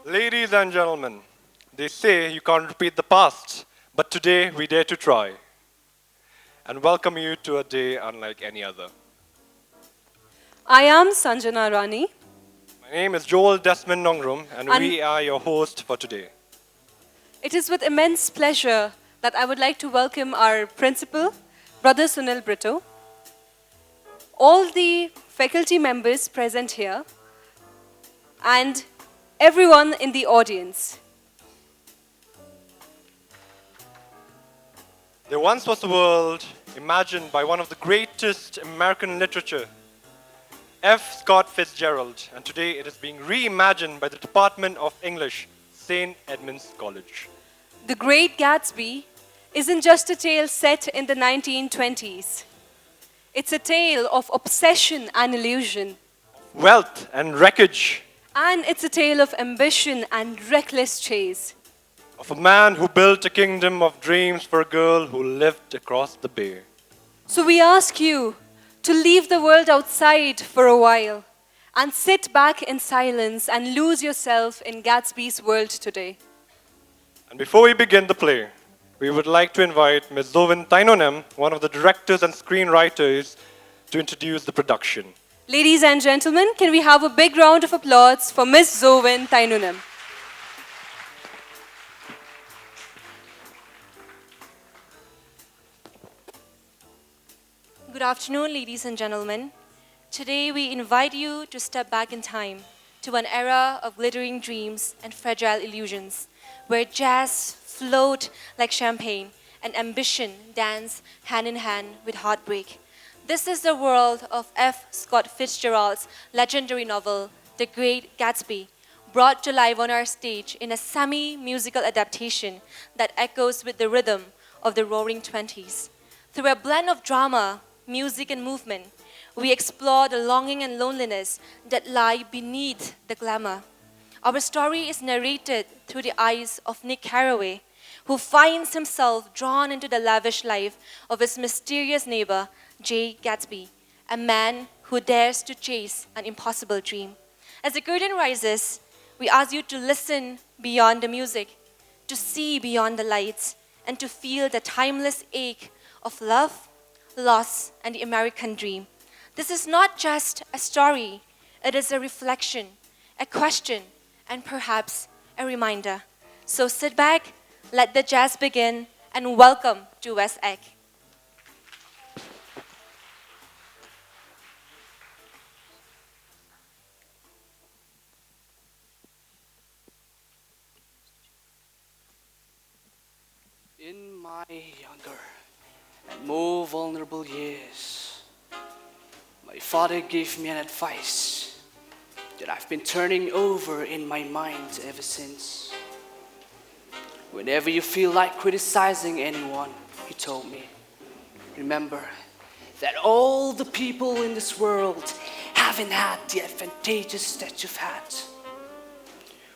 Ladies and gentlemen, they say you can't repeat the past, but today we dare to try and welcome you to a day unlike any other. I am Sanjana Rani. My name is Joel Desmond Nongrum, and And we are your host for today. it is with immense pleasure that I would like to welcome our principal, Brother Sunil Brito, all the faculty members present here, and everyone in the audience. There once was a world imagined by one of the greatest American literature, F. Scott Fitzgerald, and today it is being reimagined by the Department of English, St. Edmund's College. The Great Gatsby isn't just a tale set in the 1920s. It's a tale of obsession and illusion. Wealth and wreckage And it's a tale of ambition and reckless chase. of a man who built a kingdom of dreams for a girl who lived across the bay. So we ask you to leave the world outside for a while and sit back in silence and lose yourself in Gatsby's world today. And before we begin the play, we would like to invite Ms. Zovin Tainonem, one of the directors and screenwriters, to introduce the production. Ladies and gentlemen, can we have a big round of applause for Ms. Zovin Tainunem? Good afternoon, ladies and gentlemen. Today we invite you to step back in time to an era of glittering dreams and fragile illusions, where jazz flowed like champagne and ambition danced hand in hand with heartbreak. This is the world of F. Scott Fitzgerald's legendary novel, The Great Gatsby, brought to life on our stage in a semi-musical adaptation that echoes with the rhythm of the roaring 20s. Through a blend of drama, music, and movement, we explore the longing and loneliness that lie beneath the glamour. Our story is narrated through the eyes of Nick Carraway, who finds himself drawn into the lavish life of his mysterious neighbor, J. Gatsby, a man who dares to chase an impossible dream. As the curtain rises, we ask you to listen beyond the music, to see beyond the lights, and to feel the timeless ache of love, loss, and the American dream. This is not just a story, it is a reflection, a question, and perhaps a reminder. So sit back, let the jazz begin, and welcome to West Egg. In my younger and more vulnerable years, my father gave me an advice that I've been turning over in my mind ever since. Whenever you feel like criticizing anyone, he told me, remember that all the people in this world haven't had the advantages that you've had.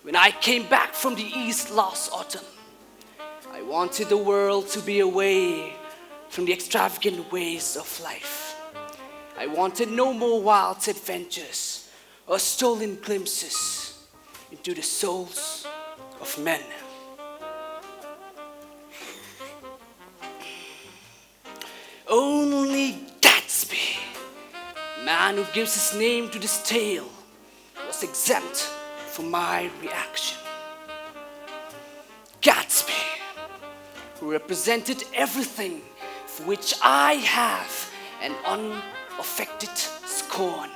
When I came back from the East last autumn, I wanted the world to be away from the extravagant ways of life. I wanted no more wild adventures or stolen glimpses into the souls of men. Only Gatsby, man who gives his name to this tale, was exempt from my reaction. Gatsby, who represented everything for which I have an unaffected scorn.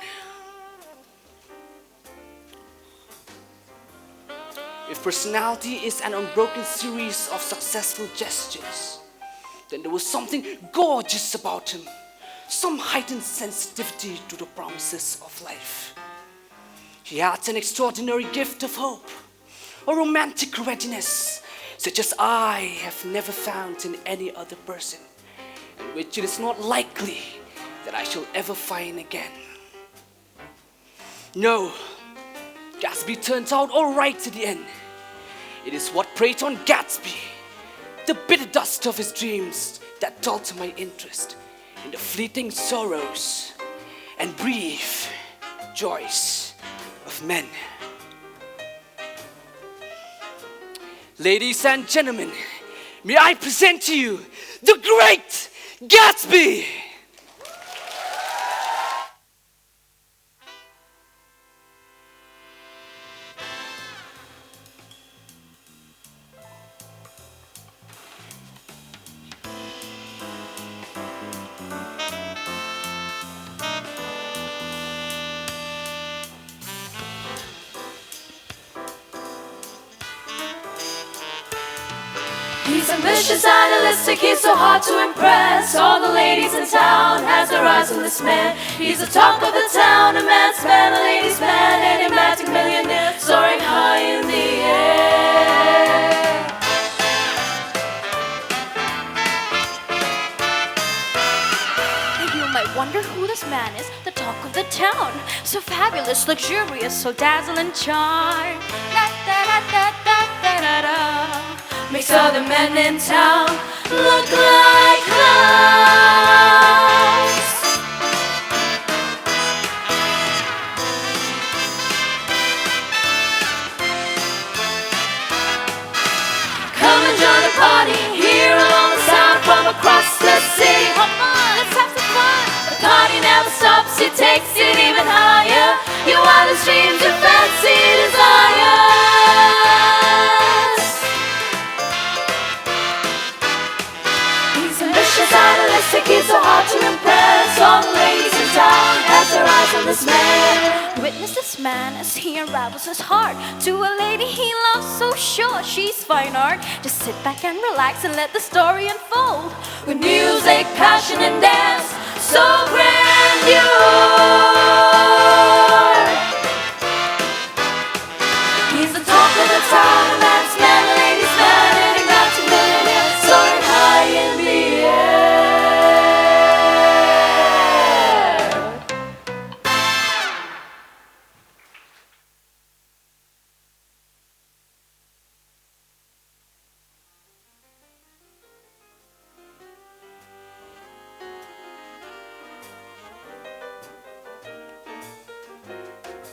If personality is an unbroken series of successful gestures, then there was something gorgeous about him, some heightened sensitivity to the promises of life. He had an extraordinary gift of hope, a romantic readiness, such as I have never found in any other person, and which it is not likely that I shall ever find again. No, Gatsby turns out all right to the end. It is what preyed on Gatsby, the bitter dust of his dreams, that dulled my interest in the fleeting sorrows and brief joys of men. Ladies and gentlemen, may I present to you the Great Gatsby! He's ambitious, idealistic, he's so hard to impress all the ladies in town, has their eyes on this man. He's the talk of the town, a man's man, a lady's man, enigmatic millionaire, soaring high in the air. You might wonder who this man is, the talk of the town. So fabulous, luxurious, so dazzling charm. Da da da da da da da da. Makes all the men in town look like clowns. Come and join the party, hear along the sound from across the city. Come on, let's have some fun. The party never stops, it takes it even higher. Your wildest dreams, your fancy desires. He's ambitious, idealistic, he's so hard to impress all the ladies in town, has their eyes on this man. Witness this man as he unravels his heart to a lady he loves, so sure she's fine art. Just sit back and relax and let the story unfold. With music, passion and dance, so grandeur. He's the talk of the town, a man's man, a lady's man, enigmatic millionaire, soaring high in the air.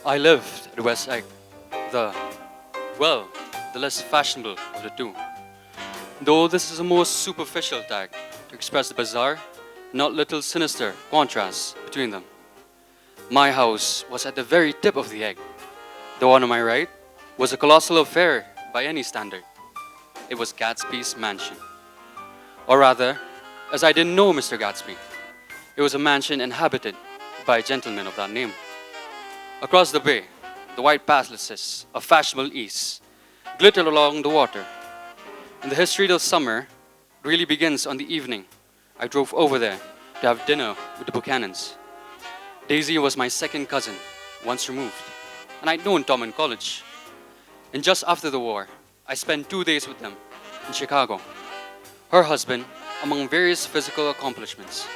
I lived at West Egg, the less fashionable of the two. Though this is a more superficial tag to express the bizarre, not little sinister contrast between them. My house was at the very tip of the egg. The one on my right was a colossal affair by any standard. It was Gatsby's mansion. Or rather, as I didn't know Mr. Gatsby, it was a mansion inhabited by a gentleman of that name. Across the bay, the white palaces of fashionable East glittered along the water. And the history of summer really begins on the evening I drove over there to have dinner with the Buchanans. Daisy was my second cousin, once removed, and I'd known Tom in college. And just after the war, I spent 2 days with them in Chicago. Her husband, among various physical accomplishments,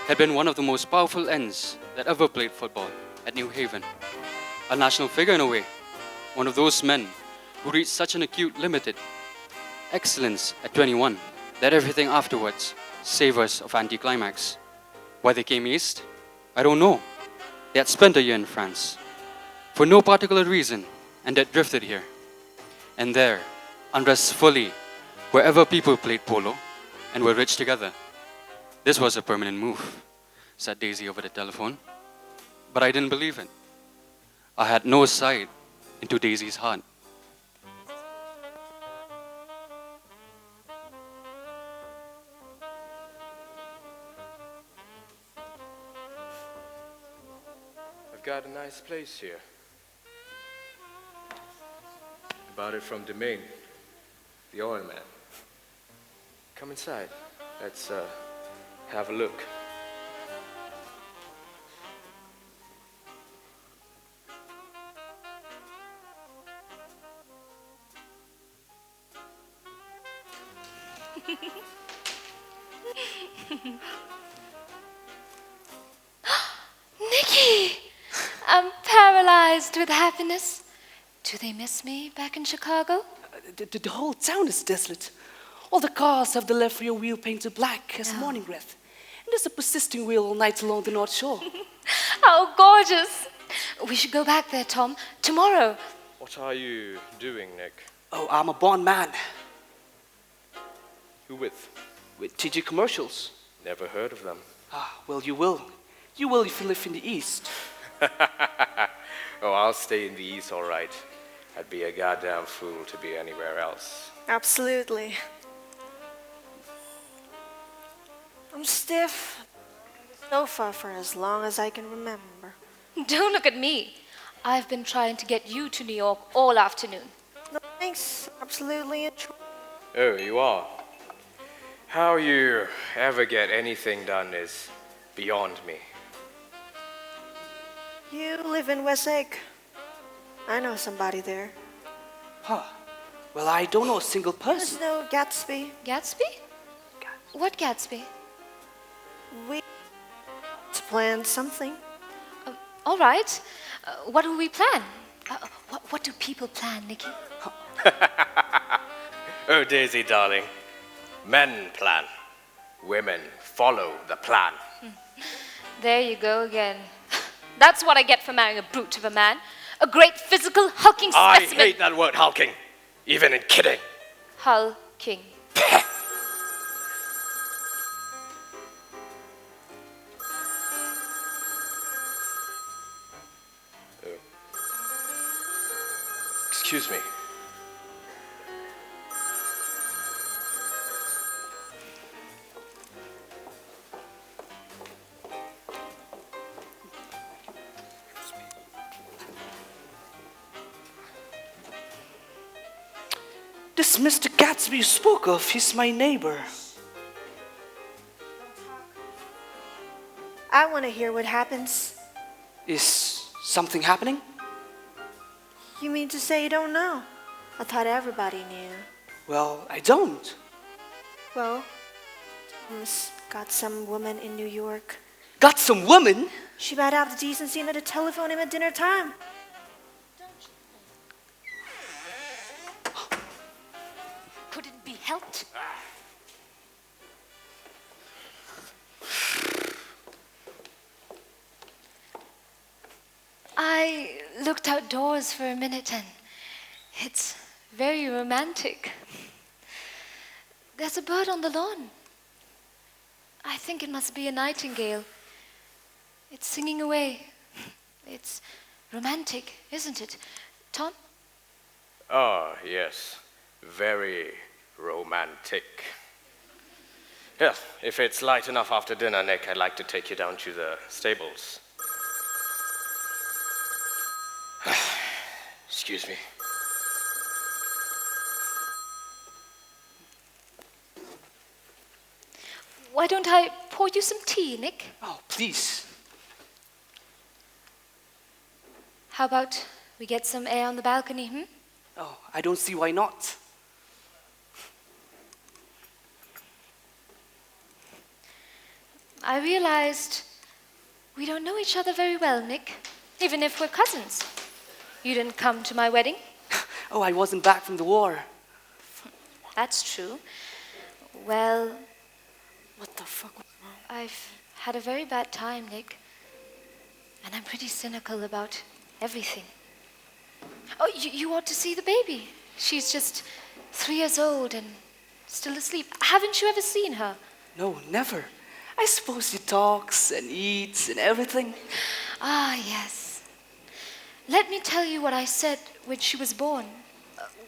had been one of the most powerful ends that ever played football at New Haven. A national figure in a way, one of those men who reached such an acute limited excellence at 21 that everything afterwards savors of anticlimax. Why they came east? I don't know. They had spent a year in France for no particular reason and had drifted here. And there, undressed fully, wherever people played polo and were rich together. This was a permanent move, said Daisy over the telephone. But I didn't believe it. I had no sight into Daisy's heart. I've got a nice place here. I bought it from Domain, the oil man. Come inside. Let's have a look. Nikki! I'm paralyzed with happiness. Do they miss me back in Chicago? The whole town is desolate. All the cars have the left rear wheel painted black as morning breath. And there's a persisting wheel all night along the North Shore. How gorgeous! We should go back there, Tom, tomorrow. What are you doing, Nick? Oh, I'm a born man. Who with? With TG commercials. Never heard of them. Ah, well, you will. You will if you live in the East. Oh, I'll stay in the East, all right. I'd be a goddamn fool to be anywhere else. Absolutely. I'm stiff on the sofa for as long as I can remember. Don't look at me. I've been trying to get you to New York all afternoon. No thanks. Absolutely intro. Oh, you are? How you ever get anything done is beyond me. You live in West Egg. I know somebody there. Huh. Well, I don't know a single person. There's no Gatsby. Gatsby? What Gatsby? We planned something. All right. What do we plan? What do people plan, Nikki? Oh, Daisy, darling. Men plan. Women follow the plan. There you go again. That's what I get for marrying a brute of a man. A great physical hulking I specimen. hate that word hulking, even in kidding. Hulking. Excuse me. This Mr. Gatsby you spoke of, he's my neighbor. I want to hear what happens. Is something happening? You mean to say you don't know? I thought everybody knew. Well, I don't. Well, Tom's got some woman in New York. Got some woman? She might have the decency to telephone him at dinner time. Could it be helped? I looked outdoors for a minute and it's very romantic. There's a bird on the lawn. I think it must be a nightingale. It's singing away. It's romantic, isn't it, Tom? Ah, yes. Very romantic. Yeah, if it's light enough after dinner, Nick, I'd like to take you down to the stables. Excuse me. Why don't I pour you some tea, Nick? Oh, please. How about we get some air on the balcony, Oh, I don't see why not. I realized we don't know each other very well, Nick, even if we're cousins. You didn't come to my wedding. Oh, I wasn't back from the war. That's true. Well, What the fuck was wrong? I've had a very bad time, Nick. And I'm pretty cynical about everything. Oh, you ought to see the baby. She's just 3 years old and still asleep. Haven't you ever seen her? No, never. I suppose he talks and eats and everything. Ah, yes. Let me tell you what I said when she was born.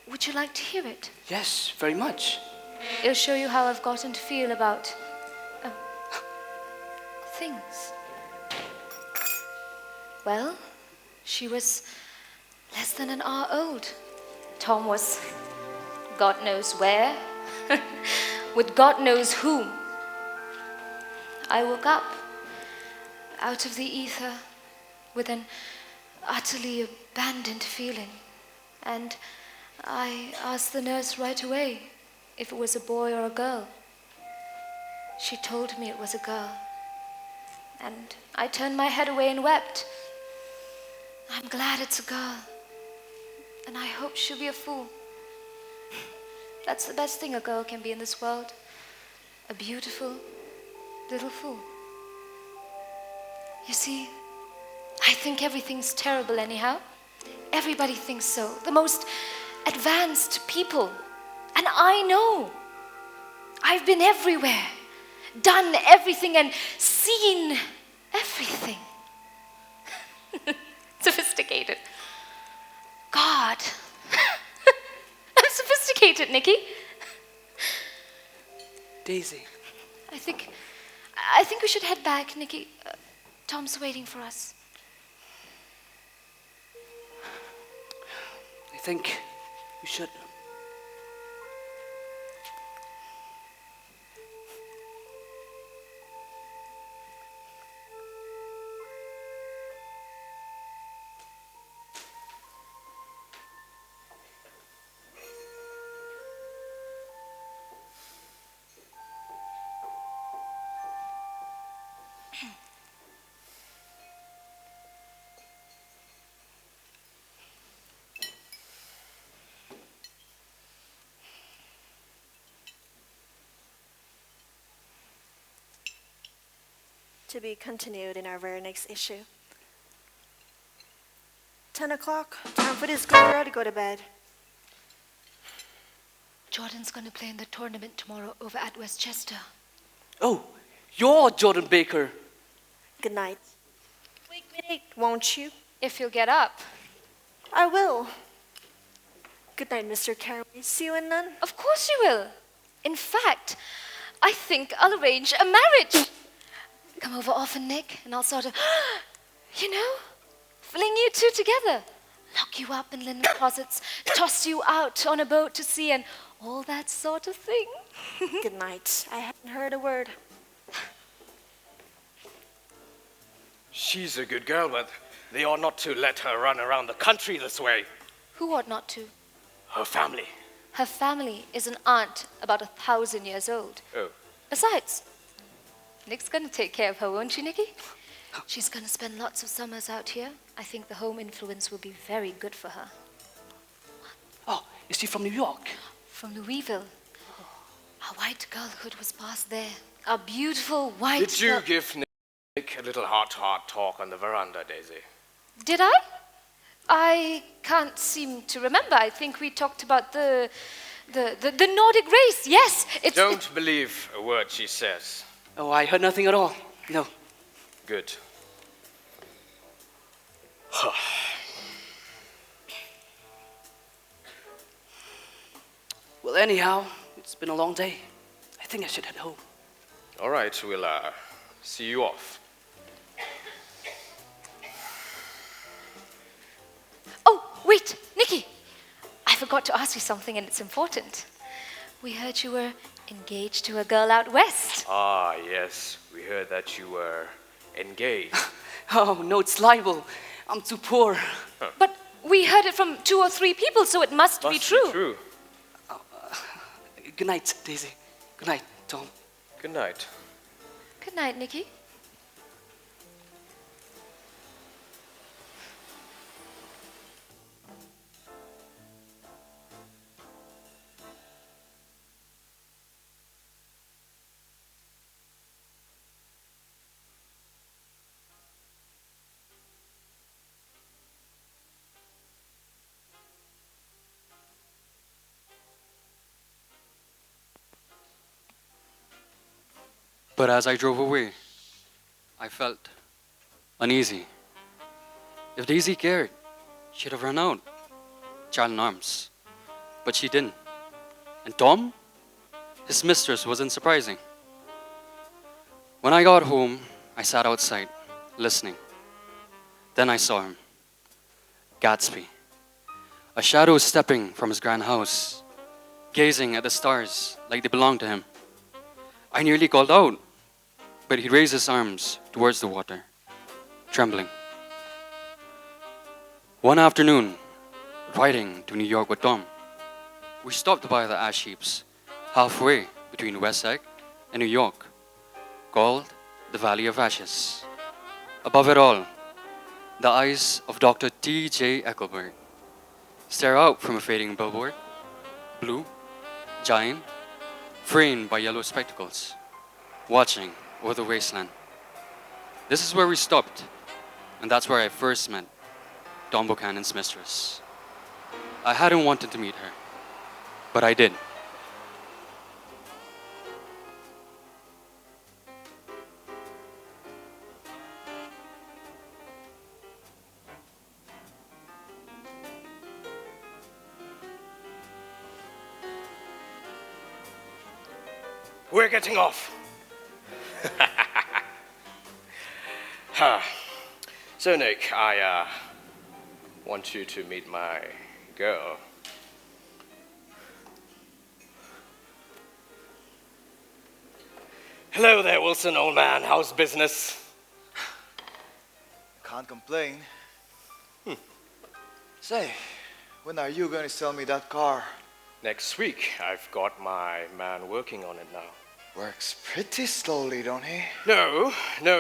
Would you like to hear it? Yes, very much. It'll show you how I've gotten to feel about things. Well, she was less than an hour old. Tom was God knows where, with God knows whom. I woke up out of the ether with an utterly abandoned feeling, and I asked the nurse right away if it was a boy or a girl. She told me it was a girl, and I turned my head away and wept. I'm glad it's a girl, and I hope she'll be a fool. That's the best thing a girl can be in this world, a beautiful little fool. You see, I think everything's terrible anyhow. Everybody thinks so. The most advanced people. And I know. I've been everywhere, done everything, and seen everything. Sophisticated. God. I'm sophisticated, Nikki. Daisy. I think we should head back, Nikki. Tom's waiting for us. I think we should. To be continued in our very next issue. 10 o'clock, time for this girl to go to bed. Jordan's going to play in the tournament tomorrow over at Westchester. Oh, you're Jordan Baker. Good night. Wake me, won't you? If you'll get up. I will. Good night, Mr. Carey. See you in none. Of course you will. In fact, I think I'll arrange a marriage. Come over often, Nick, and I'll sort of, fling you two together. Lock you up in linen closets, toss you out on a boat to sea, and all that sort of thing. Good night. I haven't heard a word. She's a good girl, but they ought not to let her run around the country this way. Who ought not to? Her family. Her family is an aunt about 1,000 years old. Oh. Besides, Nick's gonna take care of her, won't she, Nikki? She's gonna spend lots of summers out here. I think the home influence will be very good for her. Oh, is she from New York? From Louisville. Our white girlhood was passed there. Our beautiful white Did you give Nick a little heart-to-heart talk on the veranda, Daisy? Did I? I can't seem to remember. I think we talked about the Nordic race. Yes, Don't believe a word she says. Oh, I heard nothing at all. No. Good. Well, anyhow, it's been a long day. I think I should head home. All right, we'll see you off. Oh, wait, Nikki. I forgot to ask you something, and it's important. We heard you were engaged to a girl out west. Ah, yes. We heard that you were engaged. Oh, no, it's libel. I'm too poor. But we heard it from 2 or 3 people, so it must be true. Good night, Daisy. Good night, Tom. Good night. Good night, Nikki. But as I drove away, I felt uneasy. If Daisy cared, she'd have run out, child in arms. But she didn't. And Tom? His mistress wasn't surprising. When I got home, I sat outside, listening. Then I saw him, Gatsby, a shadow stepping from his grand house, gazing at the stars like they belonged to him. I nearly called out, but he raised his arms towards the water, trembling. One afternoon, riding to New York with Tom, we stopped by the ash heaps halfway between West Egg and New York, called the Valley of Ashes. Above it all, the eyes of Dr. T.J. Eckelberg stare out from a fading billboard, blue, giant, framed by yellow spectacles, watching over the wasteland. This is where we stopped, and that's where I first met Tom Buchanan's mistress. I hadn't wanted to meet her, but I did. we're getting off. Huh. So, Nick, I want you to meet my girl. Hello there, Wilson, old man. How's business? Can't complain. Say, when are you going to sell me that car? Next week. I've got my man working on it now. Works pretty slowly, don't he? No,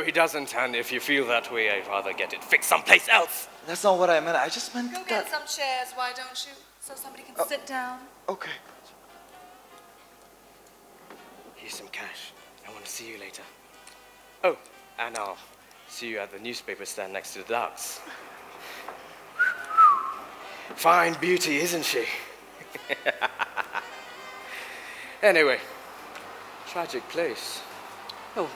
he doesn't. And if you feel that way, I'd rather get it fixed someplace else. That's not what I meant. I just meant Go that... get some chairs, why don't you? So somebody can sit down. Okay. Here's some cash. I want to see you later. Oh, and I'll see you at the newspaper stand next to the docks. Fine beauty, isn't she? Anyway, tragic place. Oh,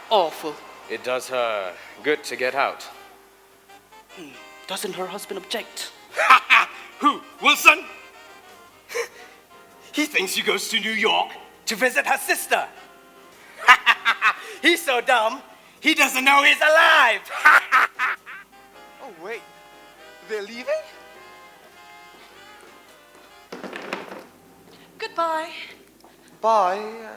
awful. It does her good to get out. Doesn't her husband object? Who? Wilson? He thinks she goes to New York to visit her sister. He's so dumb, he doesn't know he's alive. Oh, wait. They're leaving? Goodbye. Bye.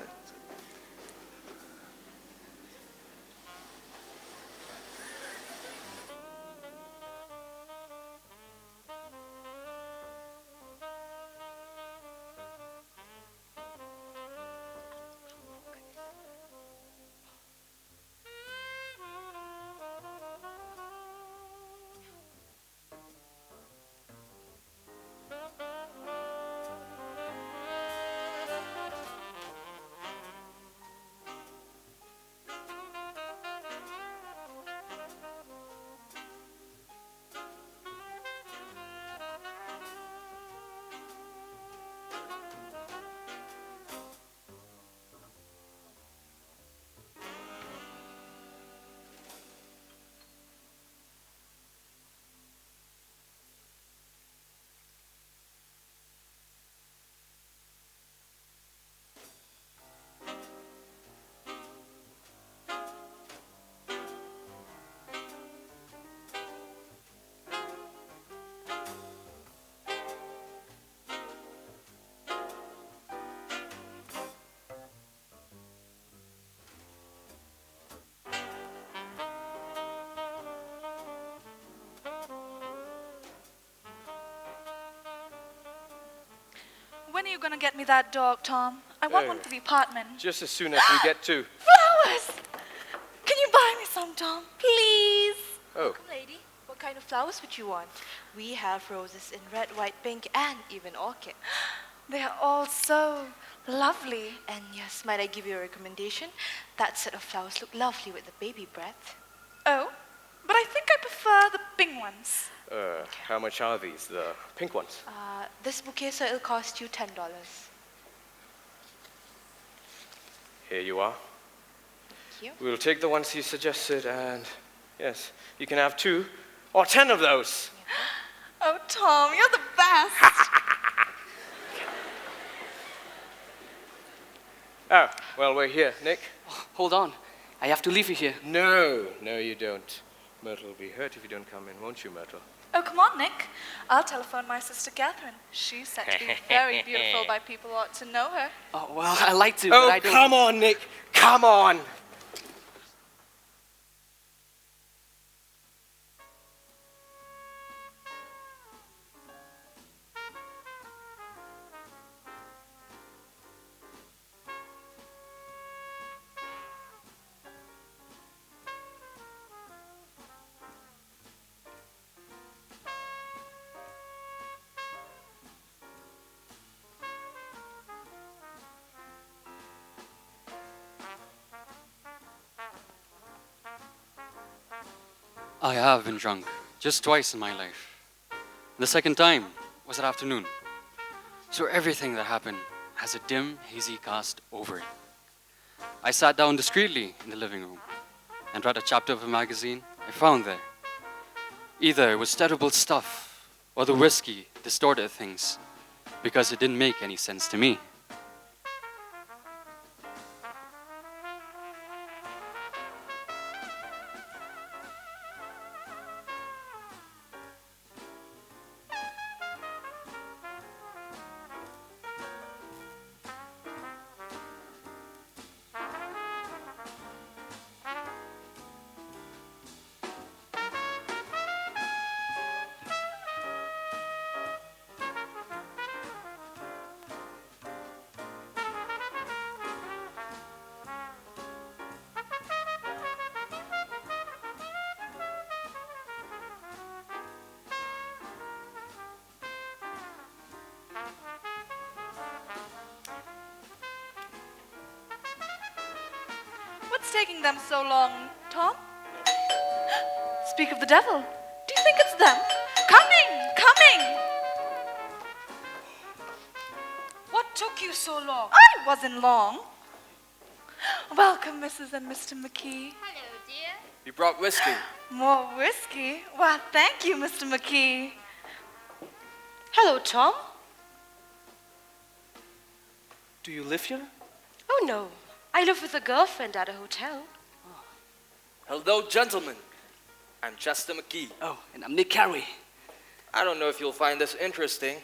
When are you gonna get me that dog, Tom? I want one for the apartment. Just as soon as we get to... Flowers! Can you buy me some, Tom? Please? Oh, Welcome, lady. What kind of flowers would you want? We have roses in red, white, pink, and even orchid. They are all so lovely. And yes, might I give you a recommendation? That set of flowers look lovely with the baby breath. Oh, but I think I prefer the pink ones. how much are these, the pink ones? This bouquet, sir, it'll cost you $10. Here you are. Thank you. We'll take the ones you suggested, and yes, you can have 2 or 10 of those. Oh, Tom, you're the best. Oh, well, we're here. Nick? Hold on. I have to leave you here. No, you don't. Myrtle will be hurt if you don't come in, won't you, Myrtle? Oh, come on, Nick. I'll telephone my sister Catherine. She's said to be very beautiful by people who ought to know her. Oh, well, I like to, but I don't... come on, Nick. Come on. I have been drunk just twice in my life. The second time was at afternoon. So everything that happened has a dim, hazy cast over it. I sat down discreetly in the living room and read a chapter of a magazine I found there. Either it was terrible stuff or the whiskey distorted things because it didn't make any sense to me. What's taking them so long, Tom? Speak of the devil. Do you think it's them? Coming! Coming! What took you so long? I wasn't long. Welcome, Mrs. and Mr. McKee. Hello, dear. We brought whiskey. More whiskey? Well, thank you, Mr. McKee. Hello, Tom. Do you live here? Oh, no. I live with a girlfriend at a hotel. Hello, gentlemen. I'm Chester McKee. Oh, and I'm Nick Carey. I don't know if you'll find this interesting,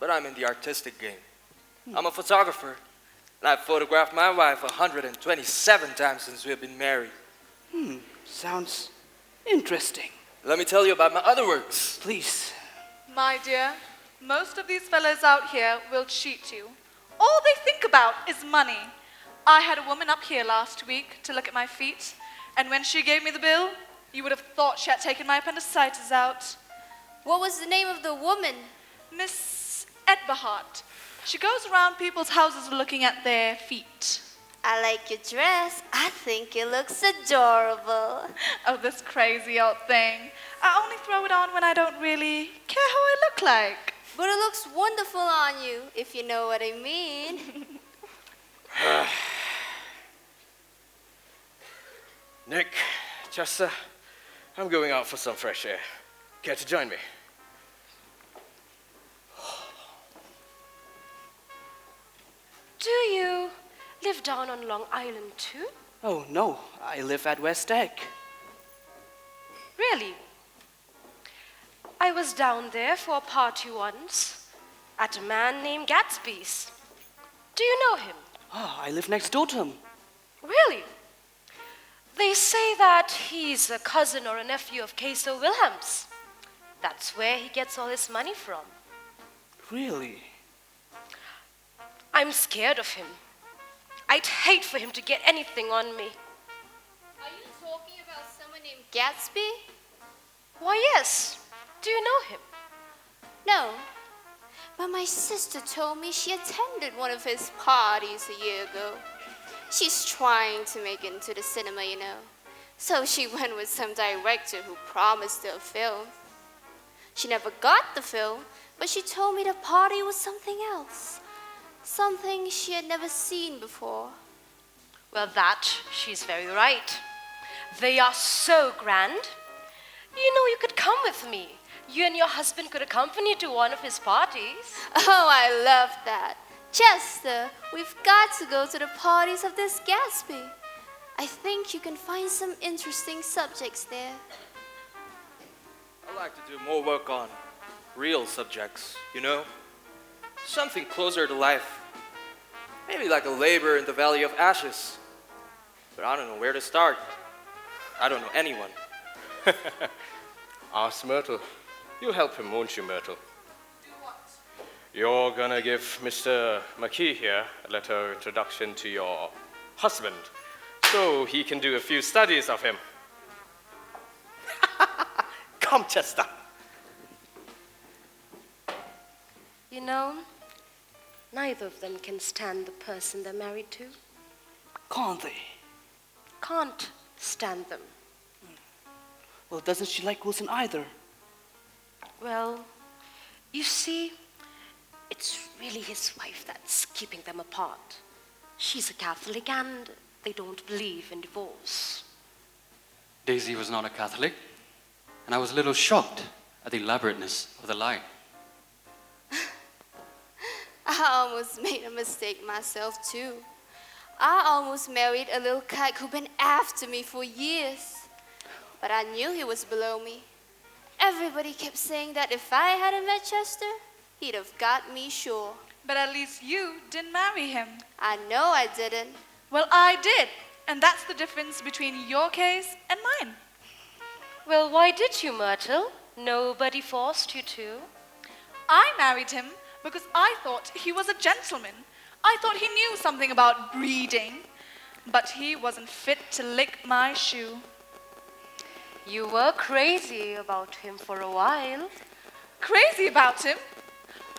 but I'm in the artistic game. I'm a photographer, and I've photographed my wife 127 times since we've been married. Sounds interesting. Let me tell you about my other works. Please. My dear, most of these fellas out here will cheat you. All they think about is money. I had a woman up here last week to look at my feet, and when she gave me the bill, you would have thought she had taken my appendicitis out. What was the name of the woman? Miss Edbehart. She goes around people's houses looking at their feet. I like your dress. I think it looks adorable. Oh, this crazy old thing. I only throw it on when I don't really care how I look like. But it looks wonderful on you, if you know what I mean. Nick, Chester, I'm going out for some fresh air. Care to join me? Do you live down on Long Island too? Oh, no. I live at West Egg. Really? I was down there for a party once at a man named Gatsby's. Do you know him? Oh, I live next door to him. Really? They say that he's a cousin or a nephew of Queso Wilhelm's. That's where he gets all his money from. Really? I'm scared of him. I'd hate for him to get anything on me. Are you talking about someone named Gatsby? Why, yes. Do you know him? No. But my sister told me she attended one of his parties a year ago. She's trying to make it into the cinema, you know. So she went with some director who promised her a film. She never got the film, but she told me the party was something else. Something she had never seen before. Well, that she's very right. They are so grand. You know, you could come with me. You and your husband could accompany to one of his parties. Oh, I love that. Chester, we've got to go to the parties of this Gatsby. I think you can find some interesting subjects there. I like to do more work on real subjects, you know? Something closer to life. Maybe like a labor in the Valley of Ashes. But I don't know where to start. I don't know anyone. Ask Myrtle. You'll help him, won't you, Myrtle? Do what? You're gonna give Mr. McKee here a letter of introduction to your husband, so he can do a few studies of him. Come, Chester. You know, neither of them can stand the person they're married to. Can't they? Can't stand them. Well, doesn't she like Wilson either? Well, you see, it's really his wife that's keeping them apart. She's a Catholic and they don't believe in divorce. Daisy was not a Catholic, and I was a little shocked at the elaborateness of the lie. I almost made a mistake myself, too. I almost married a little kike who'd been after me for years. But I knew he was below me. Everybody kept saying that if I hadn't met Chester, he'd have got me sure. But at least you didn't marry him. I know I didn't. Well, I did. And that's the difference between your case and mine. Well, why did you, Myrtle? Nobody forced you to. I married him because I thought he was a gentleman. I thought he knew something about breeding. But he wasn't fit to lick my shoe. You were crazy about him for a while. Crazy about him?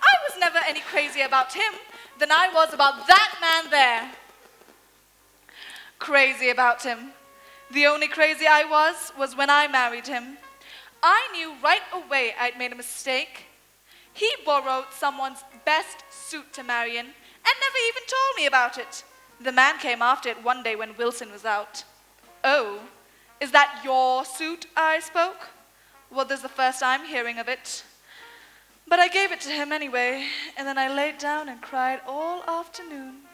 I was never any crazier about him than I was about that man there. crazy about him. The only crazy I was when I married him. I knew right away I'd made a mistake. He borrowed someone's best suit to marry in and never even told me about it. The man came after it one day when Wilson was out. "Oh, is that your suit?" I spoke. "Well, this is the first I'm hearing of it." But I gave it to him anyway, and then I laid down and cried all afternoon.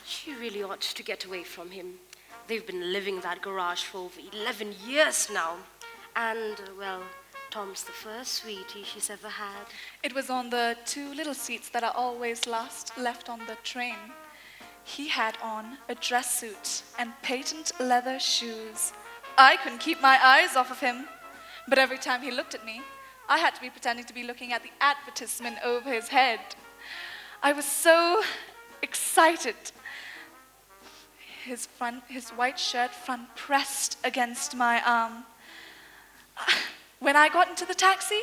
She really ought to get away from him. They've been living in that garage for over 11 years now. And, well, Tom's the first sweetie she's ever had. It was on the 2 little seats that are always left on the train. He had on a dress suit and patent leather shoes. I couldn't keep my eyes off of him. But every time he looked at me, I had to be pretending to be looking at the advertisement over his head. I was so excited. His white shirt front pressed against my arm. When I got into the taxi,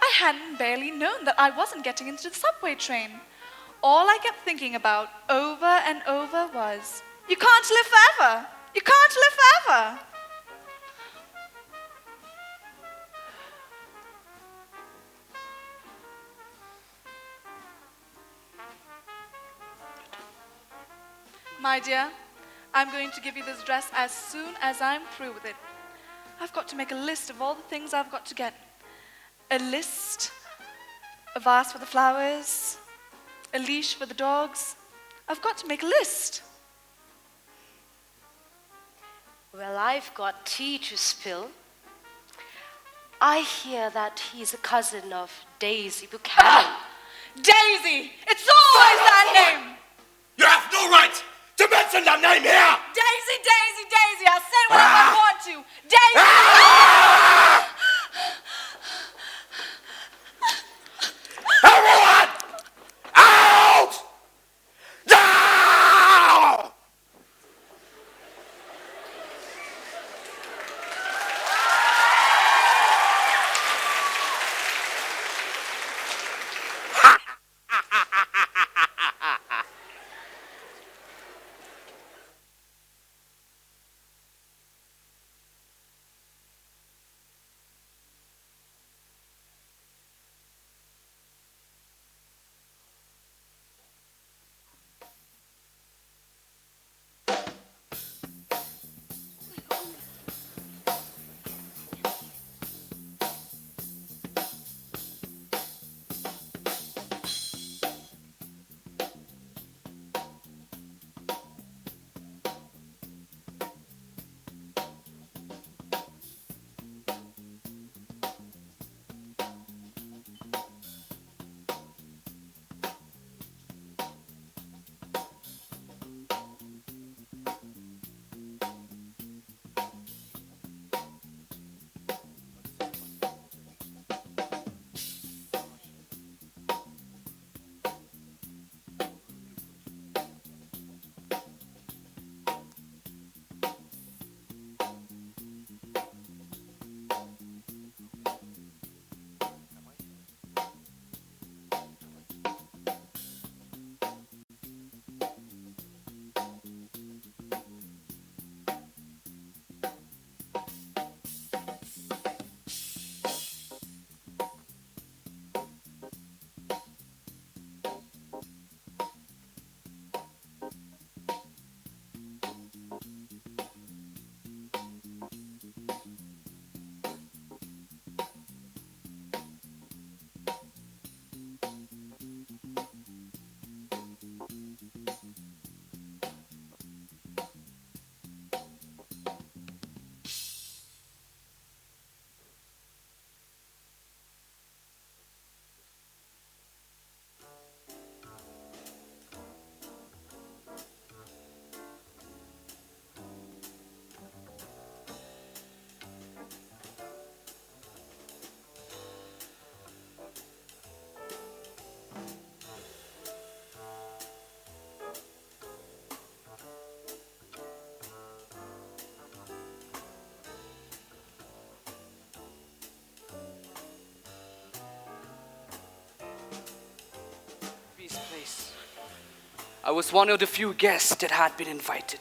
I hadn't barely known that I wasn't getting into the subway train. All I kept thinking about over and over was, "You can't live forever! You can't live forever!" My dear, I'm going to give you this dress as soon as I'm through with it. I've got to make a list of all the things I've got to get. A list, a vase for the flowers, a leash for the dogs. I've got to make a list. Well, I've got tea to spill. I hear that he's a cousin of Daisy Buchanan. Daisy! It's always that name! You have no right to mention that name here! Daisy, Daisy, Daisy! I'll say whatever I want to. Daisy! Everyone! Out! Now! I was one of the few guests that had been invited.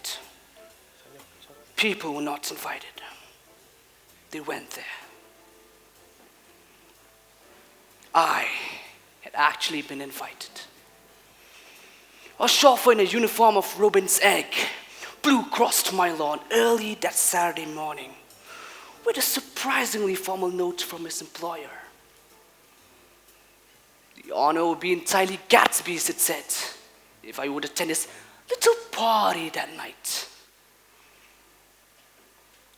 People were not invited. They went there. I had actually been invited. A chauffeur in a uniform of robin's egg blew across my lawn early that Saturday morning with a surprisingly formal note from his employer. The honor would be entirely Gatsby's, it said, if I would attend his little party that night.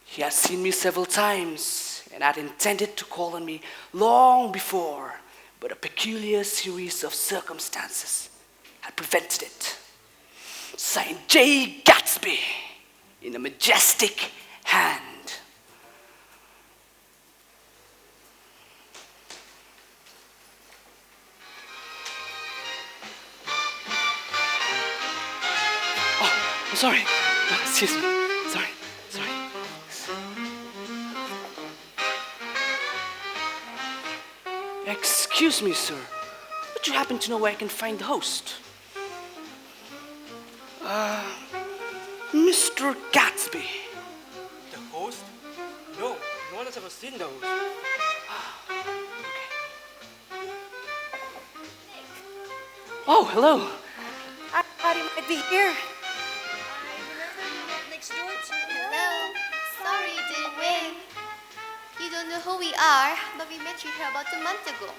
He had seen me several times and had intended to call on me long before, but a peculiar series of circumstances had prevented it. Signed J. Gatsby in a majestic hand. Oh, I'm sorry. Excuse me. Sorry. Excuse me, sir. Would you happen to know where I can find the host? Mr. Gatsby. The host? No, no one has ever seen the host. Oh, hello. I thought he might be here. Next door to hello. Sorry it didn't ring. You don't know who we are, but we met you here about a month ago.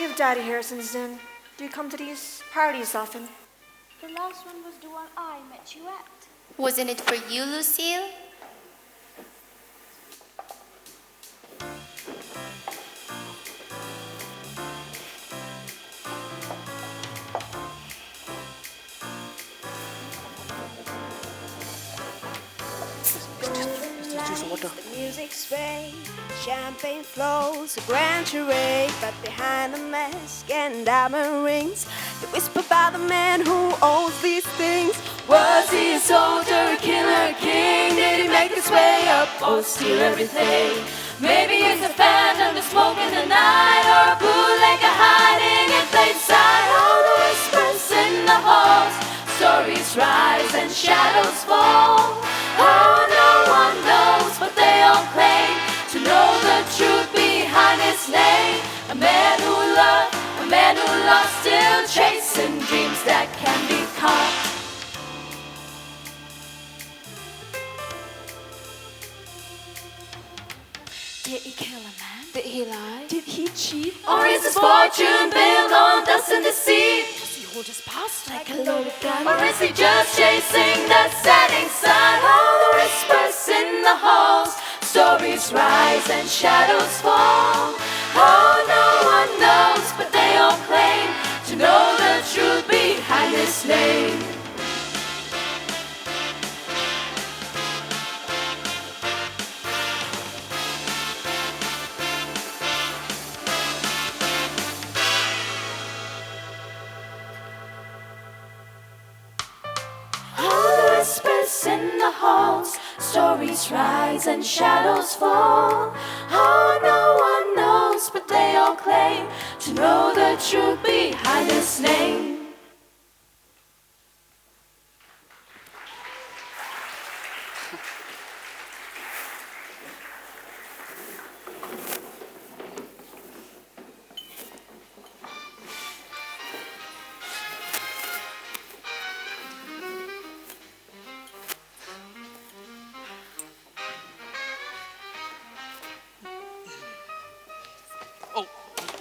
You've Daddy here since then. Do you come to these parties often? The last one was the one I met you at. Wasn't it for you, Lucille? The music's fade, champagne flows, a grand charade. But behind the mask and diamond rings, they whisper about the man who owns these things. Was he a soldier, a killer, a king? Did he make his way up or steal everything? Maybe he's a phantom, the smoke in the night, or a bootlegger hiding in plain sight. All the whispers in the halls, stories rise and shadows fall. Oh, no one knows, but they all claim to know the truth behind his name. A man who loved, a man who lost, still chasing dreams that can be caught. Did he kill a man? Did he lie? Did he cheat? Or is his fortune built on dust and deceit? Does he hold his past like a loaded gun? Or is he just chasing the setting sun? All the whispers in the halls, stories rise and shadows fall. Oh, no one knows, but they all claim to know the truth behind his name. Whispers in the halls, stories rise and shadows fall. Oh, no one knows, but they all claim to know the truth behind his name.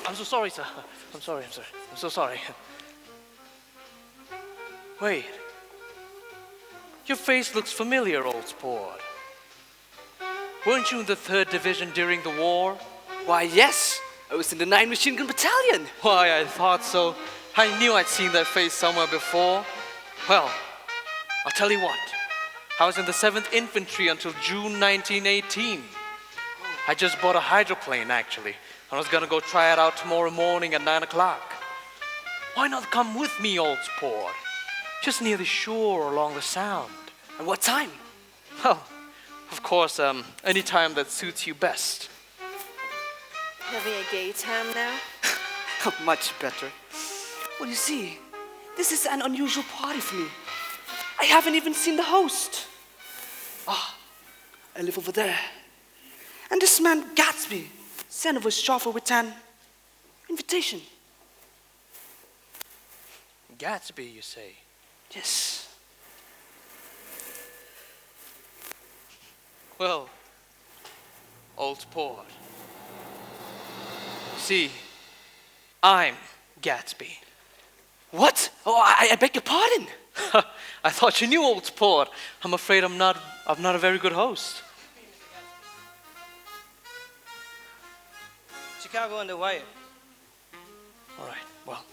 I'm so sorry, sir. I'm sorry. I'm so sorry. Wait. Your face looks familiar, old sport. Weren't you in the 3rd Division during the war? Why, yes. I was in the 9th Machine Gun Battalion. Why, I thought so. I knew I'd seen that face somewhere before. Well, I'll tell you what. I was in the 7th Infantry until June 1918. I just bought a hydroplane, actually. I was gonna go try it out tomorrow morning at 9 o'clock. Why not come with me, old sport? Just near the shore along the Sound. At what time? Well, of course, any time that suits you best. Having a gay time now? Much better. Well, you see, This is an unusual party for me. I haven't even seen the host. Ah, I live over there. And this man, Gatsby, sent over his chauffeur with an invitation. Gatsby, you say? Yes. Well, old port. See, I'm Gatsby. What? Oh, I beg your pardon. I thought you knew old port. I'm afraid I'm not a very good host. Chicago on the wire. All right, well,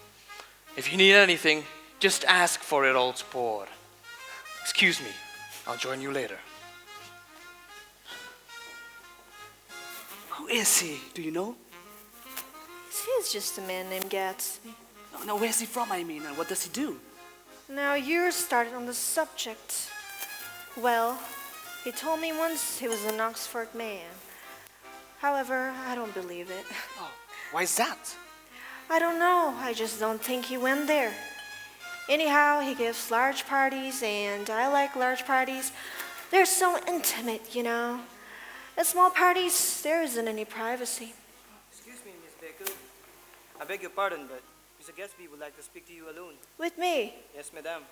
if you need anything, just ask for it, old sport. Excuse me, I'll join you later. Who is he? Do you know? He's just a man named Gatsby. No, where's he from, I mean, and what does he do? Now you're started on the subject. Well, he told me once he was an Oxford man. However, I don't believe it. Oh, why is that? I don't know. I just don't think he went there. Anyhow, he gives large parties, and I like large parties. They're so intimate, you know. At small parties, there isn't any privacy. Excuse me, Miss Baker. I beg your pardon, but Mr. Gatsby would like to speak to you alone. With me? Yes, madam.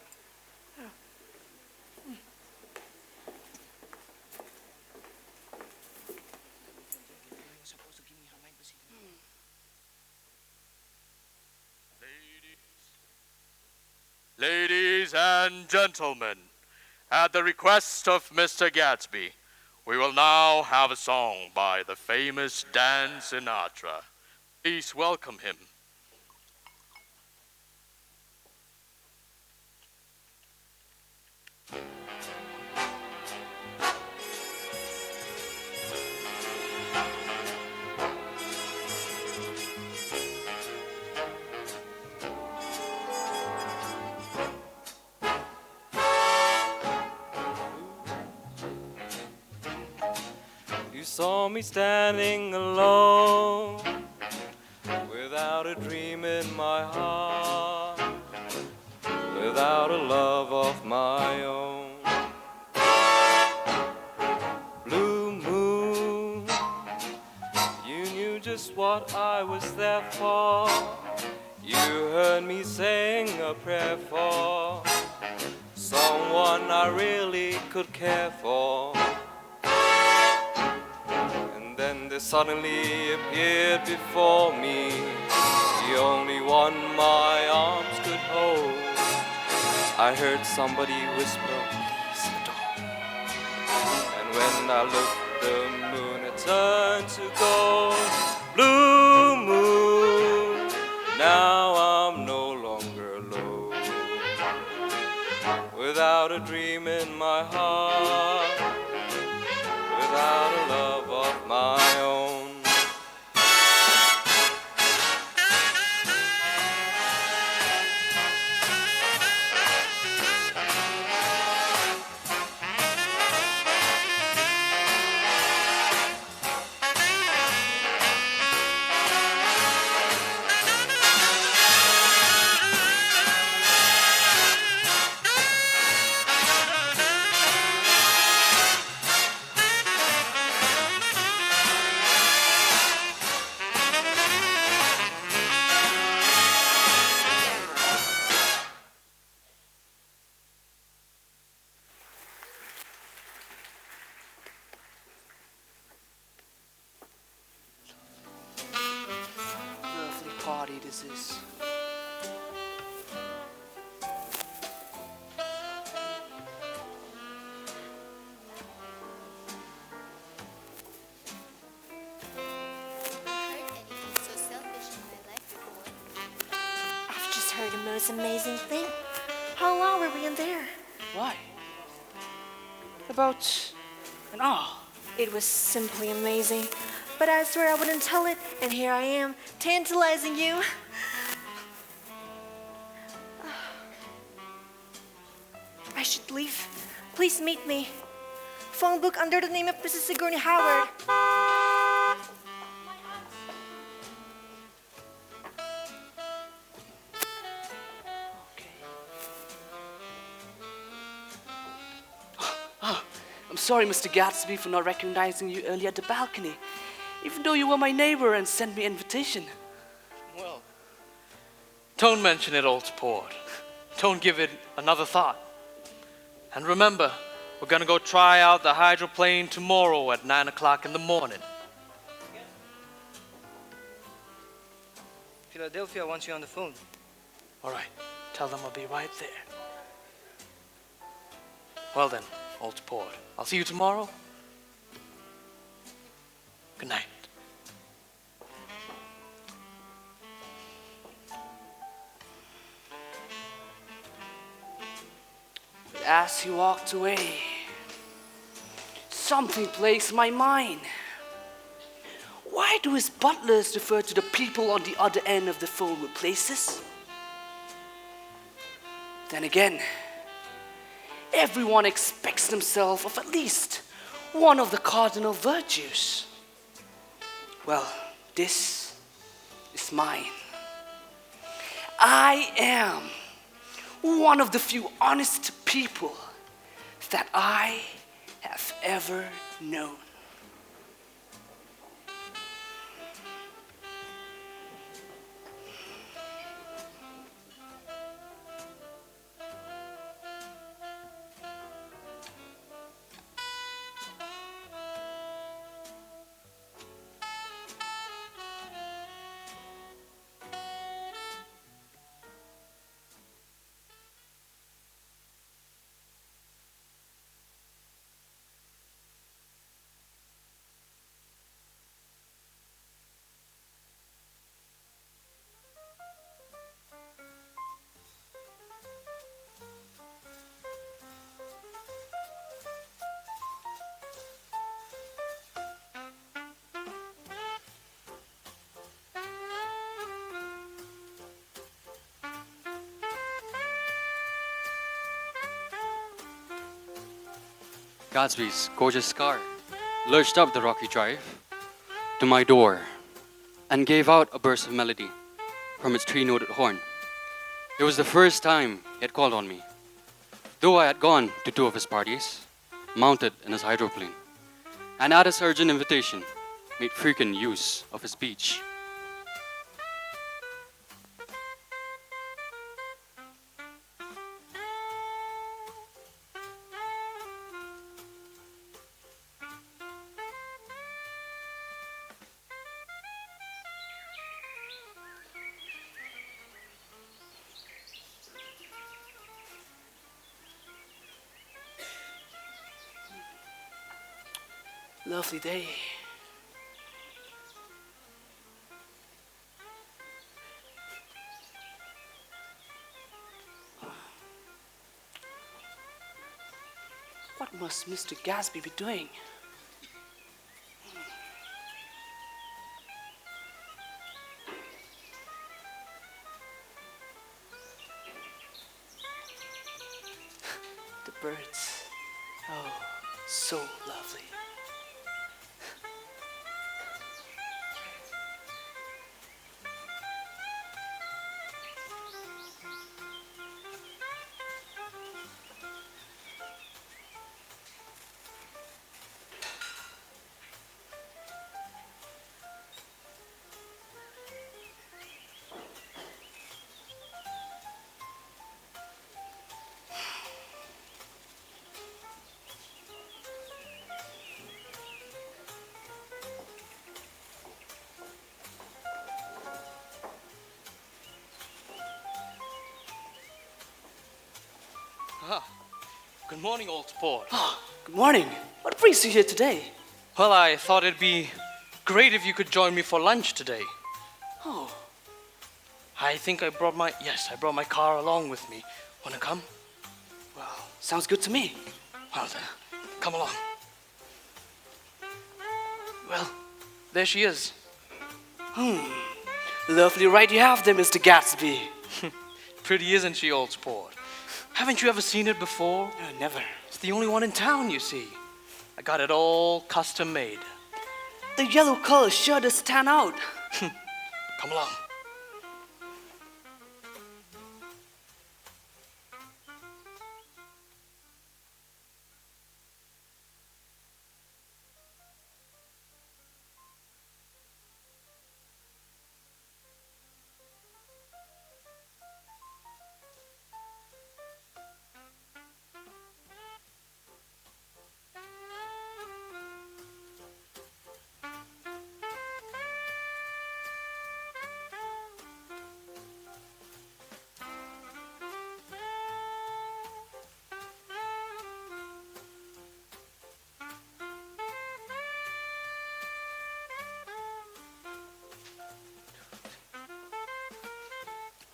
Ladies and gentlemen, at the request of Mr. Gatsby, we will now have a song by the famous Dan Sinatra. Please welcome him. You saw me standing alone, without a dream in my heart, without a love of my own. Blue moon, you knew just what I was there for. You heard me sing a prayer for someone I really could care for. And then there suddenly appeared before me the only one my arms could hold. I heard somebody whisper, "Please adore." And when I looked, the moon had turned to gold. Blue moon, now I'm no longer alone, without a dream in my heart, without a love of my own. Lovely party this is. I've just heard the most amazing thing. How long were we in there? Why? About an hour. It was simply amazing. But I swear I wouldn't tell it, and here I am, tantalizing you. I should leave. Please meet me. Phone book under the name of Mrs. Sigourney Howard. sorry, Mr. Gatsby, for not recognizing you earlier at the balcony, even though you were my neighbor and sent me an invitation. Well, don't mention it, old sport. Don't give it another thought. And remember, we're gonna go try out the hydroplane tomorrow at 9 o'clock in the morning. Philadelphia wants you on the phone. All right, tell them I'll be right there. Well then, old sport, I'll see you tomorrow. Good night. But as he walked away, something plagues my mind. Why do his butlers refer to the people on the other end of the phone with places? Then again, everyone expects themselves of at least one of the cardinal virtues. Well, this is mine. I am one of the few honest people that I have ever known. Gatsby's gorgeous car lurched up the rocky drive to my door and gave out a burst of melody from its three-noted horn. It was the first time he had called on me, though I had gone to two of his parties, mounted in his hydroplane, and at his urgent invitation, made frequent use of his speech. Lovely day. What must Mr. Gatsby be doing? The birds. Oh, so lovely. Ah, good morning, old sport. Good morning. What brings you here today? Well, I thought it'd be great if you could join me for lunch today. Oh. I think I brought my car along with me. Wanna come? Well, sounds good to me. Well then, come along. Well, there she is. Lovely ride you have there, Mr. Gatsby. Pretty, isn't she, old sport? Haven't you ever seen it before? No, never. It's the only one in town, you see. I got it all custom made. The yellow color sure does stand out. Come along.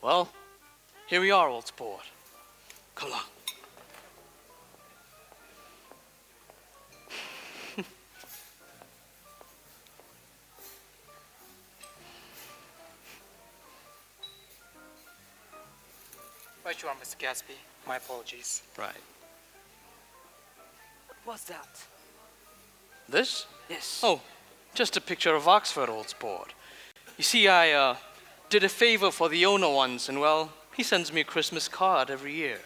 Well, here we are, old sport. Come along. Right you are, Mr. Gatsby. My apologies. Right. What's that? This? Yes. Oh, just a picture of Oxford, old sport. You see, I did a favor for the owner once, and well, he sends me a Christmas card every year.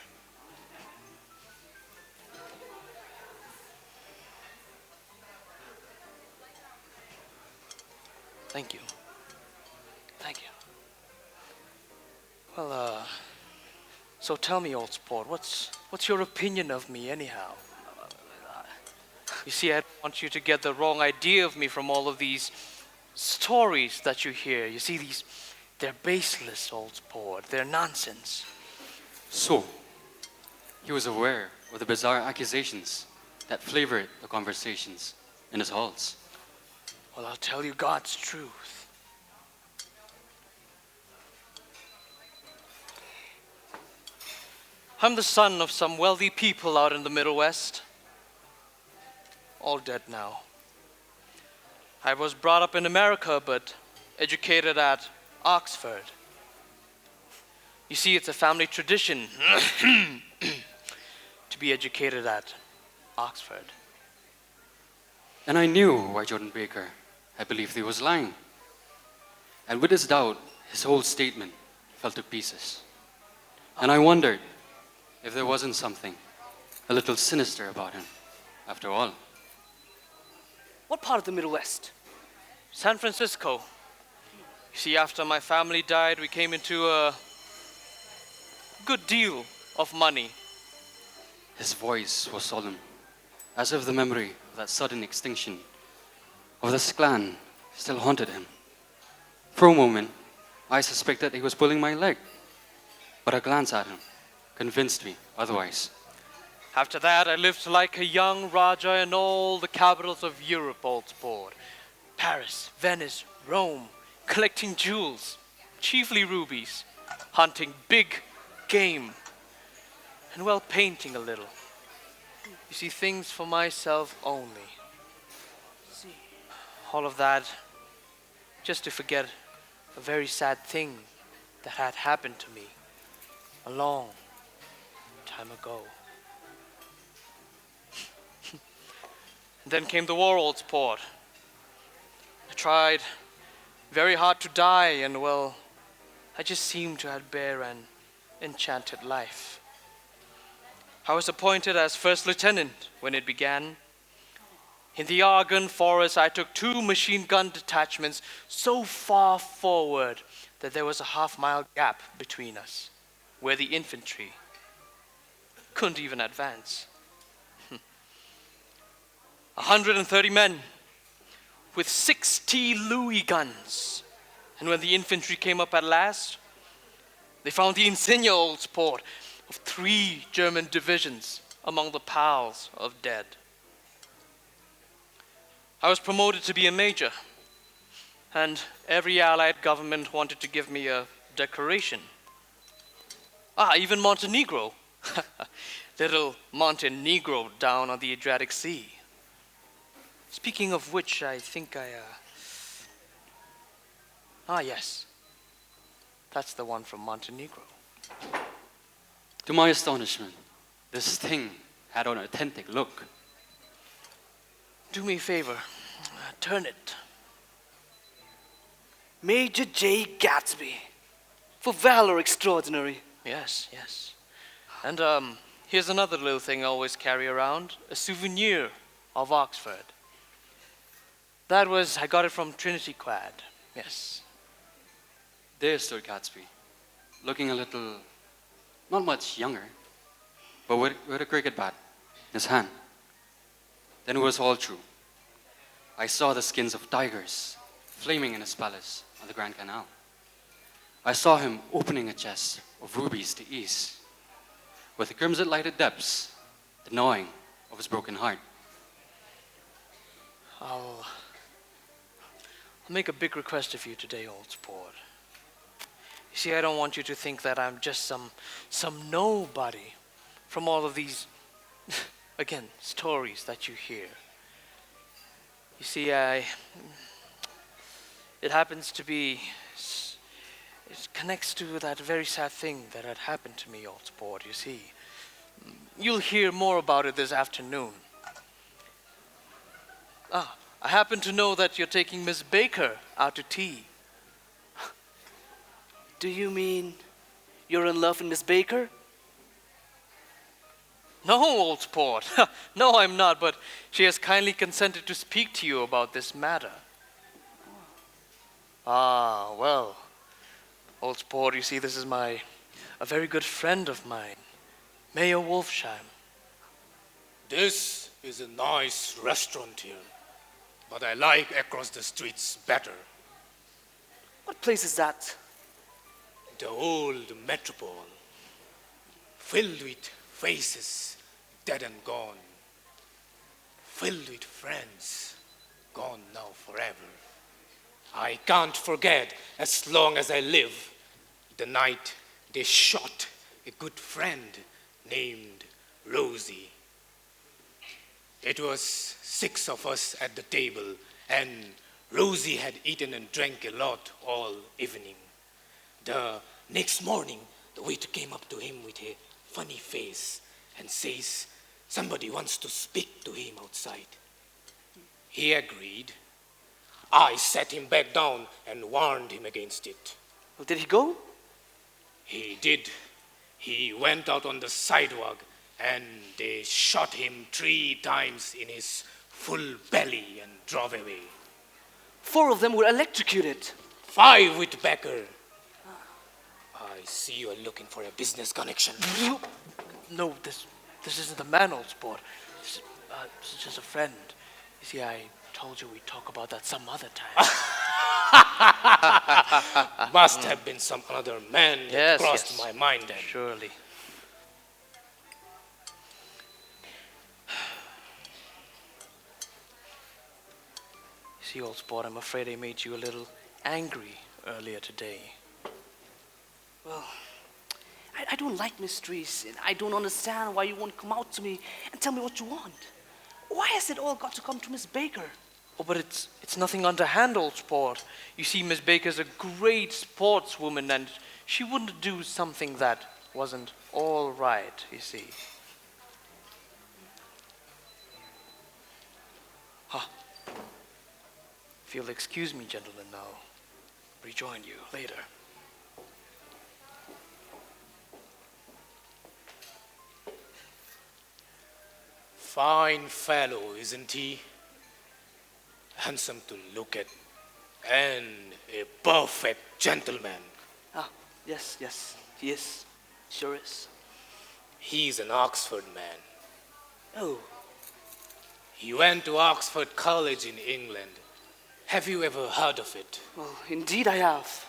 Thank you. Thank you. Well, so tell me, old sport, what's your opinion of me anyhow? You see, I don't want you to get the wrong idea of me from all of these stories that you hear. You see, they're baseless, old sport. They're nonsense. So, he was aware of the bizarre accusations that flavored the conversations in his halls. Well, I'll tell you God's truth. I'm the son of some wealthy people out in the Middle West. All dead now. I was brought up in America, but educated at Oxford. You see, it's a family tradition to be educated at Oxford. And I knew why Jordan Baker had believed he was lying. And with his doubt, his whole statement fell to pieces. And I wondered if there wasn't something a little sinister about him, after all. What part of the Middle West? San Francisco. You see, after my family died, we came into a good deal of money. His voice was solemn, as if the memory of that sudden extinction of this clan still haunted him. For a moment, I suspected he was pulling my leg, but a glance at him convinced me otherwise. After that, I lived like a young Raja in all the capitals of Europe, old sport. Paris, Venice, Rome, collecting jewels, chiefly rubies, hunting big game, and well, painting a little. You see, things for myself only. All of that just to forget a very sad thing that had happened to me a long time ago. And then came the war, old sport. I tried very hard to die, and well, I just seemed to have bear an enchanted life. I was appointed as first lieutenant when it began. In the Argonne Forest, I took 2 machine gun detachments so far forward that there was a half-mile gap between us, where the infantry couldn't even advance. 130 men with 60 Louis guns. And when the infantry came up at last, they found the insignia, old sport, of 3 German divisions among the piles of dead. I was promoted to be a major, and every Allied government wanted to give me a decoration. Even Montenegro. Little Montenegro down on the Adriatic Sea. Speaking of which, I think yes. That's the one from Montenegro. To my astonishment, this thing had an authentic look. Do me a favor, turn it. Major J. Gatsby, for valor extraordinary. Yes, yes. And here's another little thing I always carry around, a souvenir of Oxford. I got it from Trinity Quad, yes. There stood Gatsby, looking a little, not much younger, but with a cricket bat in his hand. Then it was all true. I saw the skins of tigers flaming in his palace on the Grand Canal. I saw him opening a chest of rubies to ease, with the crimson lighted depths, the gnawing of his broken heart. I'll make a big request of you today, old sport. You see, I don't want you to think that I'm just some nobody from all of these, again, stories that you hear. You see, it happens to be, it connects to that very sad thing that had happened to me, old sport, you see. You'll hear more about it this afternoon. I happen to know that you're taking Miss Baker out to tea. Do you mean you're in love with Miss Baker? No, old sport. No, I'm not, but she has kindly consented to speak to you about this matter. Well, old sport, you see, this is a very good friend of mine, Mayor Wolfsheim. This is a nice restaurant here, but I like across the streets better. What place is that? The old metropole, filled with faces dead and gone, filled with friends gone now forever. I can't forget, as long as I live, the night they shot a good friend named Rosie. It was 6 of us at the table, and Rosie had eaten and drank a lot all evening. The next morning, the waiter came up to him with a funny face and says, somebody wants to speak to him outside. He agreed. I sat him back down and warned him against it. Well, did he go? He did. He went out on the sidewalk and they shot him 3 times in his full belly and drove away. 4 of them were electrocuted. 5 with Becker. I see you are looking for a business connection. No, this isn't the man, old sport. This is just a friend. You see, I told you we'd talk about that some other time. Must have been some other man that crossed my mind then. Surely. See, old sport, I'm afraid I made you a little angry earlier today. Well, I don't like mysteries, and I don't understand why you won't come out to me and tell me what you want. Why has it all got to come to Miss Baker? Oh, but it's nothing underhand, old sport. You see, Miss Baker's a great sportswoman, and she wouldn't do something that wasn't all right, you see. If you'll excuse me, gentlemen, I'll rejoin you later. Fine fellow, isn't he? Handsome to look at, and a perfect gentleman. Yes, he is. Sure is. He's an Oxford man. Oh. He went to Oxford College in England. Have you ever heard of it? Well, indeed I have.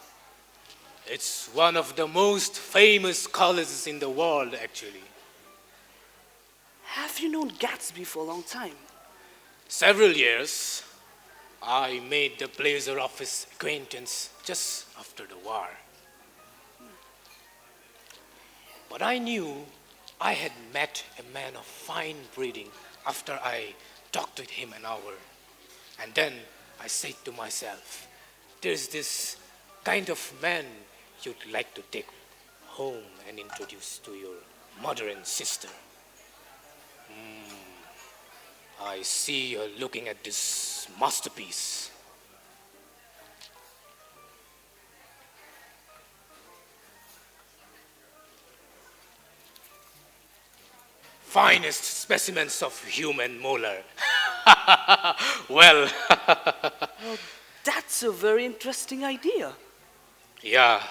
It's one of the most famous colleges in the world, actually. Have you known Gatsby for a long time? Several years. I made the pleasure of his acquaintance just after the war. But I knew I had met a man of fine breeding after I talked with him an hour. And then I said to myself, there's this kind of man you'd like to take home and introduce to your mother and sister. I see you're looking at this masterpiece. Finest specimens of human molar. Well, that's a very interesting idea. Yeah,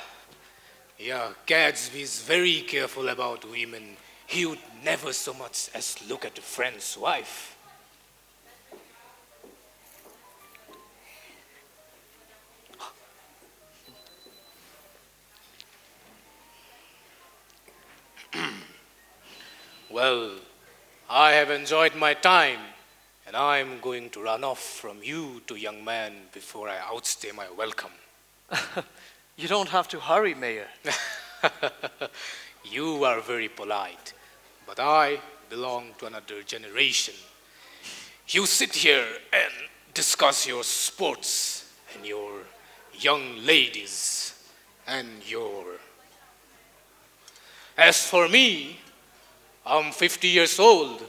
Gatsby's very careful about women. He would never so much as look at a friend's wife. Well, I have enjoyed my time, and I'm going to run off from you two young men before I outstay my welcome. You don't have to hurry, Mayor. You are very polite, but I belong to another generation. You sit here and discuss your sports and your young ladies and your... As for me, I'm 50 years old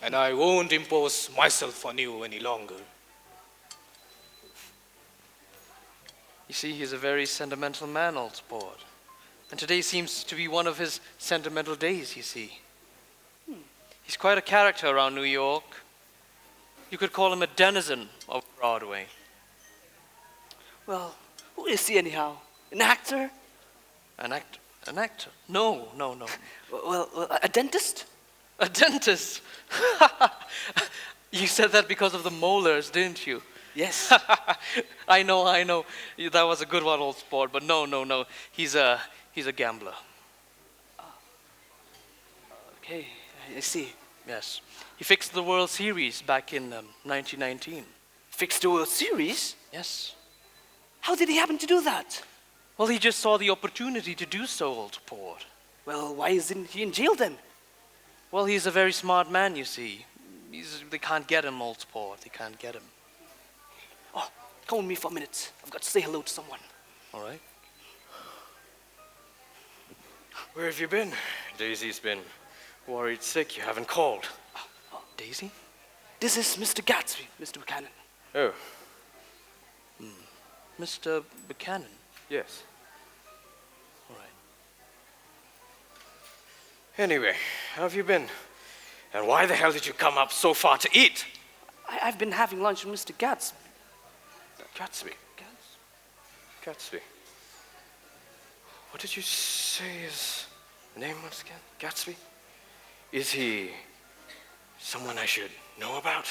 and I won't impose myself on you any longer. You see, he's a very sentimental man, old sport. And today seems to be one of his sentimental days, you see. He's quite a character around New York. You could call him a denizen of Broadway. Well, who is he anyhow? An actor? An actor? An actor? No. Well, a dentist? A dentist? You said that because of the molars, didn't you? Yes. I know. That was a good one, old sport, but no. He's a gambler. Okay, I see. Yes. He fixed the World Series back in 1919. Fixed the World Series? Yes. How did he happen to do that? Well, he just saw the opportunity to do so, old port. Well, why isn't he in jail then? Well, he's a very smart man, you see. They can't get him, old sport. They can't get him. Oh, come with me for a minute. I've got to say hello to someone. All right. Where have you been? Daisy's been worried sick. You haven't called. Daisy? This is Mr. Gatsby, Mr. Buchanan. Oh. Mr. Buchanan? Yes. All right. Anyway, how have you been? And why the hell did you come up so far to eat? I've been having lunch with Mr. Gatsby. Gatsby. What did you say his name was again? Gatsby? Is he someone I should know about?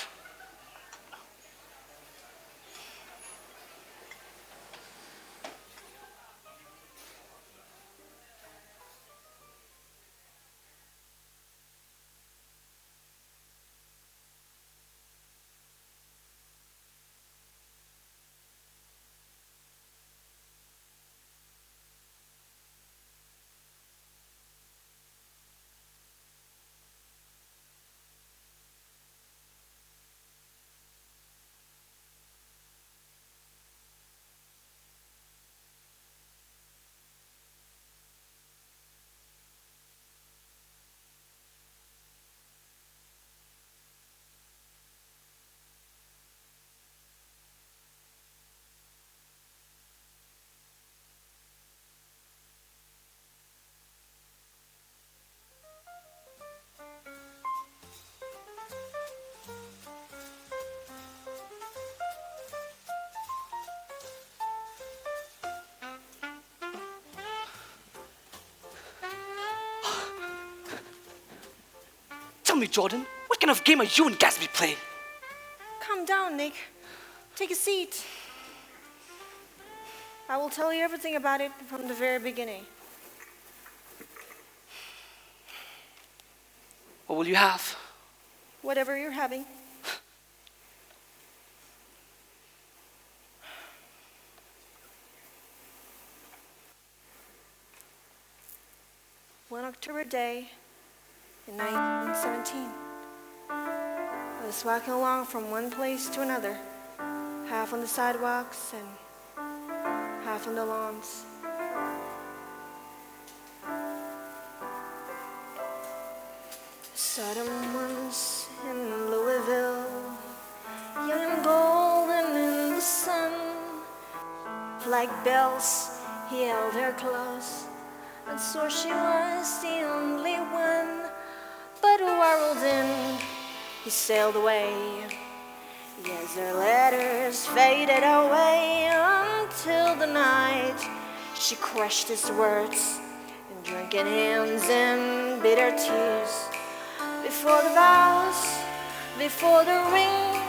Tell me, Jordan, what kind of game are you and Gatsby playing? Calm down, Nick. Take a seat. I will tell you everything about it from the very beginning. What will you have? Whatever you're having. One October day in 1917, I was walking along from one place to another, half on the sidewalks and half on the lawns. Saw them once in Louisville, young and golden in the sun. Like bells, he held her close, and swore she was the only one. But whirled in, he sailed away. Yes, their letters faded away until the night she crushed his words in drunken hands and bitter tears. Before the vows, before the ring,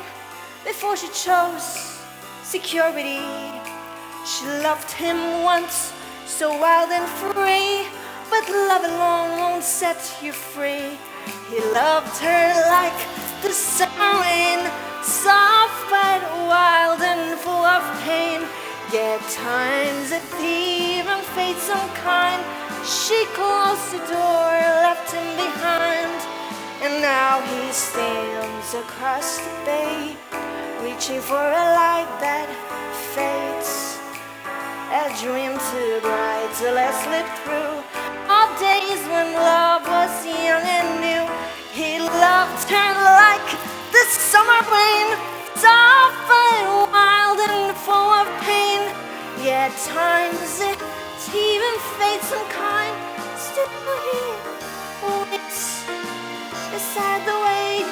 before she chose security, she loved him once, so wild and free. But love alone won't set you free. He loved her like the summer rain, soft but wild and full of pain. Yet time's a thief and fate's unkind. She closed the door, left him behind, and now he stands across the bay, reaching for a light that fades, a dream too bright to let slip through. All days when love was young and new, he loved her like the summer rain, soft and wild and full of pain. Yet time's it, even fate's unkind, still he waits beside the way.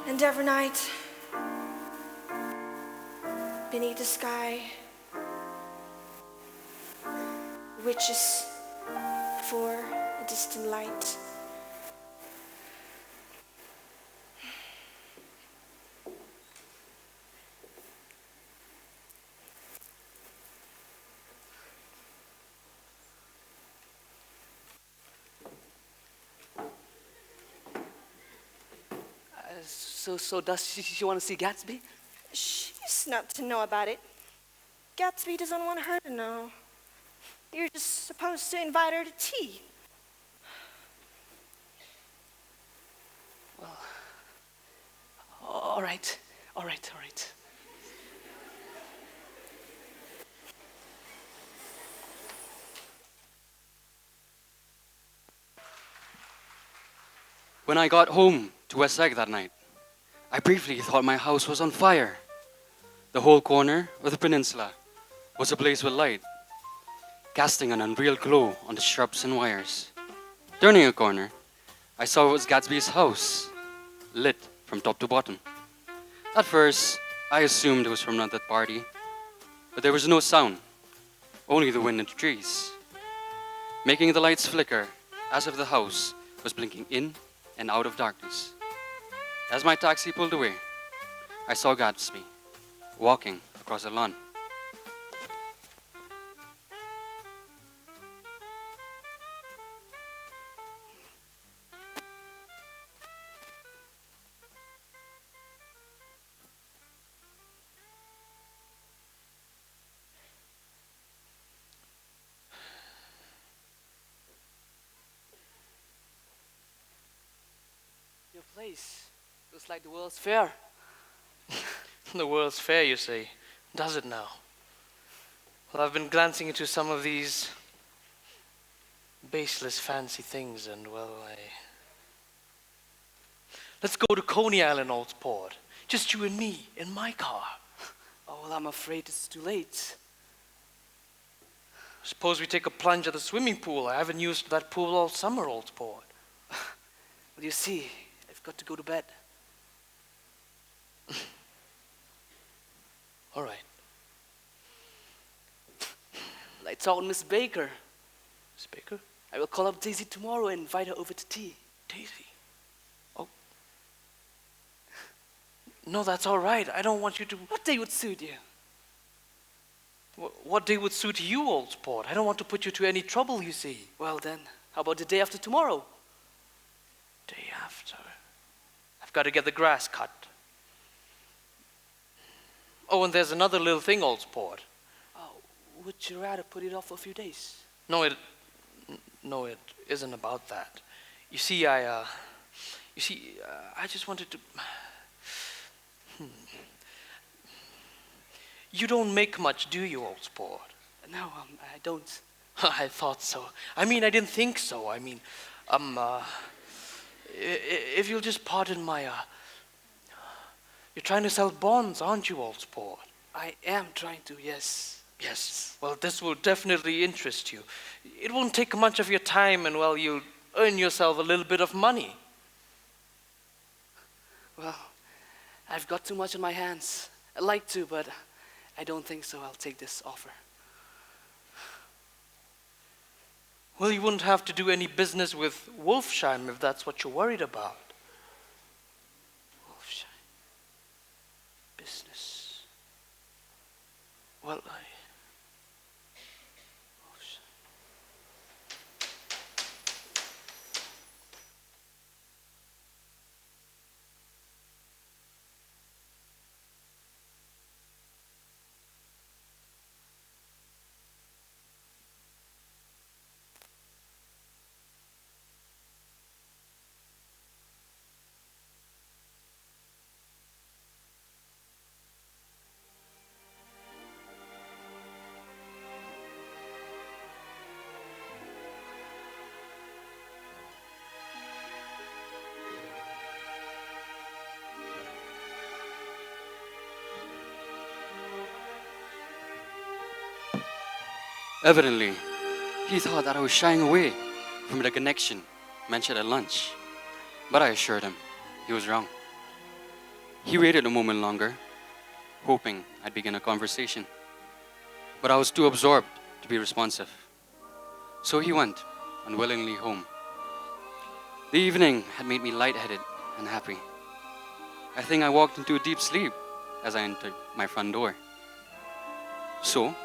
And every night, beneath the sky, reaches for a distant light. So does she want to see Gatsby? She's not to know about it. Gatsby doesn't want her to know. You're just supposed to invite her to tea. Well, all right. When I got home to West Egg that night, I briefly thought my house was on fire. The whole corner of the peninsula was ablaze with light, casting an unreal glow on the shrubs and wires. Turning a corner, I saw it was Gatsby's house, lit from top to bottom. At first, I assumed it was from another party, but there was no sound, only the wind in the trees, making the lights flicker as if the house was blinking in and out of darkness. As my taxi pulled away, I saw Gatsby walking across the lawn. Your place looks like the World's Fair. The World's Fair, you say? Does it now? Well, I've been glancing into some of these baseless fancy things, and well, Let's go to Coney Island, Old Port. Just you and me in my car. Oh, well, I'm afraid it's too late. Suppose we take a plunge at the swimming pool. I haven't used that pool all summer, Old Port. Well, you see, I've got to go to bed. All right. Well, I told Miss Baker. Miss Baker? I will call up Daisy tomorrow and invite her over to tea. Daisy? Oh. No, that's all right. I don't want you to... What day would suit you? What day would suit you, Old Sport? I don't want to put you to any trouble, you see. Well then, how about the day after tomorrow? Day after? I've got to get the grass cut. Oh, and there's another little thing, Old Sport. Oh, would you rather put it off for a few days? No, it isn't about that. You see, I just wanted to... You don't make much, do you, Old Sport? No, I don't. I thought so. I didn't think so. If you'll just pardon my, you're trying to sell bonds, aren't you, Old Sport? I am trying to, yes. Yes. Well, this will definitely interest you. It won't take much of your time, and, well, you'll earn yourself a little bit of money. Well, I've got too much on my hands. I'd like to, but I don't think so. I'll take this offer. Well, you wouldn't have to do any business with Wolfsheim if that's what you're worried about. Wolfsheim. Business. Well, Evidently, he thought that I was shying away from the connection mentioned at lunch, but I assured him he was wrong. He waited a moment longer, hoping I'd begin a conversation, but I was too absorbed to be responsive. So he went unwillingly home. The evening had made me lightheaded and happy. I think I walked into a deep sleep as I entered my front door. So,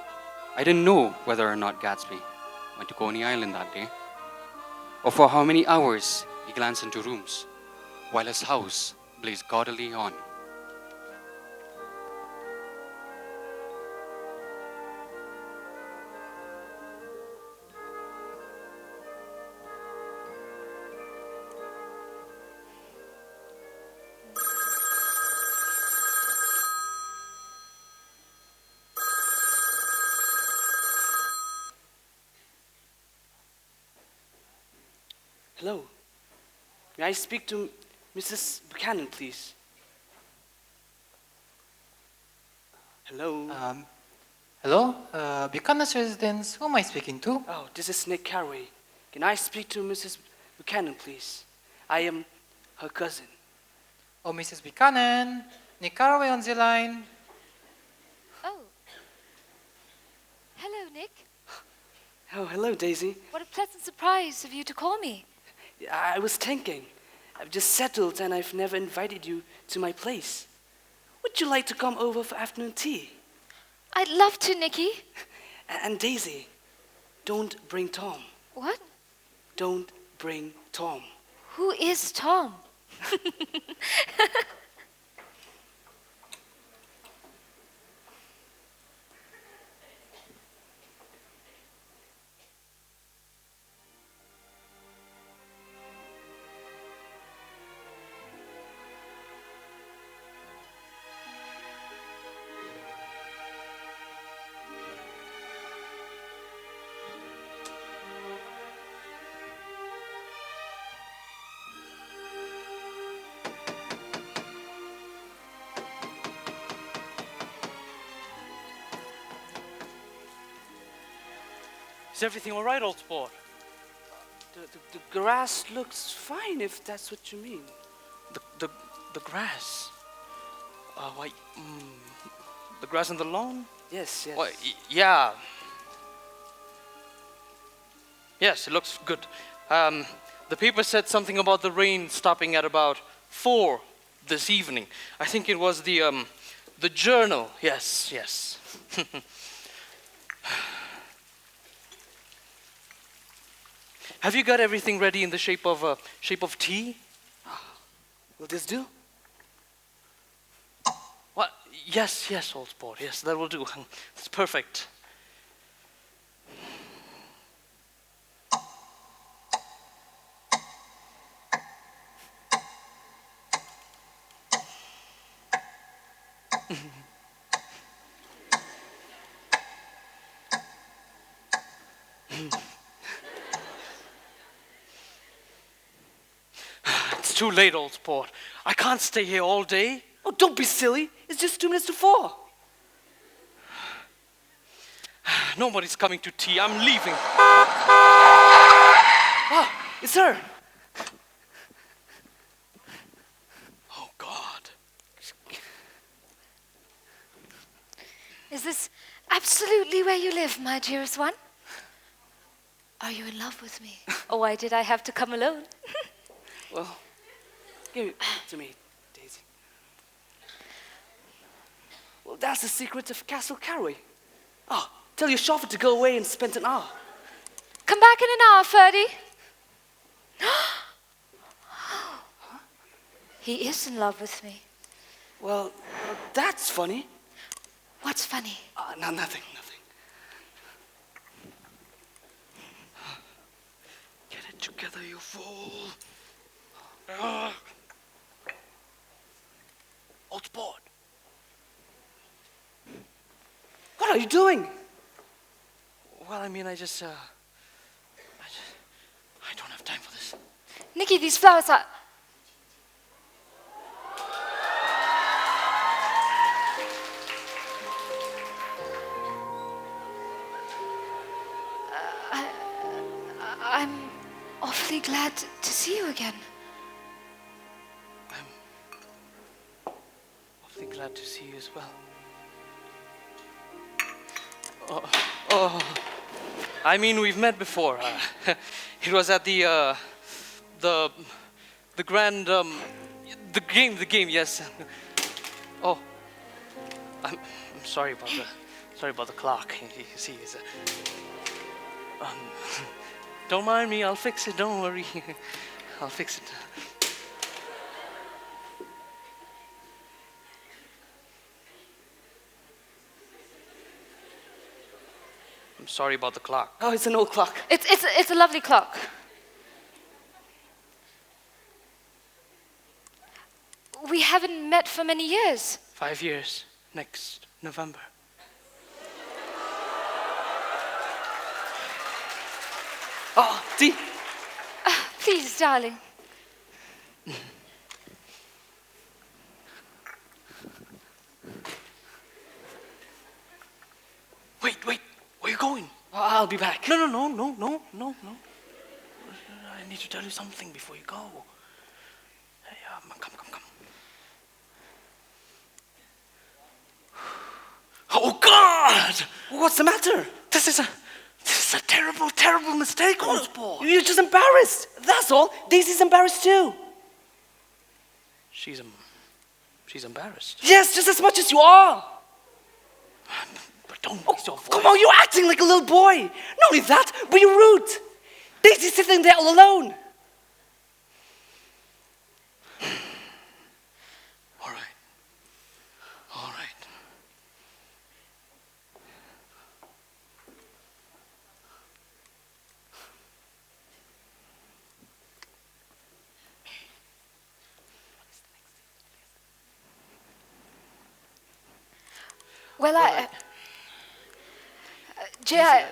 I didn't know whether or not Gatsby went to Coney Island that day, or for how many hours he glanced into rooms while his house blazed gaudily on. Hello. May I speak to Mrs. Buchanan, please? Hello. Hello? Buchanan's residence. Who am I speaking to? Oh, this is Nick Carraway. Can I speak to Mrs. Buchanan, please? I am her cousin. Oh, Mrs. Buchanan. Nick Carraway on the line. Oh. Hello, Nick. Oh, hello, Daisy. What a pleasant surprise of you to call me. I was thinking. I've just settled and I've never invited you to my place. Would you like to come over for afternoon tea? I'd love to, Nicky. And Daisy, don't bring Tom. What? Don't bring Tom. Who is Tom? Is everything all right, old sport? The grass looks fine, if that's what you mean. The grass? Why, the grass on the lawn? Yes, yes. Why, yeah. Yes, it looks good. The paper said something about the rain stopping at about 4 this evening. I think it was the journal. Yes, yes. Have you got everything ready in the shape of tea? Will this do? What? Yes, yes, old sport. Yes, that will do. It's perfect. It's too late, old sport. I can't stay here all day. Oh, don't be silly. It's just 2 minutes to 4. Nobody's coming to tea. I'm leaving. Ah, it's her. Oh, God. Is this absolutely where you live, my dearest one? Are you in love with me? Or why did I have to come alone? Well, give it to me, Daisy. Well, that's the secret of Castle Carraway. Ah, tell your chauffeur to go away and spend an hour. Come back in an hour, Ferdy. He is in love with me. Well, that's funny. What's funny? No, nothing. Get it together, you fool. Old sport. What are you doing? Well, I mean, I don't have time for this. Nicky, these flowers are... awfully glad to see you again. Awfully glad to see you as well. Oh, I mean, we've met before. It was at the grand, the game, yes. Oh, I'm sorry about the clock. You see, it's don't mind me, I'll fix it, don't worry. I'll fix it. I'm sorry about the clock. Oh, it's an old clock. It's a lovely clock. We haven't met for many years. 5 years, next November. Oh, Dee. Please, darling. Wait, where are you going? I'll be back. No. I need to tell you something before you go. Hey, come. Oh, God! What's the matter? This is a terrible mistake on sport. You're just embarrassed. That's all. Daisy's embarrassed too. She's embarrassed. Yes, just as much as you are. But don't raise your voice. Come on, you're acting like a little boy. Not only that, but you're rude. Daisy's sitting there all alone. All right. Well, Jay,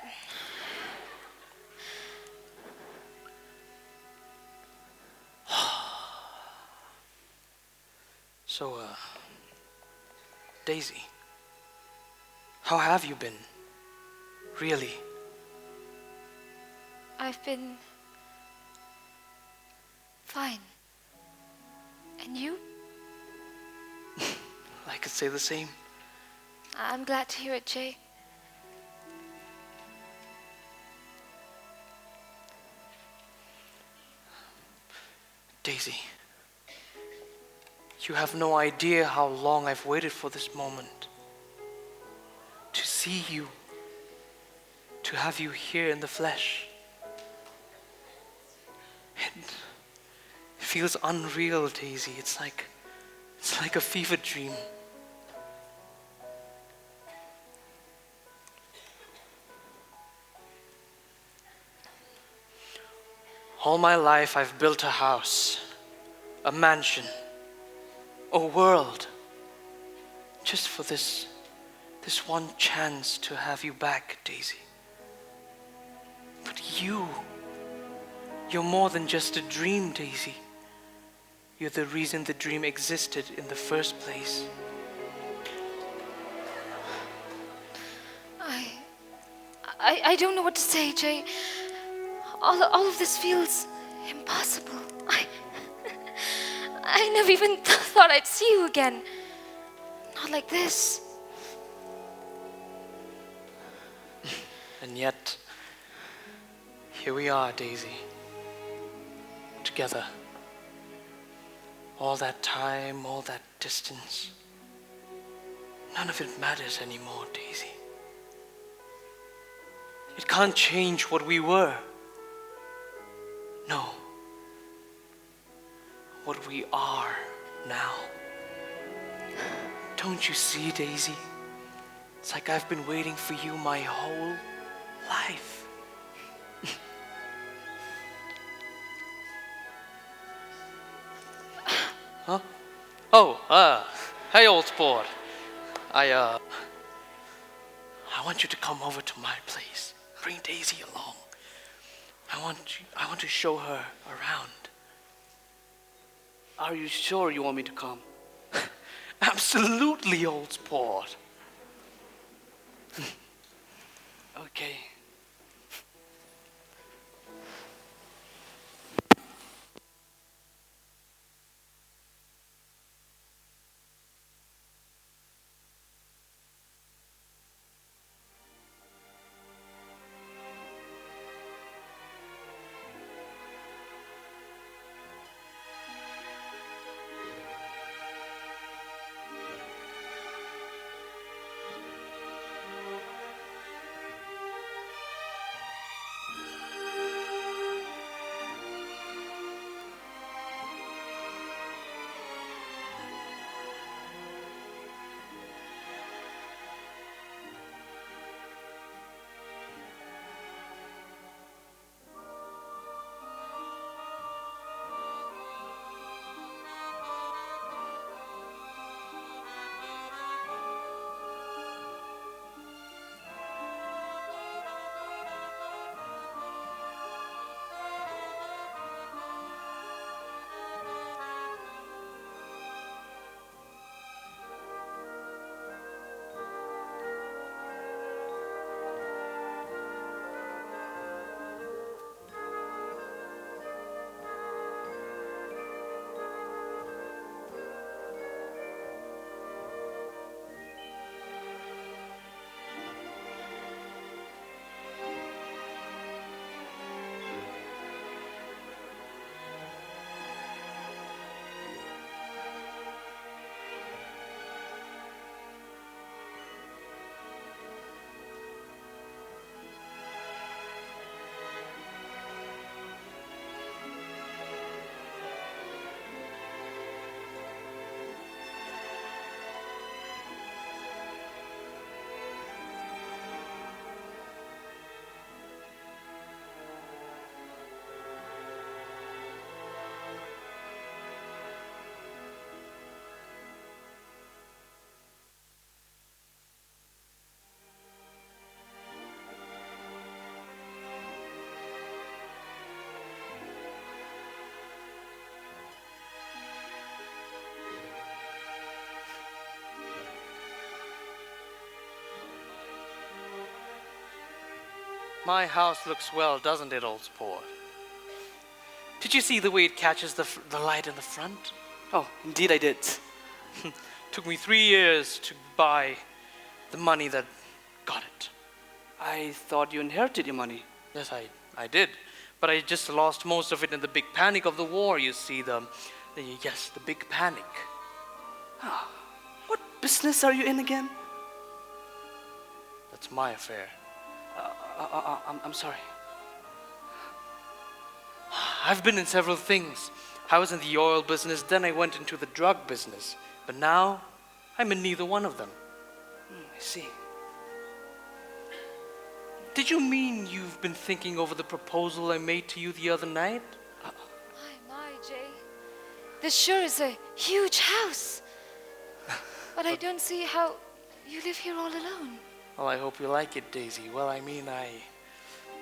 So, Daisy, how have you been? Really? I've been fine. And you? I could say the same. I'm glad to hear it, Jay. Daisy, you have no idea how long I've waited for this moment. To see you, to have you here in the flesh. It feels unreal, Daisy. It's like a fever dream. All my life I've built a house, a mansion, a world, just for this one chance to have you back, Daisy. But you're more than just a dream, Daisy. You're the reason the dream existed in the first place. I don't know what to say, Jay. All of this feels impossible. I never even thought I'd see you again. Not like this. And yet, here we are, Daisy. Together. All that time, all that distance. None of it matters anymore, Daisy. It can't change what we were. No. What we are now. Don't you see, Daisy? It's like I've been waiting for you my whole life. Huh? Oh, hey, old sport. I want you to come over to my place. Bring Daisy along. I want to show her around. Are you sure you want me to come? Absolutely, old sport. Okay. My house looks well, doesn't it, old sport? Did you see the way it catches the light in the front? Oh, indeed I did. Took me 3 years to buy the money that got it. I thought you inherited your money. Yes, I did. But I just lost most of it in the big panic of the war, you see, the big panic. What business are you in again? That's my affair. I'm sorry. I've been in several things. I was in the oil business, then I went into the drug business. But now, I'm in neither one of them. I see. Did you mean you've been thinking over the proposal I made to you the other night? My, Jay. This sure is a huge house. But I don't see how you live here all alone. Well, I hope you like it, Daisy. Well, I mean, I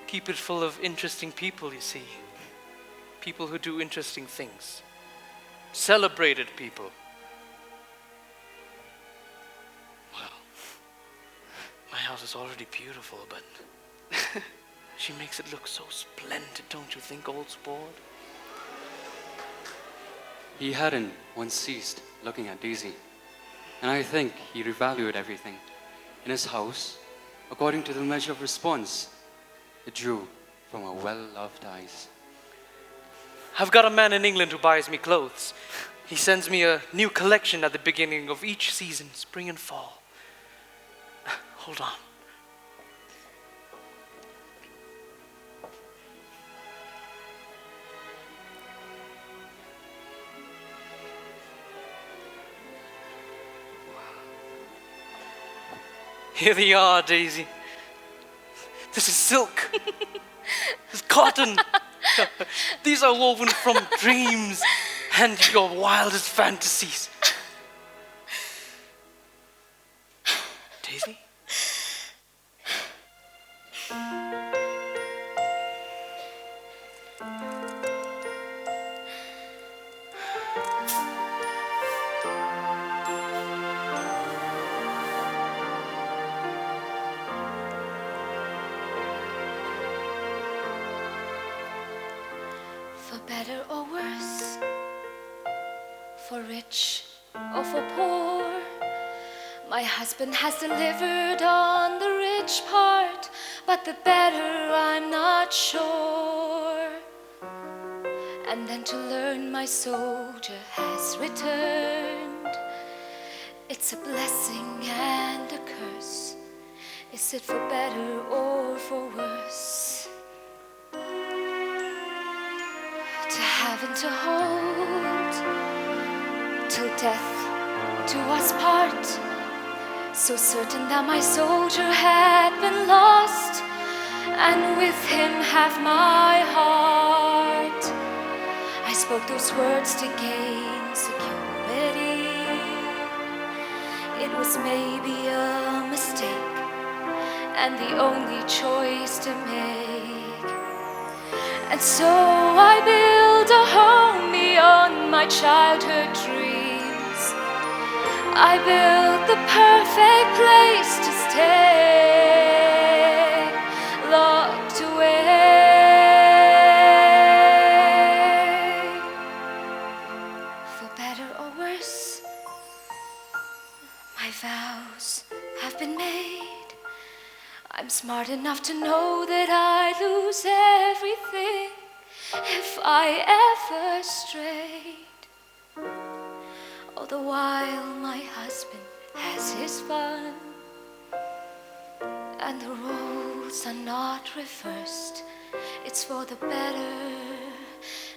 keep it full of interesting people, you see. People who do interesting things. Celebrated people. Well, my house is already beautiful, but she makes it look so splendid, don't you think, old sport? He hadn't once ceased looking at Daisy, and I think he revalued everything. In his house, according to the measure of response, it drew from her well-loved eyes. I've got a man in England who buys me clothes. He sends me a new collection at the beginning of each season, spring and fall. Hold on. Here they are, Daisy. This is silk. This is cotton. These are woven from dreams and your wildest fantasies. Daisy? For better or worse, for rich or for poor, my husband has delivered on the rich part, but the better I'm not sure. And then to learn my soldier has returned. It's a blessing and a curse. Is it for better or for worse? To have and to hold, till death to us part. So certain that my soldier had been lost, and with him have my heart. I spoke those words to gain security. It was maybe a mistake, and the only choice to make. And so I built a home beyond my childhood dreams. I built the perfect place to stay, locked away. For better or worse, my vows have been made. I'm smart enough to know that I'd lose everything if I ever strayed. All the while my husband has his fun, and the roles are not reversed. It's for the better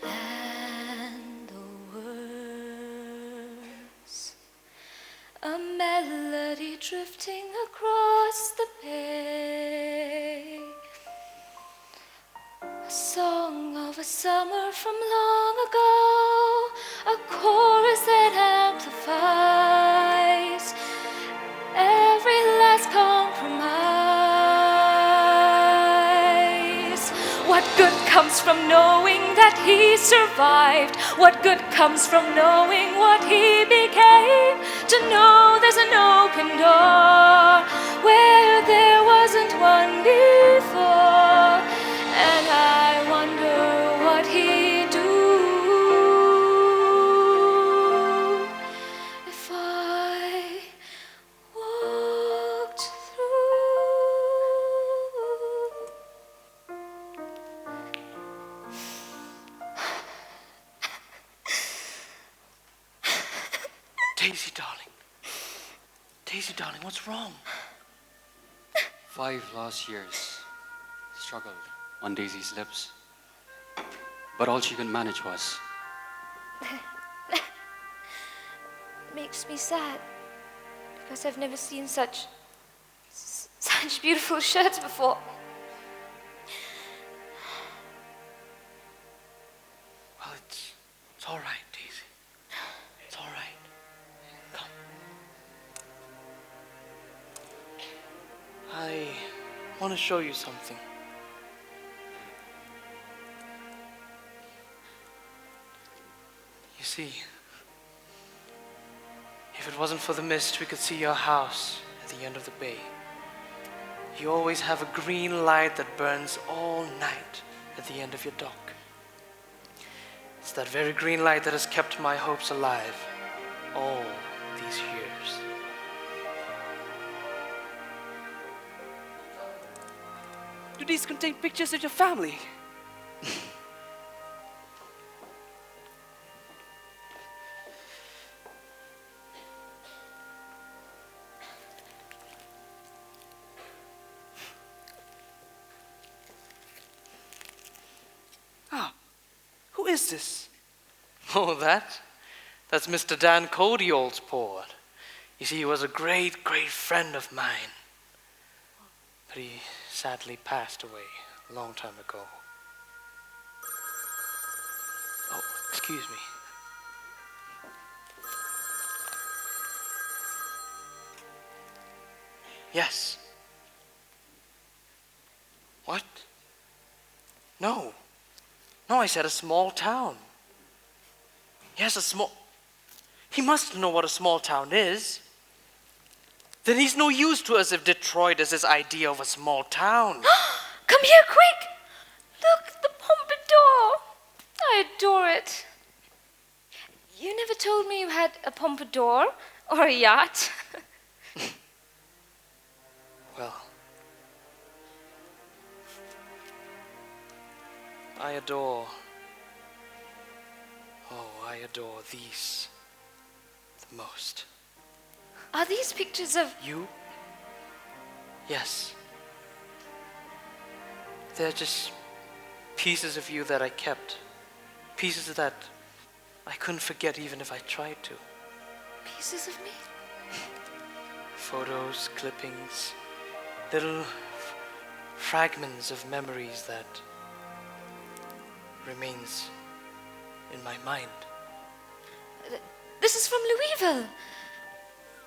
and the worse. A melody drifting across the bay, a song of a summer from long ago, a chorus that amplifies every last compromise. What good comes from knowing that he survived? What good comes from knowing what he became? To know there's an open door where there wasn't one before. Daisy, darling. Daisy, darling, what's wrong? 5 last years struggled on Daisy's lips, but all she could manage was Makes me sad because I've never seen such beautiful shirts before. Well, it's all right, Daisy. It's all right. Come. I want to show you something. You see, if it wasn't for the mist, we could see your house at the end of the bay. You always have a green light that burns all night at the end of your dock. It's that very green light that has kept my hopes alive all these years. Do these contain pictures of your family? Who is this? Oh, that's Mr. Dan Cody, old sport. You see, he was a great, great friend of mine. But he sadly passed away a long time ago. Oh, excuse me. Yes. What? No. No, I said a small town. Yes, a small... He must know what a small town is. Then he's no use to us if Detroit is his idea of a small town. Come here, quick! Look, the pompadour. I adore it. You never told me you had a pompadour or a yacht. Well, I adore these the most. Are these pictures of... You? Yes. They're just pieces of you that I kept. Pieces that I couldn't forget even if I tried to. Pieces of me? Photos, clippings, little fragments of memories that remains in my mind. This is from Louisville.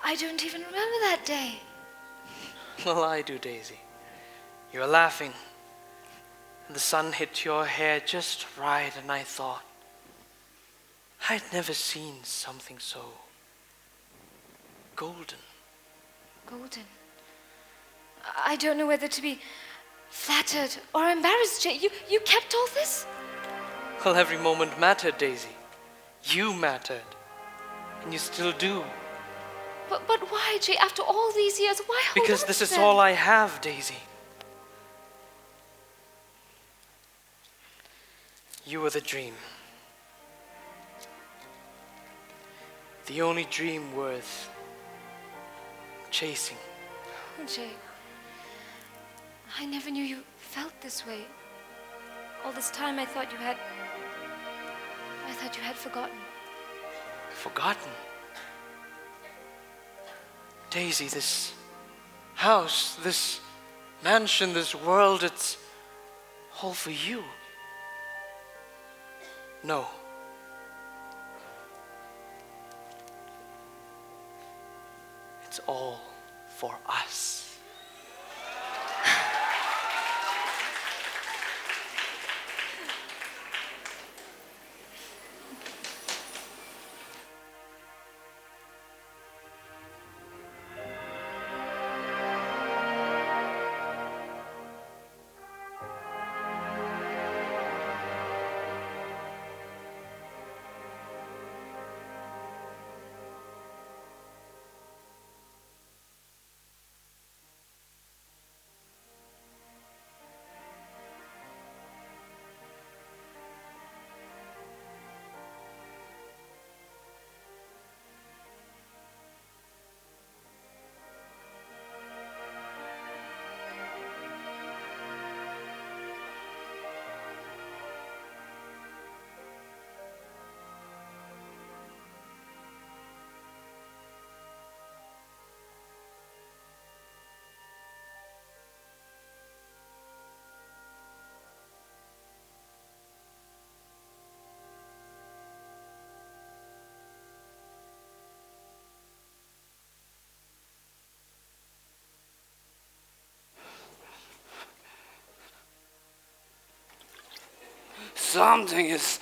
I don't even remember that day. Well, I do, Daisy. You were laughing, and the sun hit your hair just right, and I thought, I'd never seen something so golden. Golden. I don't know whether to be flattered or embarrassed, Jay. You kept all this? Well, every moment mattered, Daisy. You mattered, and you still do. But why, Jay? After all these years, why hold Because on this to is them? all I have, Daisy. You were the dream. The only dream worth chasing. Oh, Jay, I never knew you felt this way. All this time I thought you had forgotten. Forgotten? Daisy, this house, this mansion, this world, it's all for you. No. It's all for us. Something is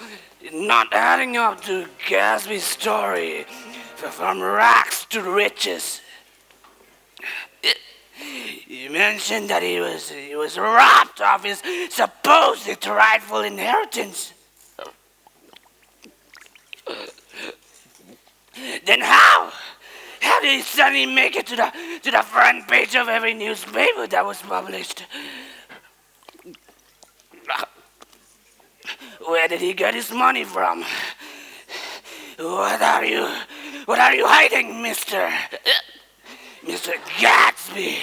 not adding up to Gatsby's story. From rags to riches. You mentioned that he was robbed of his supposed rightful inheritance. Then how? How did he suddenly make it to the front page of every newspaper that was published? Where did he get his money from? What are you hiding, Mr. Gatsby?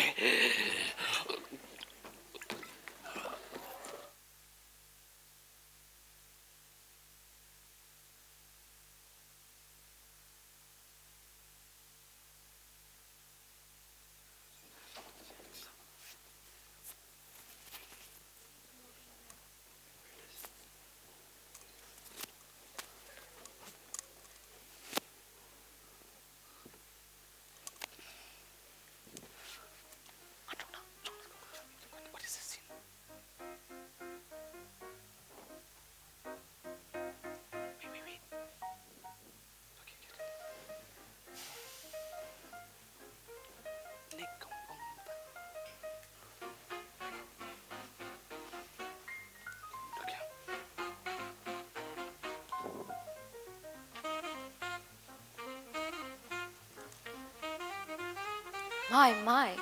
My,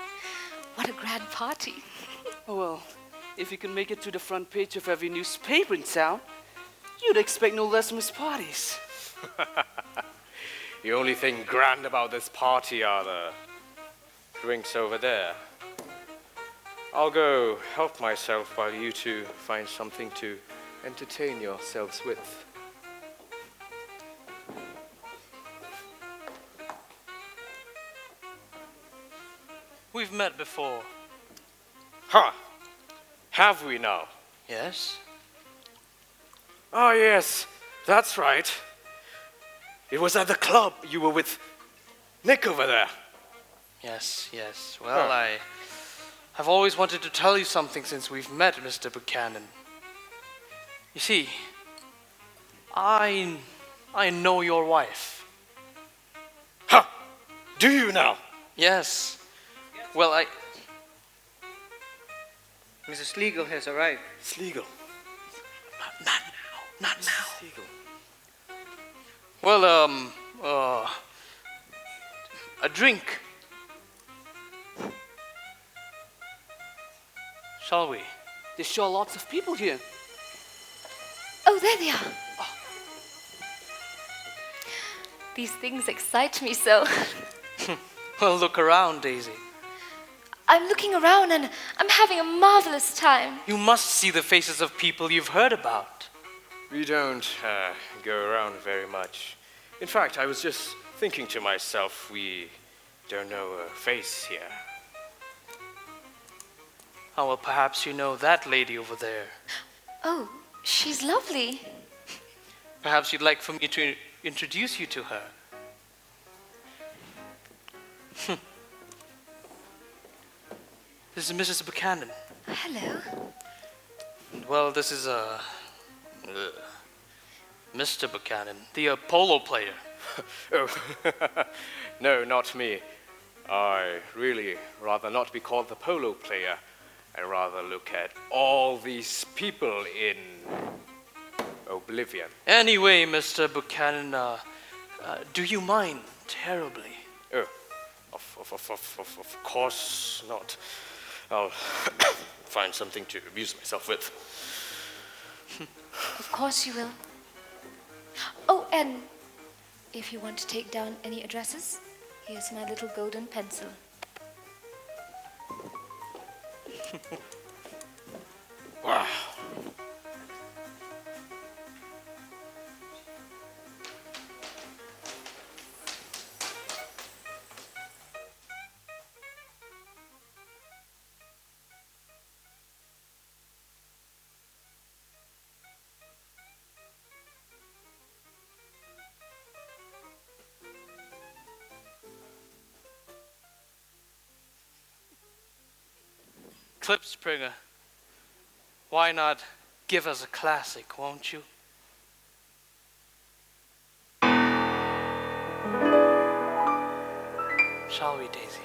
what a grand party. Oh, well, if you can make it to the front page of every newspaper in town, you'd expect no less Miss parties. The only thing grand about this party are the drinks over there. I'll go help myself while you two find something to entertain yourselves with. We've met before. Ha! Have we now? Yes? Oh, yes, that's right. It was at the club you were with Nick over there. Yes. Well, I've always wanted to tell you something since we've met, Mr. Buchanan. You see, I know your wife. Ha! Do you now? Yes. Well, Mrs. Schlegel has arrived. Schlegel? Not now. Schlegel. Well, a drink. Shall we? There's sure lots of people here. Oh, there they are. Oh. These things excite me so. Well, look around, Daisy. I'm looking around and I'm having a marvelous time. You must see the faces of people you've heard about. We don't go around very much. In fact, I was just thinking to myself, we don't know a face here. Oh, well, perhaps you know that lady over there. Oh, she's lovely. Perhaps you'd like for me to introduce you to her. This is Mrs. Buchanan. Hello. Well, this is Mr. Buchanan, the polo player. Oh, no, not me. I really rather not be called the polo player. I rather look at all these people in oblivion. Anyway, Mr. Buchanan, do you mind terribly? Oh, of course not. I'll find something to amuse myself with. Of course you will. Oh, and if you want to take down any addresses, here's my little golden pencil. Wow. Clip Springer. Why not give us a classic, won't you? Shall we, Daisy?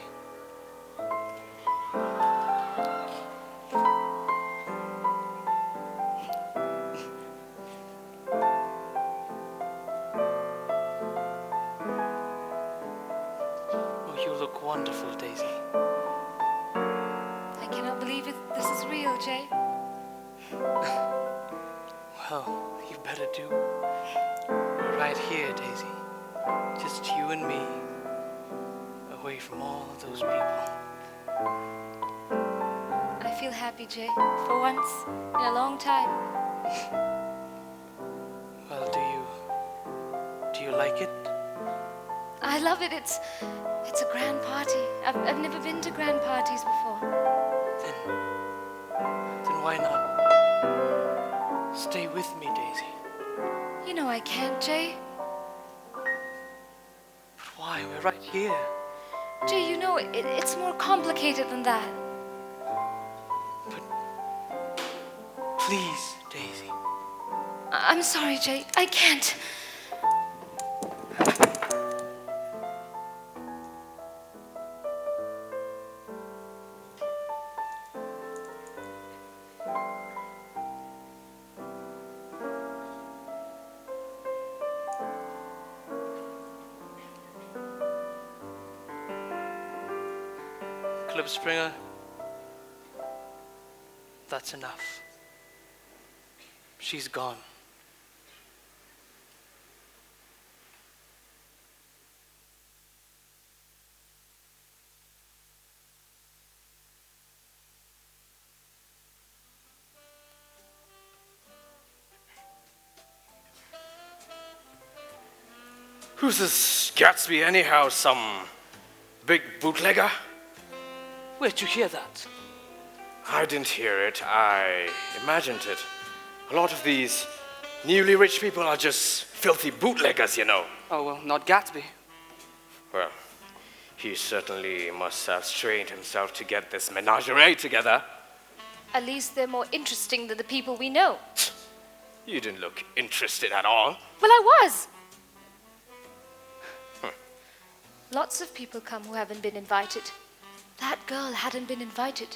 Oh, you look wonderful, Daisy. I cannot believe it. This is real, Jay. Well, you better do. We're right here, Daisy. Just you and me. Away from all of those people. I feel happy, Jay. For once in a long time. Well, do you like it? I love it. It's a grand party. I've never been to grand parties before. Then why not stay with me, Daisy? You know I can't, Jay. But why? We're right here. Jay, you know it's more complicated than that. Please, Daisy. I'm sorry, Jay. I can't. Clip Springer, that's enough. She's gone. Who's this Gatsby anyhow? Some big bootlegger? Where'd you hear that? I didn't hear it. I imagined it. A lot of these newly rich people are just filthy bootleggers, you know. Oh, well, not Gatsby. Well, he certainly must have strained himself to get this menagerie together. At least they're more interesting than the people we know. You didn't look interested at all. Well, I was. Lots of people come who haven't been invited. That girl hadn't been invited.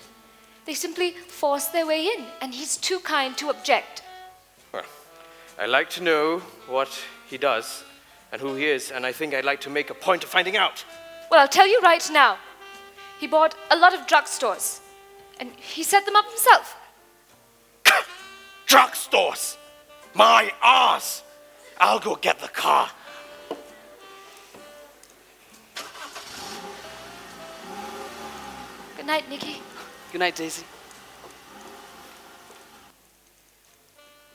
They simply forced their way in, and he's too kind to object. Well, I'd like to know what he does and who he is, and I think I'd like to make a point of finding out. Well, I'll tell you right now. He bought a lot of drugstores, and he set them up himself. Drugstores? My ass! I'll go get the car. Good night, Nikki. Good night, Daisy.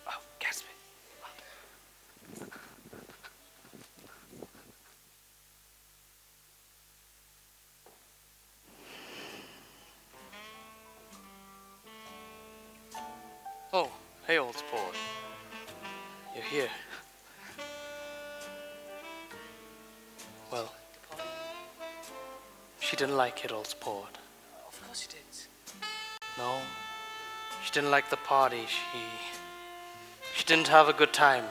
Oh, Gatsby. Oh, hey, old sport. You're here. Well, she didn't like it, old sport. Of course you did. No, she didn't like the party. She didn't have a good time.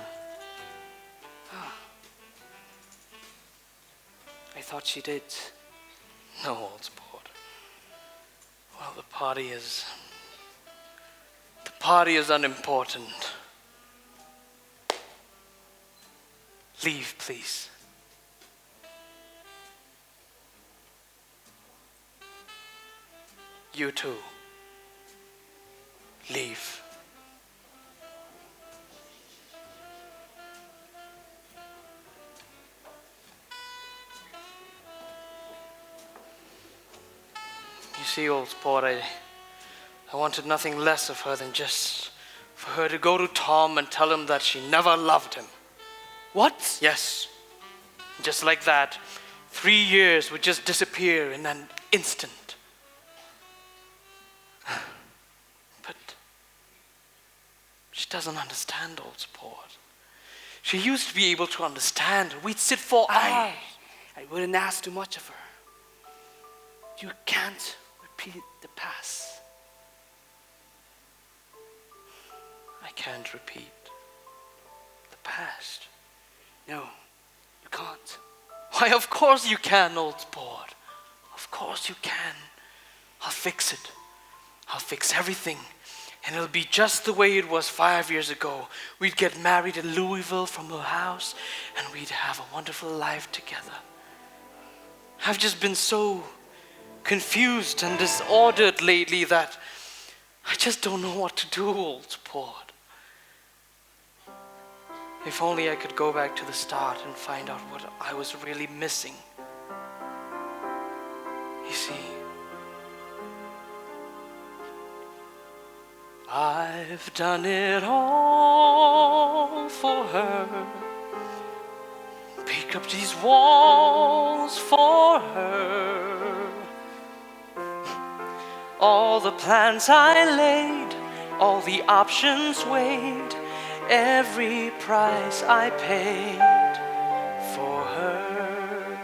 I thought she did. No, old sport. Well, the party is unimportant. Leave, please. You too. Leave. You see, old sport, I wanted nothing less of her than just for her to go to Tom and tell him that she never loved him. What? Yes. Just like that, 3 years would just disappear in an instant. But she doesn't understand, old sport. She used to be able to understand. We'd sit for hours. I wouldn't ask too much of her. You can't repeat the past. I can't repeat the past. No, you can't. Why, of course you can, old sport. Of course you can. I'll fix it. I'll fix everything. And it'll be just the way it was 5 years ago. We'd get married in Louisville from a house, and we'd have a wonderful life together. I've just been so confused and disordered lately that I just don't know what to do, old sport. If only I could go back to the start and find out what I was really missing. You see, I've done it all for her. Pick up these walls for her. All the plans I laid, all the options weighed, every price I paid for her.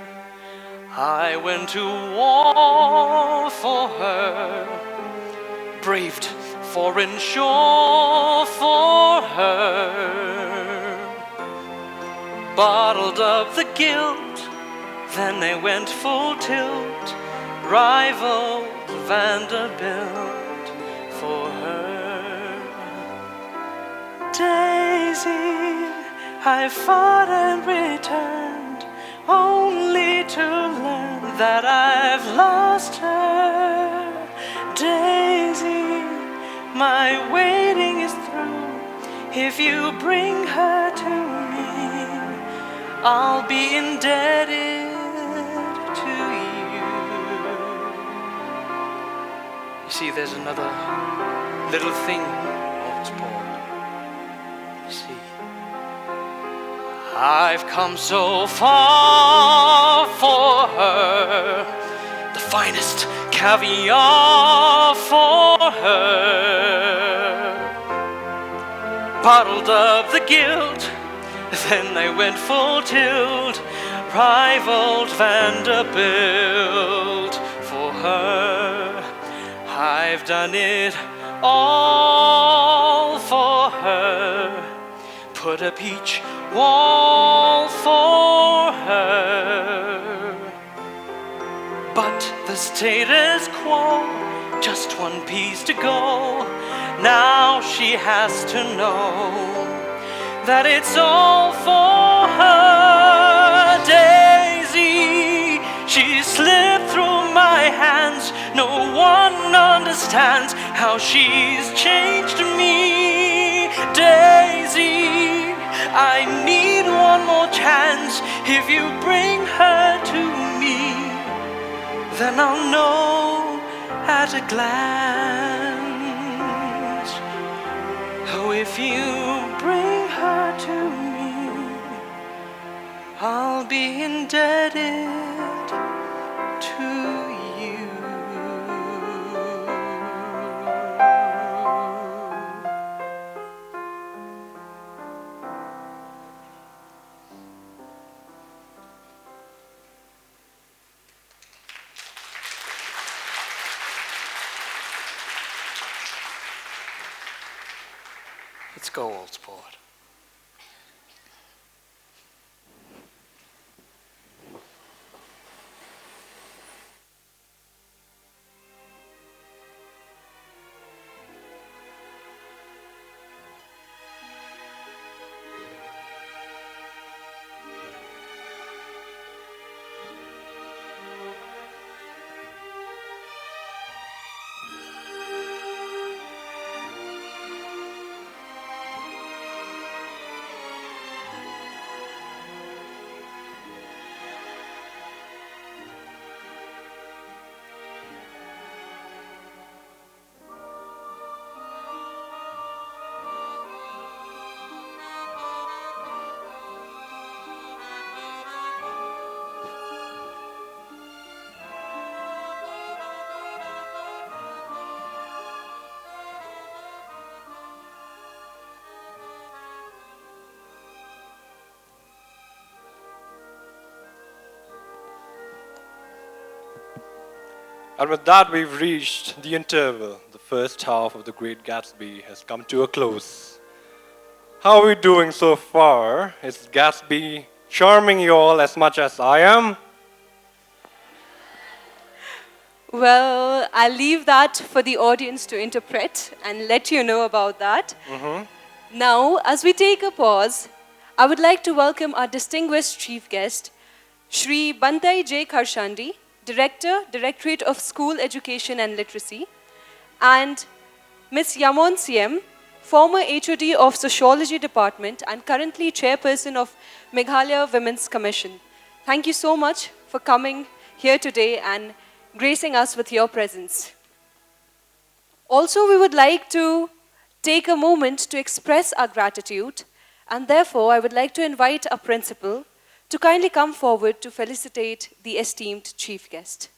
I went to war for her, braved foreign shore for her, bottled up the guilt, then they went full tilt, rivaled Vanderbilt for her. Daisy, I fought and returned, only to learn that I've lost her. Daisy, my waiting is through. If you bring her to me, I'll be indebted to you. You see, there's another little thing, old sport. You see, I've come so far for her, the finest caviar for her, bottled up the guilt, then they went full tilt, rivaled Vanderbilt for her. I've done it all for her, put up each wall for her, but the status quo, just one piece to go. Now she has to know that it's all for her. Daisy, she slipped through my hands. No one understands how she's changed me. Daisy, I need one more chance. If you bring her to me, then I'll know at a glance. Oh, if you bring her to me, I'll be indebted to you. Let's go, old sport. And with that, we've reached the interval. The first half of The Great Gatsby has come to a close. How are we doing so far? Is Gatsby charming you all as much as I am? Well, I'll leave that for the audience to interpret and let you know about that. Now, as we take a pause, I would like to welcome our distinguished chief guest, Shri Bantai J. Karshandi, Director, Directorate of School Education and Literacy, and Ms. Yamon CM, former HOD of Sociology Department and currently Chairperson of Meghalaya Women's Commission. Thank you so much for coming here today and gracing us with your presence. Also, we would like to take a moment to express our gratitude, and therefore I would like to invite our principal to kindly come forward to felicitate the esteemed chief guest.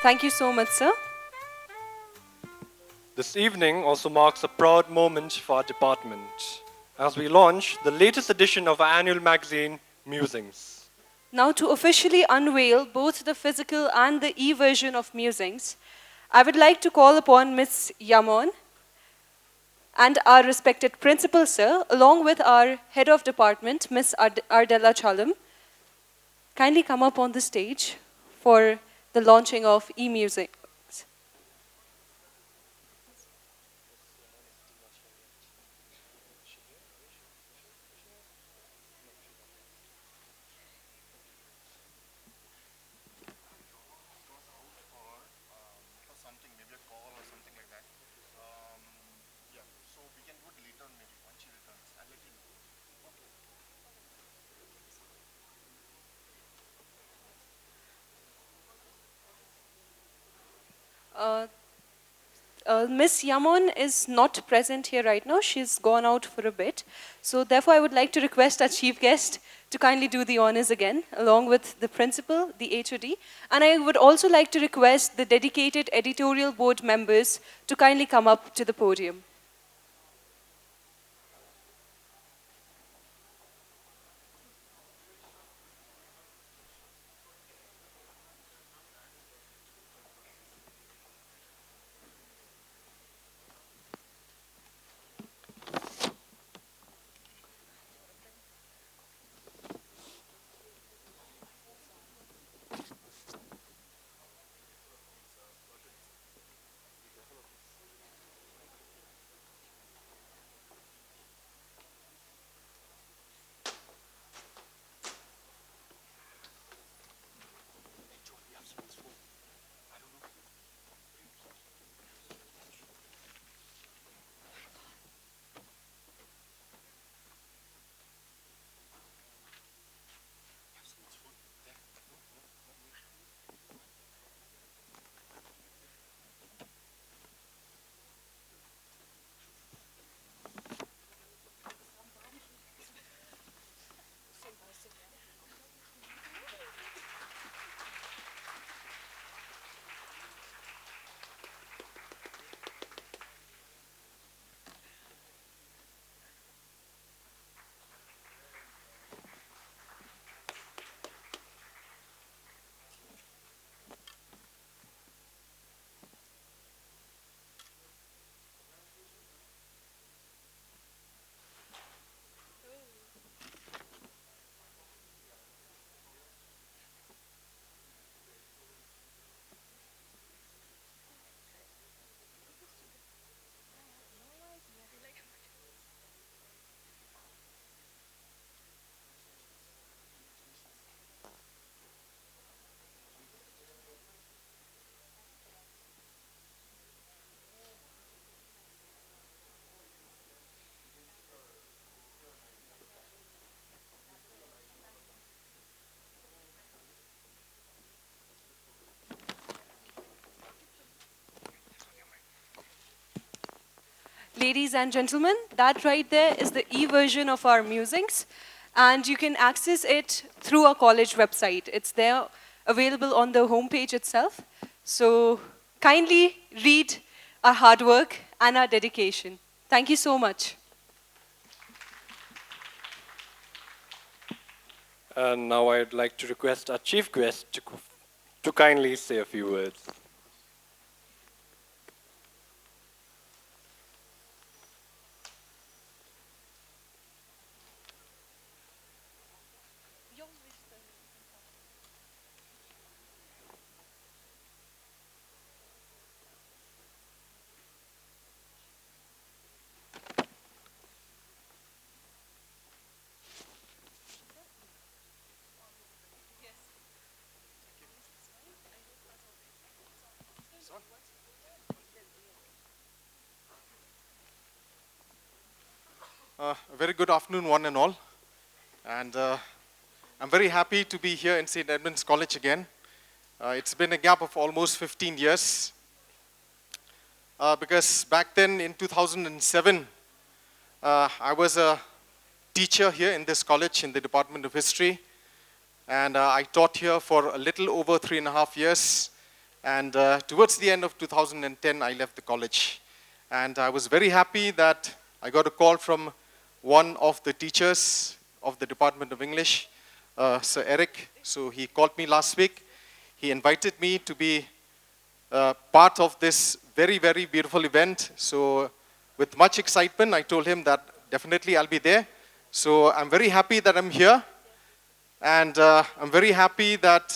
Thank you so much, sir. This evening also marks a proud moment for our department as we launch the latest edition of our annual magazine, Musings. Now, to officially unveil both the physical and the e-version of Musings, I would like to call upon Ms. Yamon and our respected principal, sir, along with our head of department, Ms. Ardella Chalam, kindly come up on the stage for the launching of e-music. Ms. Yamon is not present here right now. She's gone out for a bit. So therefore, I would like to request our chief guest to kindly do the honors again, along with the principal, the HOD. And I would also like to request the dedicated editorial board members to kindly come up to the podium. ladies and gentlemen, that right there is the e-version of our musings, and you can access it through our college website. It's there, available on the homepage itself. So kindly read our hard work and our dedication. Thank you so much. And now I'd like to request our chief guest to kindly say a few words. A very good afternoon, one and all. And I'm very happy to be here in St. Edmund's College again. It's been a gap of almost 15 years. Because back then in 2007, I was a teacher here in this college in the Department of History. And I taught here for a little over 3.5 years. And towards the end of 2010, I left the college. And I was very happy that I got a call from one of the teachers of the Department of English, Sir Eric. So he called me last week. He invited me to be part of this very, very beautiful event. So with much excitement, I told him that definitely I'll be there. So I'm very happy that I'm here. And I'm very happy that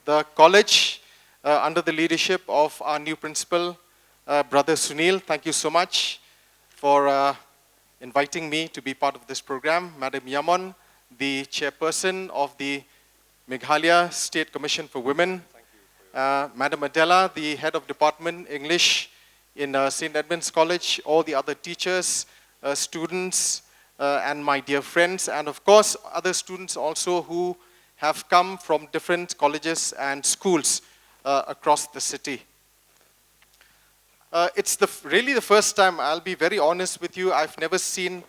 the college, under the leadership of our new principal, Brother Sunil, thank you so much for inviting me to be part of this program. Madam Yamon, the chairperson of the Meghalaya State Commission for Women. Madam Adela, the head of Department English in St. Edmund's College, all the other teachers, students, and my dear friends, and of course other students also who have come from different colleges and schools across the city. It's really the first time, I'll be very honest with you, I've never seen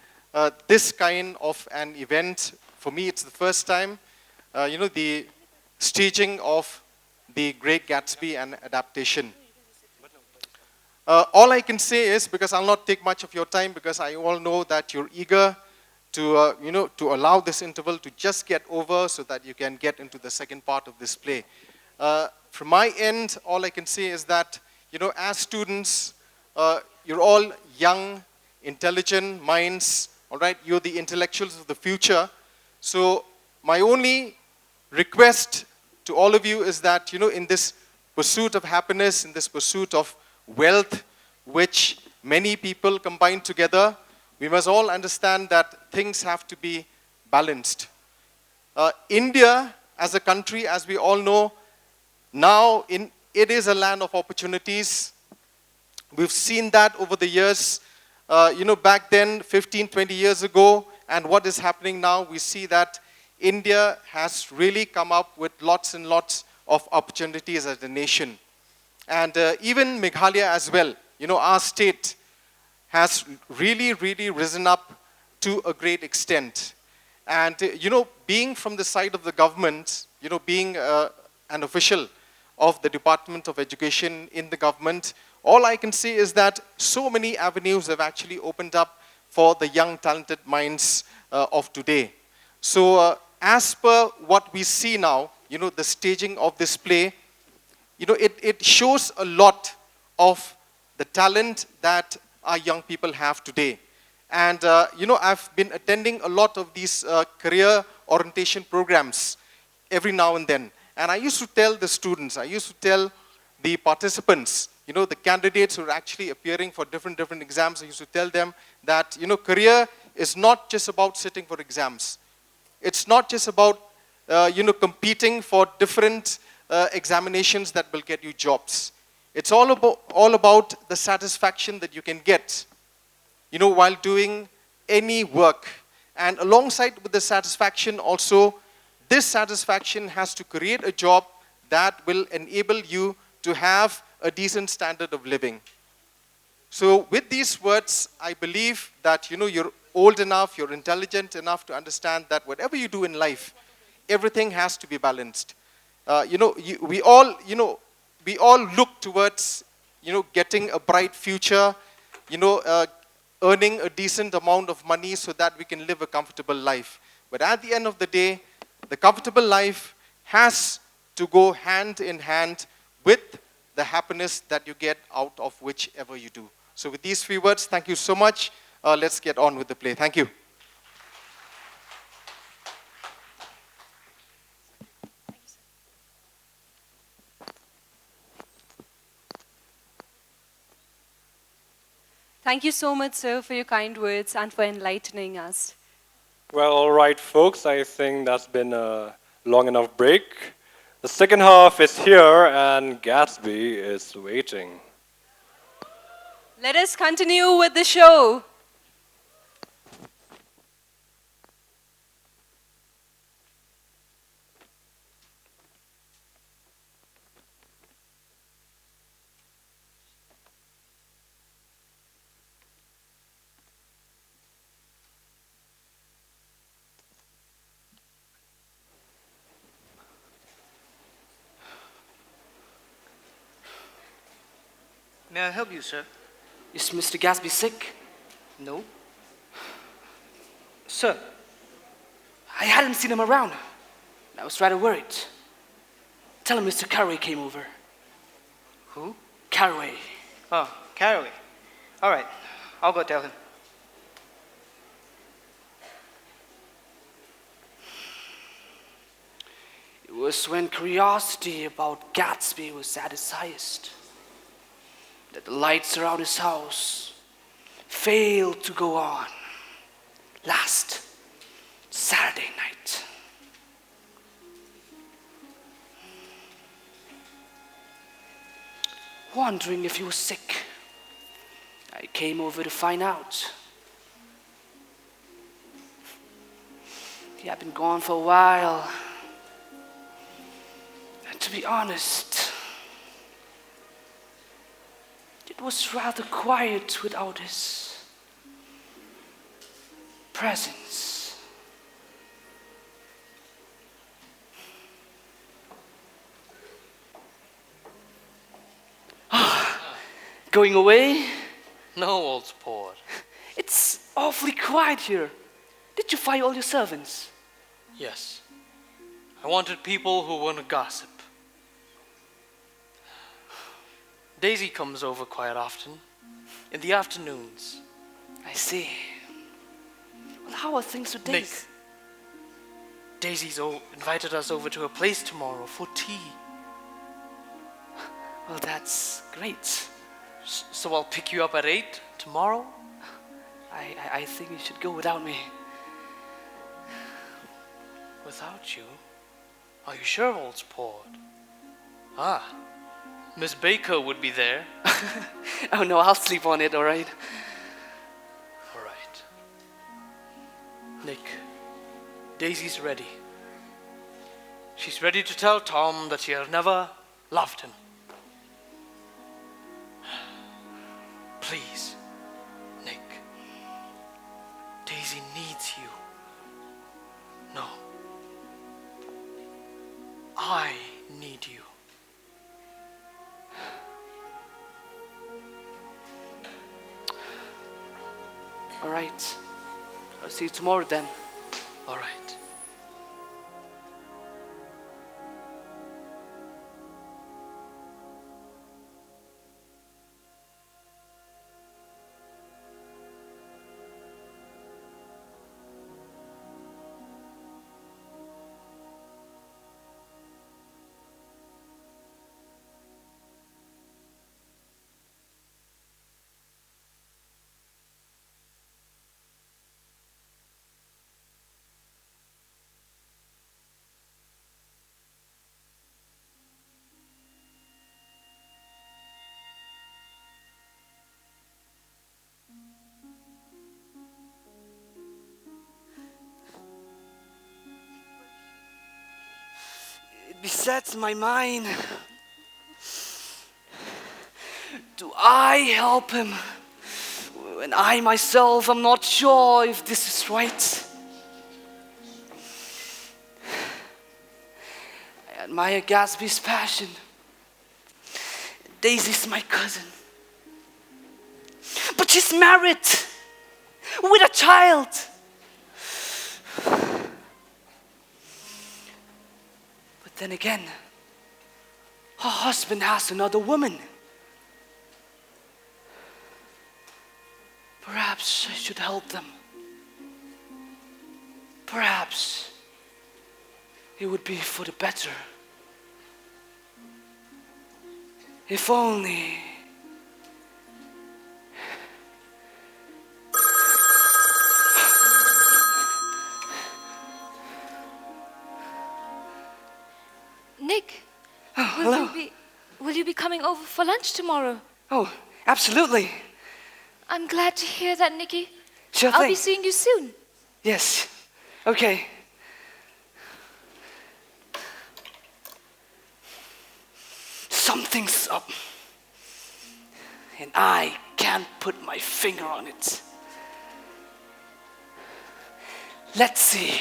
this kind of an event. For me, it's the first time, the staging of the Great Gatsby and adaptation. All I can say is, because I'll not take much of your time, because I all know that you're eager to, to allow this interval to just get over so that you can get into the second part of this play. From my end, all I can say is that, as students, you're all young, intelligent minds, all right? You're the intellectuals of the future. So my only request to all of you is that, in this pursuit of happiness, in this pursuit of wealth, which many people combine together, we must all understand that things have to be balanced. India, as a country, as we all know, now it is a land of opportunities. We've seen that over the years. Back then, 15, 20 years ago, and what is happening now, we see that India has really come up with lots and lots of opportunities as a nation. And even Meghalaya as well, our state has really, really risen up to a great extent. And, being from the side of the government, being an official of the Department of Education in the government, all I can say is that so many avenues have actually opened up for the young, talented minds of today. So as per what we see now, the staging of this play, it shows a lot of the talent that our young people have today. And, I've been attending a lot of these career orientation programs every now and then. And I used to tell the students, I used to tell the participants, the candidates who are actually appearing for different exams, I used to tell them that, career is not just about sitting for exams. It's not just about, competing for different examinations that will get you jobs. It's all about the satisfaction that you can get, while doing any work. And alongside with the satisfaction also, this satisfaction has to create a job that will enable you to have a decent standard of living. So with these words, I believe that, you're old enough, you're intelligent enough to understand that whatever you do in life, everything has to be balanced. We all look towards, getting a bright future, earning a decent amount of money so that we can live a comfortable life. But at the end of the day, the comfortable life has to go hand in hand with the happiness that you get out of whichever you do. So with these few words, thank you so much. Let's get on with the play. Thank you. Thank you so much, sir, for your kind words and for enlightening us. Well, all right, folks, I think that's been a long enough break. The second half is here, and Gatsby is waiting. Let us continue with the show. May I help you, sir? Is Mr. Gatsby sick? No. Sir, I hadn't seen him around. I was rather worried. Tell him Mr. Caraway came over. Who? Caraway. Oh, Caraway. All right, I'll go tell him. It was when curiosity about Gatsby was at its highest that the lights around his house failed to go on last Saturday night. Wondering if he was sick, I came over to find out. He had been gone for a while. And to be honest, it was rather quiet without his presence. Going away? No, old sport. It's awfully quiet here. Did you fire all your servants? Yes. I wanted people who wouldn't gossip. Daisy comes over quite often, in the afternoons. I see. Well, how are things with Daisy? Nick, Daisy's invited us over to her place tomorrow for tea. Well, that's great. So I'll pick you up at 8 tomorrow? I think you should go without me. Without you? Are you sure, old sport? Ah, Miss Baker would be there. Oh no, I'll sleep on it, all right? All right. Nick, Daisy's ready. She's ready to tell Tom that she has never loved him. Please, Nick. Daisy needs you. No. I need you. All right. I'll see you tomorrow then. All right. It besets my mind. Do I help him And I myself am not sure if this is right. I admire Gatsby's passion. Daisy's my cousin. But she's married with a child. But then again, her husband has another woman. Perhaps I should help them. Perhaps it would be for the better. If only. Nick, hello. will you be coming over for lunch tomorrow? Oh, absolutely. I'm glad to hear that, Nicky. Sure I'll thing. be seeing you soon. Yes. Okay. Something's up. And I can't put my finger on it. Let's see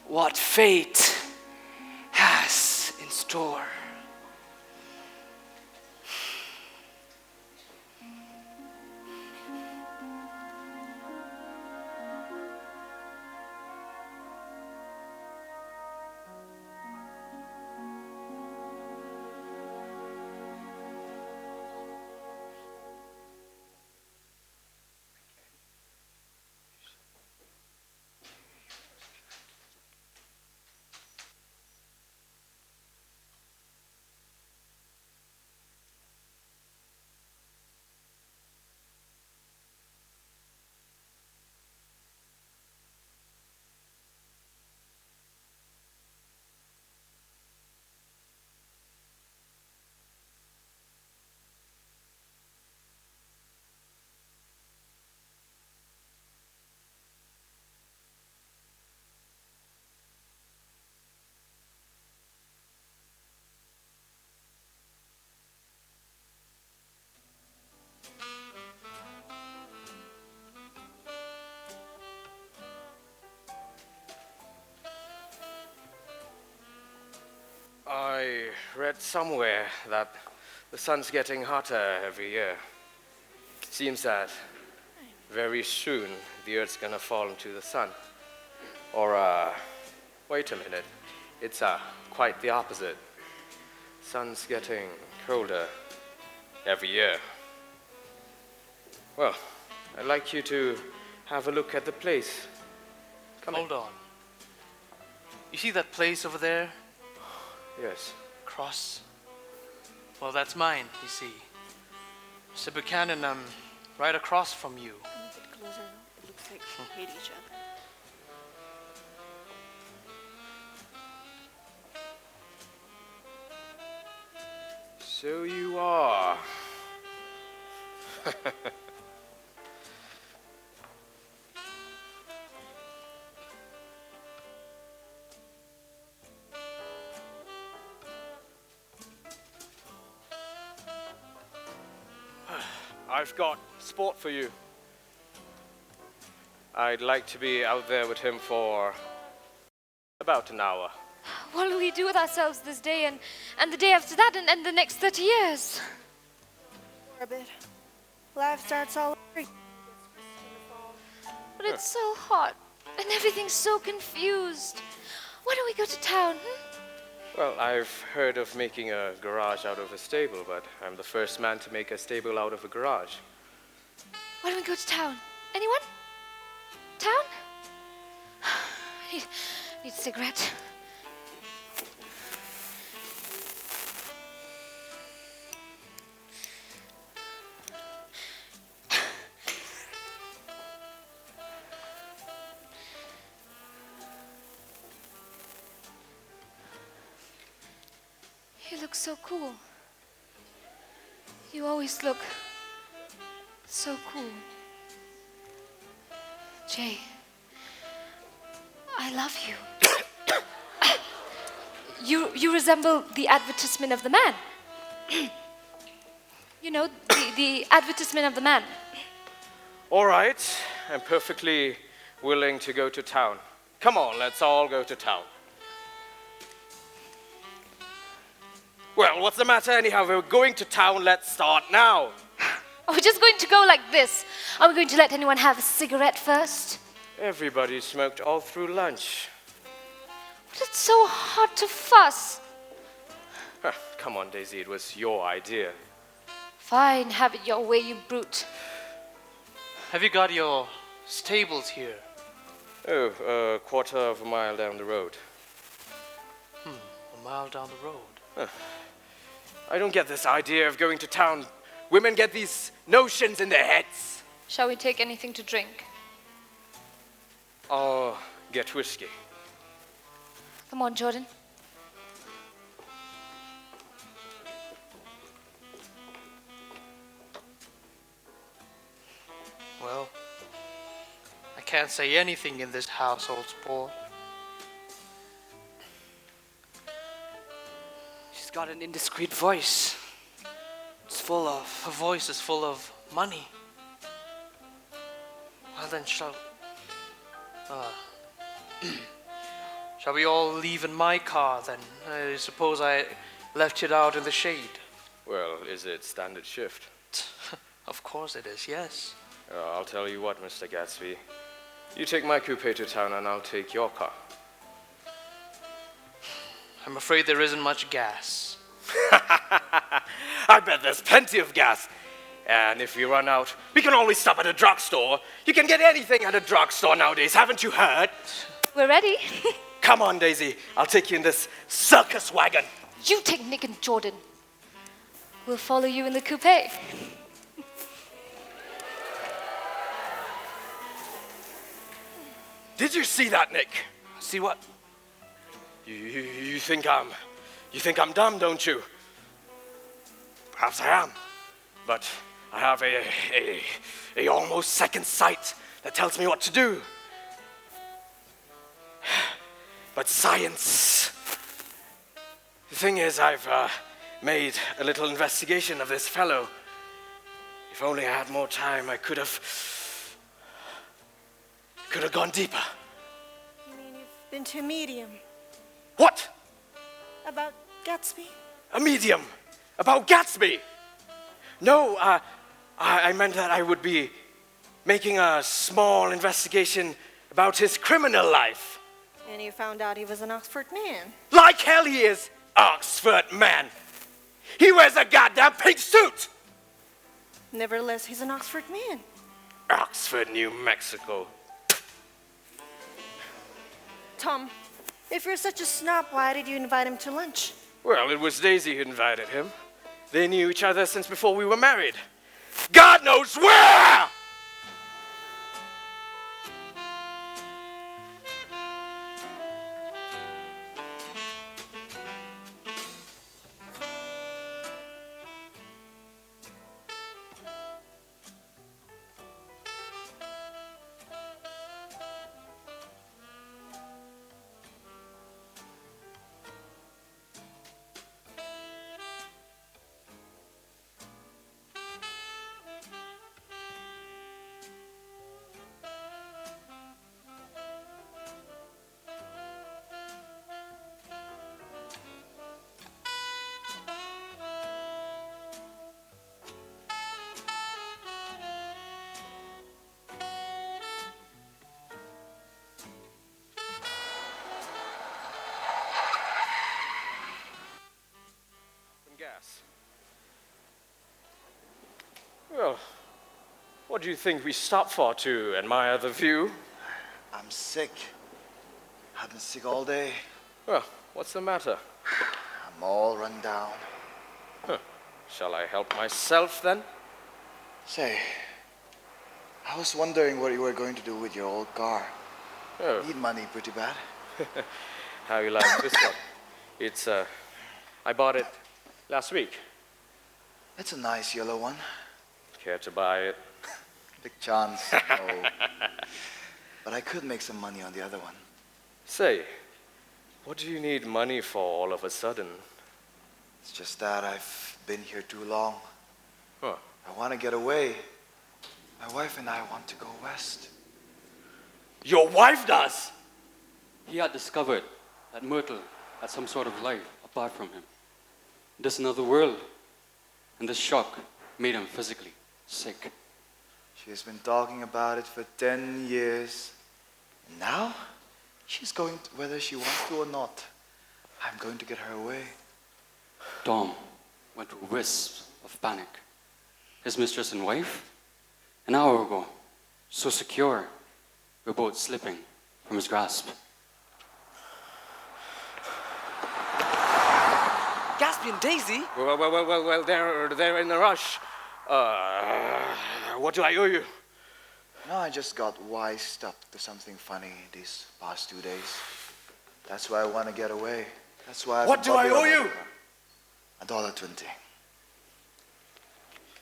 what fate has in store. I read somewhere that the sun's getting hotter every year. It seems that very soon the Earth's gonna fall into the sun. Or, wait a minute. It's quite the opposite. Sun's getting colder every year. Well, I'd like you to have a look at the place. Hold on. You see that place over there? Yes. Cross? Well, that's mine, you see. Mr. Buchanan, I'm right across from you. A bit closer. It looks like we hate each other. So you are. I've got sport for you. I'd like to be out there with him for about an hour. What will we do with ourselves this day and the day after that and the next 30 years? For a bit. Life starts all over. But it's so hot and everything's so confused. Why don't we go to town? Well, I've heard of making a garage out of a stable, but I'm the first man to make a stable out of a garage. Why don't we go to town? Anyone? Town? I need a cigarette. You look so cool. You always look so cool. Jay, I love you. You resemble the advertisement of the man. You know, the advertisement of the man. All right, I'm perfectly willing to go to town. Come on, let's all go to town. Well, what's the matter anyhow? We're going to town, let's start now. Are we just going to go like this? Are we going to let anyone have a cigarette first? Everybody smoked all through lunch. But it's so hard to fuss. Huh, come on, Daisy, it was your idea. Fine, have it your way, you brute. Have you got your stables here? Oh, a quarter of a mile down the road. A mile down the road. Huh. I don't get this idea of going to town. Women get these notions in their heads. Shall we take anything to drink? I'll get whiskey. Come on, Jordan. Well, I can't say anything in this household sport. She's got an indiscreet voice. It's full of... Her voice is full of money. Well then, shall we all leave in my car then? I suppose I left it out in the shade. Well, is it standard shift? Of course it is, yes. I'll tell you what, Mr. Gatsby. You take my coupe to town and I'll take your car. I'm afraid there isn't much gas. I bet there's plenty of gas. And if we run out, we can always stop at a drugstore. You can get anything at a drugstore nowadays, haven't you heard? We're ready. Come on, Daisy. I'll take you in this circus wagon. You take Nick and Jordan. We'll follow you in the coupe. Did you see that, Nick? See what? You think I'm dumb, don't you? Perhaps I am, but I have a almost second sight that tells me what to do. But science. The thing is, I've made a little investigation of this fellow. If only I had more time, I could have gone deeper. You mean you've been to a medium? What? About Gatsby? A medium? About Gatsby? No, I meant that I would be making a small investigation about his criminal life. And you found out he was an Oxford man. Like hell he is, Oxford man. He wears a goddamn pink suit. Nevertheless, he's an Oxford man. Oxford, New Mexico. Tom, if you're such a snob, why did you invite him to lunch? Well, it was Daisy who invited him. They knew each other since before we were married. God knows where! Gas. Well, what do you think we stopped for to admire the view? I'm sick. I've been sick all day. Well, what's the matter? I'm all run down. Huh. Shall I help myself then? Say, I was wondering what you were going to do with your old car. Oh. Need money pretty bad. How you like this one? It's, I bought it last week. It's a nice yellow one. Care to buy it? Big chance. No. But I could make some money on the other one. Say, what do you need money for all of a sudden? It's just that I've been here too long. Huh. I want to get away. My wife and I want to go west. Your wife does? He had discovered that Myrtle had some sort of life apart from him. This another world. And this shock made him physically sick. She has been talking about it for 10 years. And now, she's going to, whether she wants to or not. I'm going to get her away. Tom went through wisps of panic. His mistress and wife, an hour ago, so secure, were both slipping from his grasp. Gatsby and Daisy? Well, they're in a rush. What do I owe you? No, I just got wised up to something funny these past 2 days. That's why I want to get away. That's why. What do I owe you? $1.20.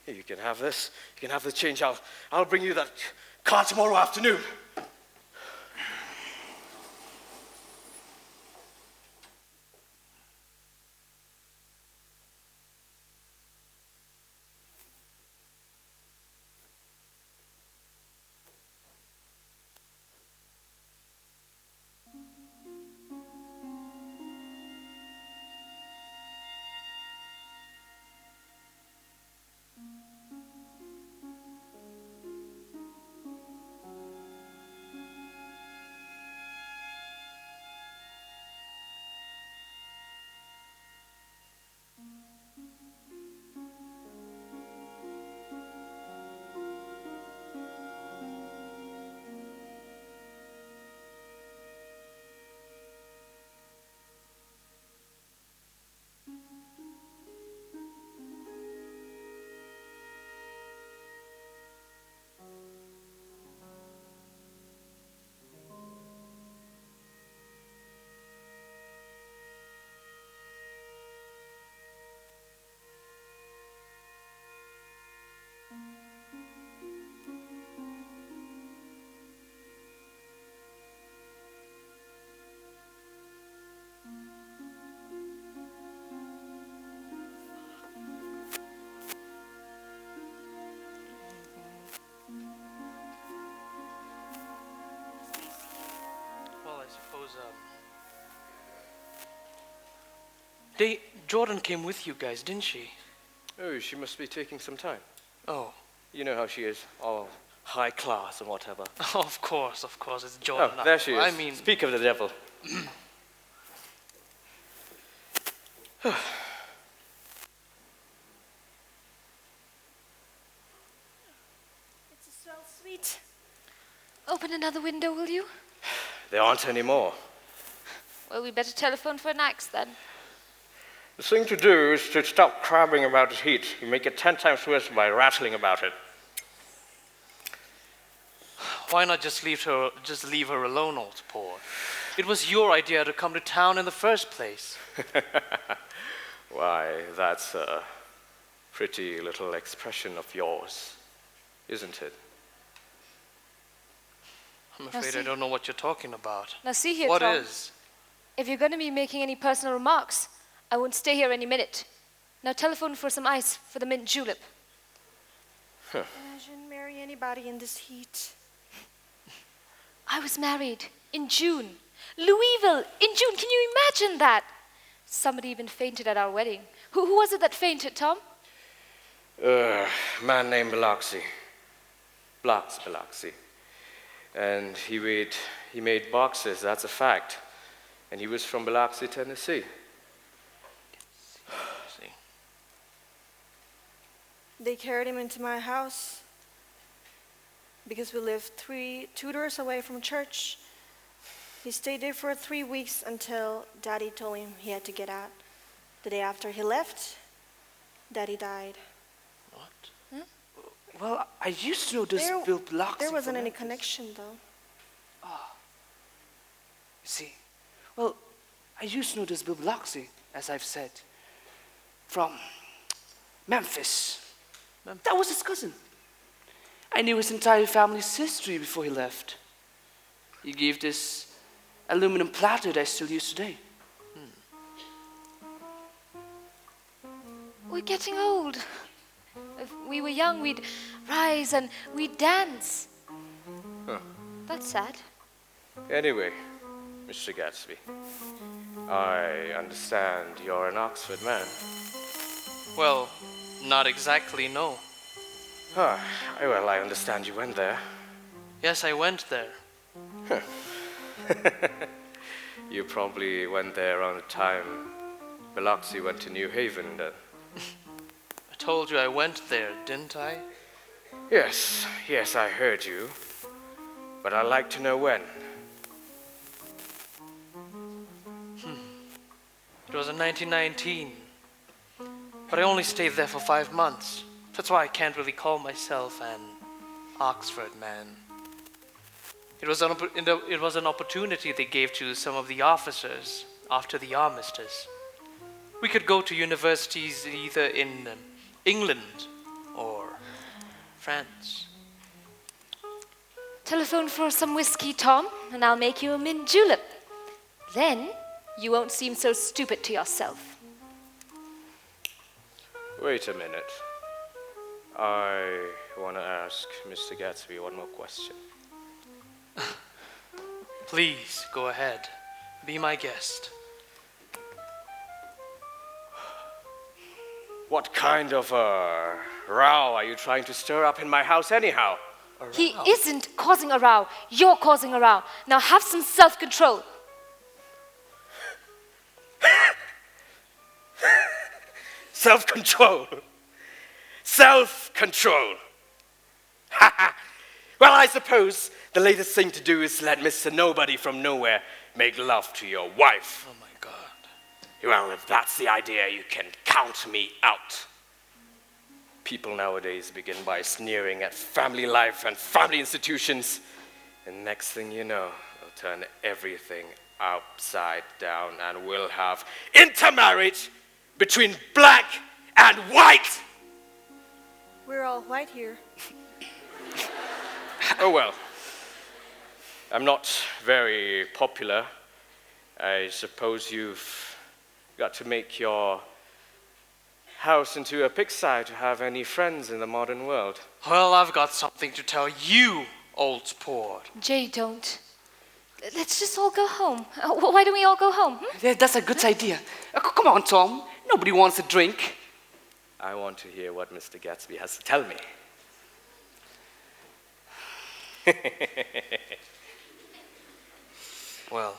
Here, you can have this. You can have the change. I'll bring you that car tomorrow afternoon. Well, I suppose, Jordan came with you guys, didn't she? Oh, she must be taking some time. Oh. You know how she is, all high class and whatever. Of course, it's Jordan. Oh, there she is. I mean, Speak of the devil. It's a swell suite. Open another window, will you? There aren't any more. Well, we better telephone for an axe then. The thing to do is to stop crabbing about the heat. You make it 10 times worse by rattling about it. why not just leave her alone, old Paul? It was your idea to come to town in the first place. Why, that's a pretty little expression of yours, isn't it? I'm afraid I don't know what you're talking about. Now see here, What Tom. is? If you're going to be making any personal remarks, I won't stay here any minute. Now telephone for some ice for the mint julep. Huh. I shouldn't marry anybody in this heat. I was married in June. Louisville, in June. Can you imagine that? Somebody even fainted at our wedding. Who was it that fainted, Tom? Man named Biloxi. Biloxi. And he made boxes, that's a fact. And he was from Biloxi, Tennessee. They carried him into my house because we lived two doors away from church. He stayed there for 3 weeks until Daddy told him he had to get out. The day after he left, Daddy died. Well, I used to know this Bill Biloxi. There wasn't from any Memphis. connection, though. See, well, I used to know this Bill Biloxi, as I've said, from Memphis. That was his cousin. I knew his entire family's history before he left. He gave this aluminum platter that I still use today. We're getting old. If we were young, we'd rise and we'd dance. Huh. That's sad. Anyway, Mr. Gatsby, I understand you're an Oxford man. Well, not exactly, no. Huh. Well, I understand you went there. Yes, I went there. You probably went there around the time Biloxi went to New Haven then. I told you I went there, didn't I? Yes, I heard you. But I'd like to know when. It was in 1919. But I only stayed there for 5 months. That's why I can't really call myself an Oxford man. It was an opportunity they gave to some of the officers after the armistice. We could go to universities either in England or France. Telephone for some whiskey, Tom, and I'll make you a mint julep. Then you won't seem so stupid to yourself. Wait a minute. I want to ask Mr. Gatsby one more question. Please, go ahead. Be my guest. What kind of a row are you trying to stir up in my house anyhow? He isn't causing a row. You're causing a row. Now have some self-control. Self-control. Self-control. Well, I suppose the latest thing to do is let Mr. Nobody from Nowhere make love to your wife. Oh my God. Well, if that's the idea, you can count me out. People nowadays begin by sneering at family life and family institutions. And next thing you know, they'll turn everything upside down and we'll have intermarriage between black and white. We're all white here. Oh well. I'm not very popular. I suppose you've got to make your house into a pigsty to have any friends in the modern world. Well, I've got something to tell you, old sport. Jay, don't. Let's just all go home. Why don't we all go home? Yeah, that's a good idea. Come on, Tom. Nobody wants a drink. I want to hear what Mr. Gatsby has to tell me. Well,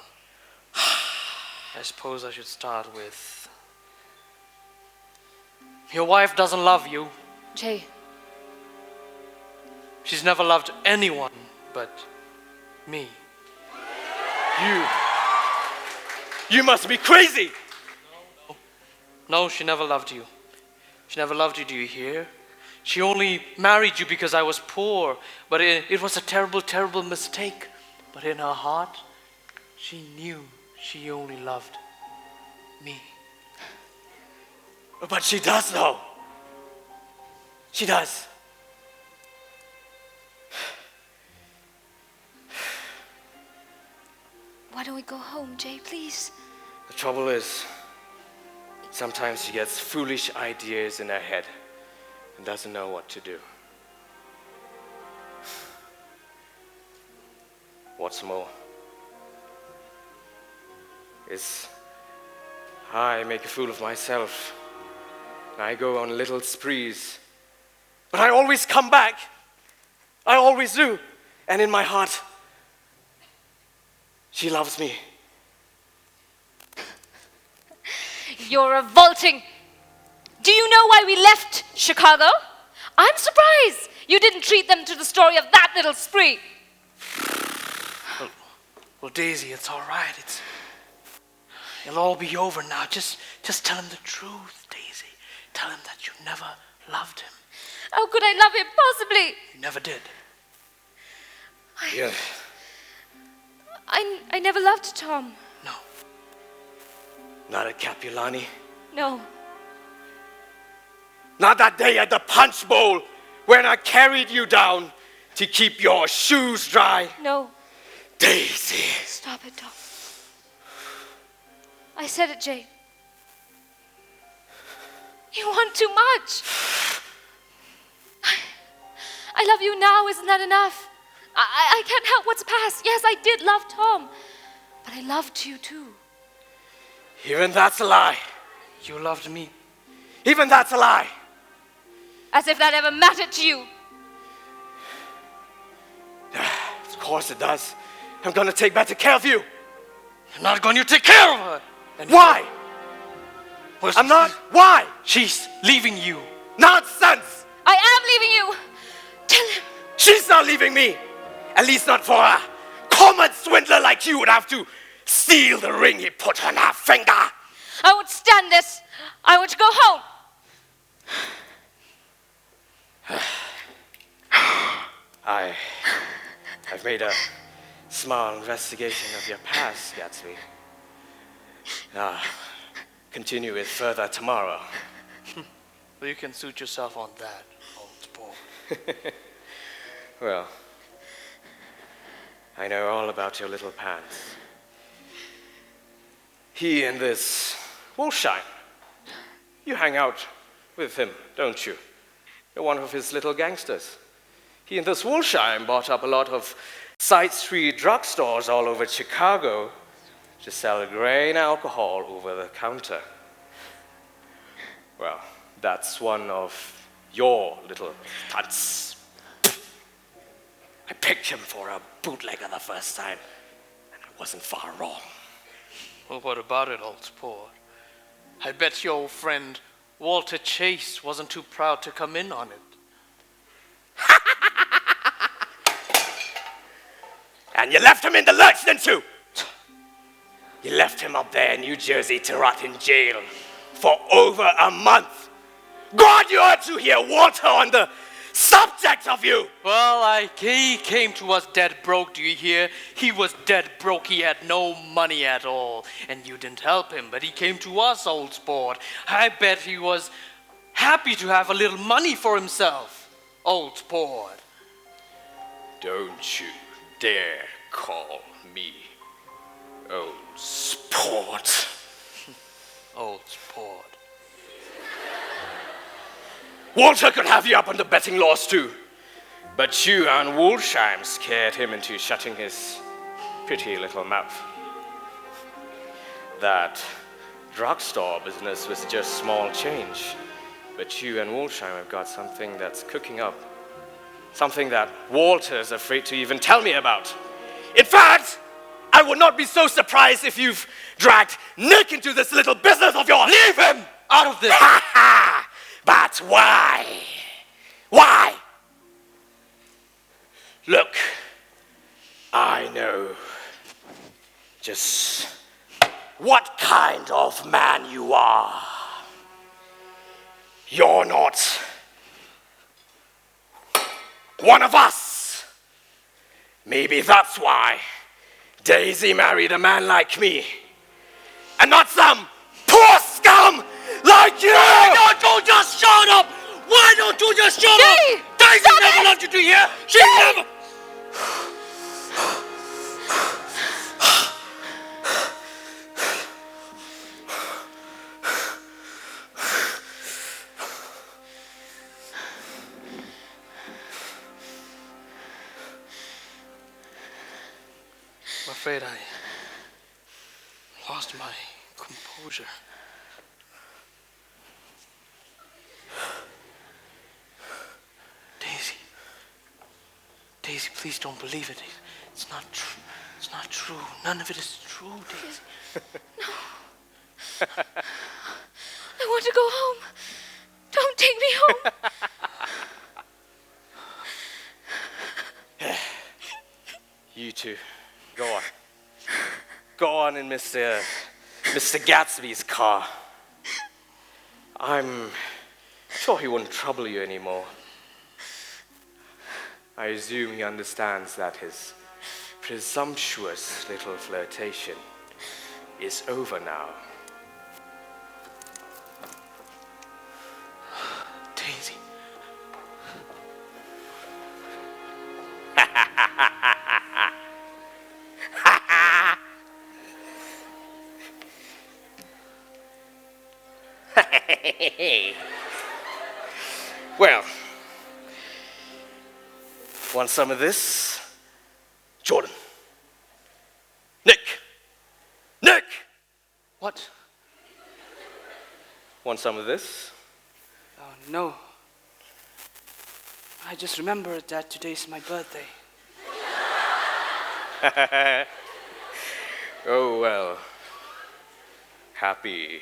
I suppose I should start with... Your wife doesn't love you. Jay. She's never loved anyone but me. You must be crazy! No, she never loved you. She never loved you, do you hear? She only married you because I was poor, but it was a terrible, terrible mistake. But in her heart, she knew she only loved me. But she does know. She does. Why don't we go home, Jay, please? The trouble is, sometimes she gets foolish ideas in her head and doesn't know what to do. What's more is I make a fool of myself. I go on little sprees, but I always come back. I always do. And in my heart, she loves me. You're revolting. Do you know why we left Chicago? I'm surprised you didn't treat them to the story of that little spree. Well, Daisy, it's all right. It'll all be over now. Just tell him the truth, Daisy. Tell him that you never loved him. How could I love him, possibly? You never did. Yeah. I never loved Tom. Not at Capulani. No. Not that day at the punch bowl when I carried you down to keep your shoes dry. No. Daisy. Stop it, Tom. I said it, Jay. You want too much. I love you now, isn't that enough? I can't help what's past. Yes, I did love Tom, but I loved you too. Even that's a lie. You loved me. Even that's a lie. As if that ever mattered to you. Of course it does. I'm gonna take better care of you. You're not going to take care of her. And why? I'm not. Why? She's leaving you. Nonsense! I am leaving you. Tell him. She's not leaving me. At least not for a common swindler like you would have to steal the ring he put on her finger. I won't stand this. I want to go home. I've made a small investigation of your past, Gatsby. Continue it further tomorrow. Well, you can suit yourself on that, old sport. Well, I know all about your little pants. He and this Wolfshine. You hang out with him, don't you? You're one of his little gangsters. He and this Wolfshine bought up a lot of side street drugstores all over Chicago to sell grain alcohol over the counter. Well, that's one of your little stunts. I picked him for a bootlegger the first time, and I wasn't far wrong. Well, what about it, old sport? I bet your old friend Walter Chase wasn't too proud to come in on it. And you left him in the lurch, didn't you? You left him up there in New Jersey to rot in jail for over a month. God, you ought to hear Walter on the subject of you. Well, he came to us dead broke, do you hear? He was dead broke, he had no money at all. And you didn't help him, but he came to us, old sport. I bet he was happy to have a little money for himself, old sport. Don't you dare call me old sport. Old sport. Walter could have you up on the betting laws too. But you and Wolfsheim scared him into shutting his pretty little mouth. That drugstore business was just small change. But you and Wolfsheim have got something that's cooking up. Something that Walter's afraid to even tell me about. In fact, I would not be so surprised if you've dragged Nick into this little business of yours. Leave him out of this. But why? Why? Look, I know just what kind of man you are. You're not one of us. Maybe that's why Daisy married a man like me, and not some poor scum like you! Why don't you just shut up? Why don't you just shut up? Daisy never loved you to hear. She never. I'm afraid I lost my composure. Daisy, please don't believe it. It's not true. It's not true. None of it is true, Daisy. No. I want to go home. Don't take me home. You two, go on. Go on in Mr. Gatsby's car. I'm sure he won't trouble you anymore. I assume he understands that his presumptuous little flirtation is over now. Daisy. Well, Want some of this? Jordan. Nick! Nick! What? Want some of this? Oh, no. I just remembered that today's my birthday. Oh, well. Happy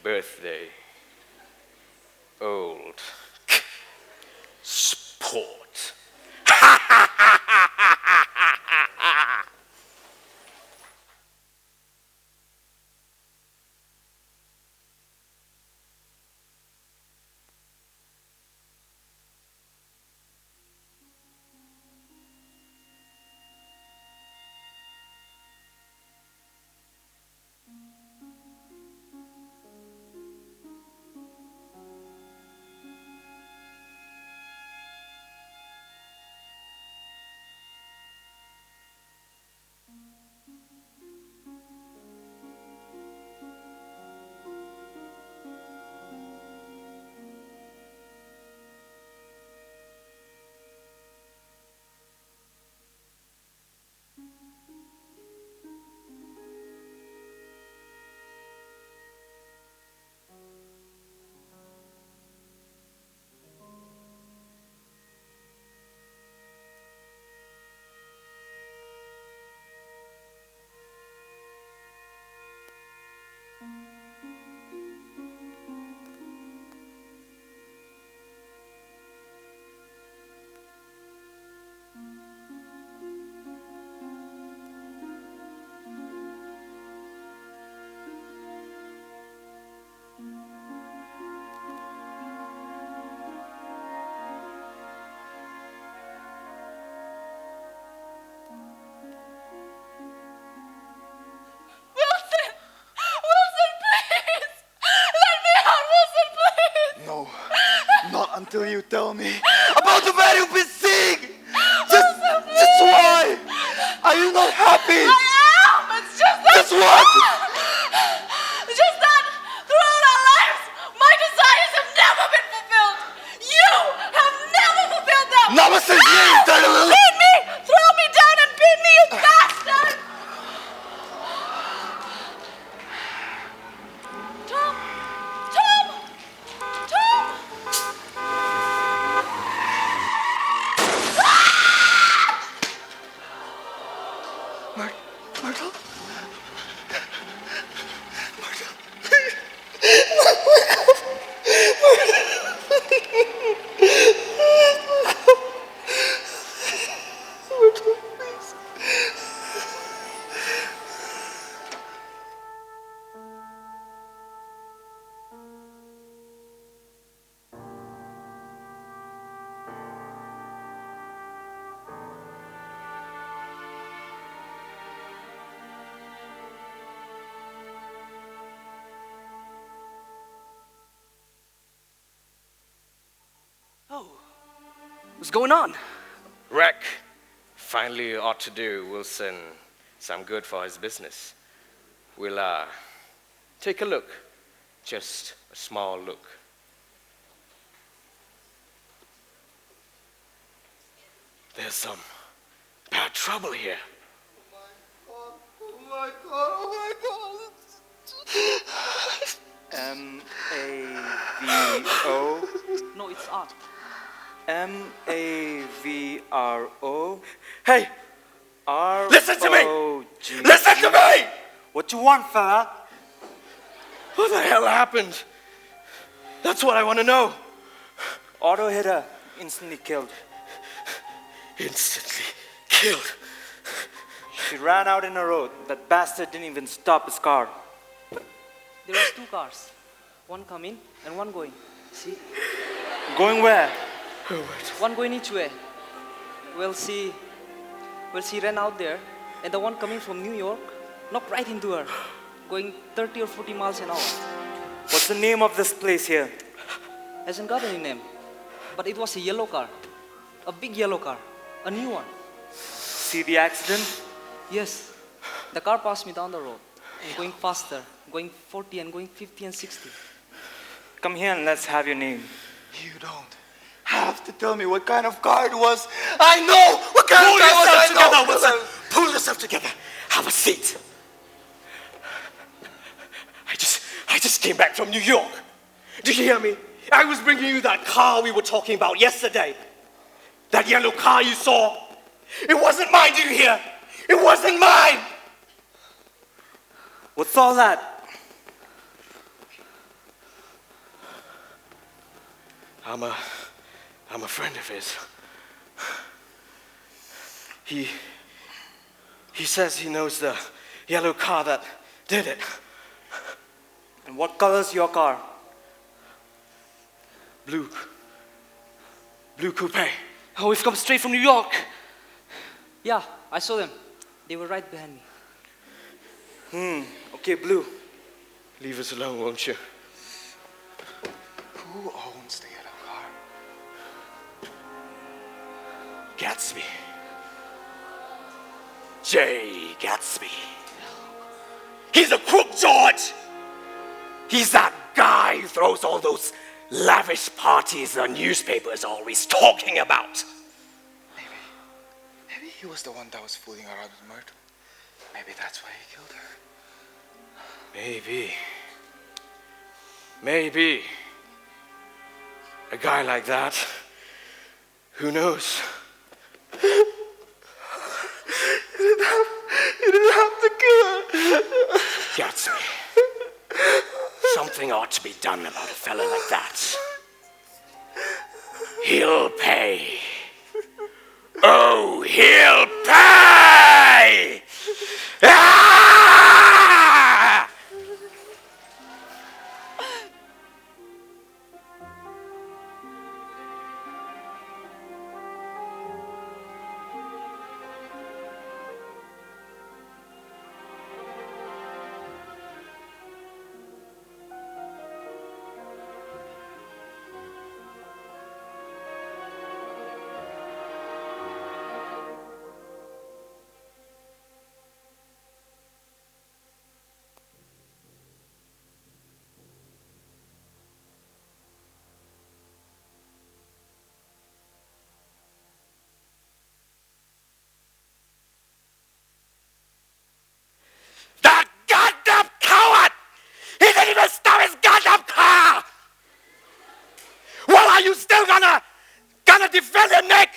birthday, old sport. No, not until you tell me about the man you've been seeing. Just why? Are you not happy? I am! It's just that... Just what? It's just that throughout our lives, my desires have never been fulfilled. You have never fulfilled them. Namaste, you dirty little... Beat me! Throw me down and beat me, you bastard! Tom! Tom! Tom! Myrtle? What's going on? Wreck finally ought to do Wilson some good for his business. We'll take a look, just a small look. There's some bad trouble here. Oh my God, oh my God. M-A-V-O. No, it's art. M-A-V-R-O. Hey! R-O-G. Listen to me! Listen to me! What you want, fella? What the hell happened? That's what I want to know. Auto hit her, instantly killed. Instantly killed. She ran out in the road. That bastard didn't even stop his car. There was two cars. One coming and one going. See? Going where? One going each way. Well, she ran out there, and the one coming from New York knocked right into her, going 30 or 40 miles an hour. What's the name of this place here? Hasn't got any name, but it was a yellow car, a big yellow car, a new one. See the accident? Yes, the car passed me down the road, going faster, going 40 and going 50 and 60. Come here and let's have your name. You don't have to tell me what kind of car it was. I know what kind of car it was. Pull yourself I together, know. Wilson. Pull yourself together. Have a seat. I just came back from New York. Did you hear me? I was bringing you that car we were talking about yesterday. That yellow car you saw. It wasn't mine, do you hear? It wasn't mine. What's all that? I'm a friend of his. He says he knows the yellow car that did it. And what color's your car? Blue coupe. Oh, we've come straight from New York. Yeah, I saw them. They were right behind me. Okay, Blue. Leave us alone, won't you? Who owns the yellow car? Gatsby. J. Gatsby. He's a crook, George! He's that guy who throws all those lavish parties the newspapers are always talking about. Maybe he was the one that was fooling around with Myrtle. Maybe that's why he killed her. Maybe. A guy like that, who knows? You didn't have to kill her. Gatsby, something ought to be done about a fella like that. He'll pay. Oh, he'll pay! Ah! Are you still gonna defend him, Nick?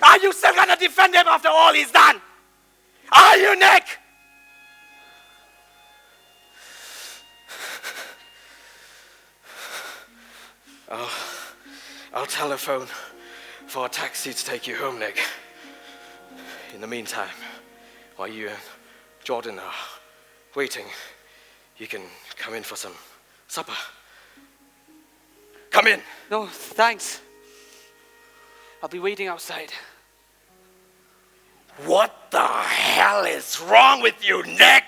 Are you still gonna defend him after all he's done? Are you, Nick? I'll telephone for a taxi to take you home, Nick. In the meantime, while you and Jordan are waiting, you can come in for some supper. Come in. No, thanks. I'll be waiting outside. What the hell is wrong with you, Nick?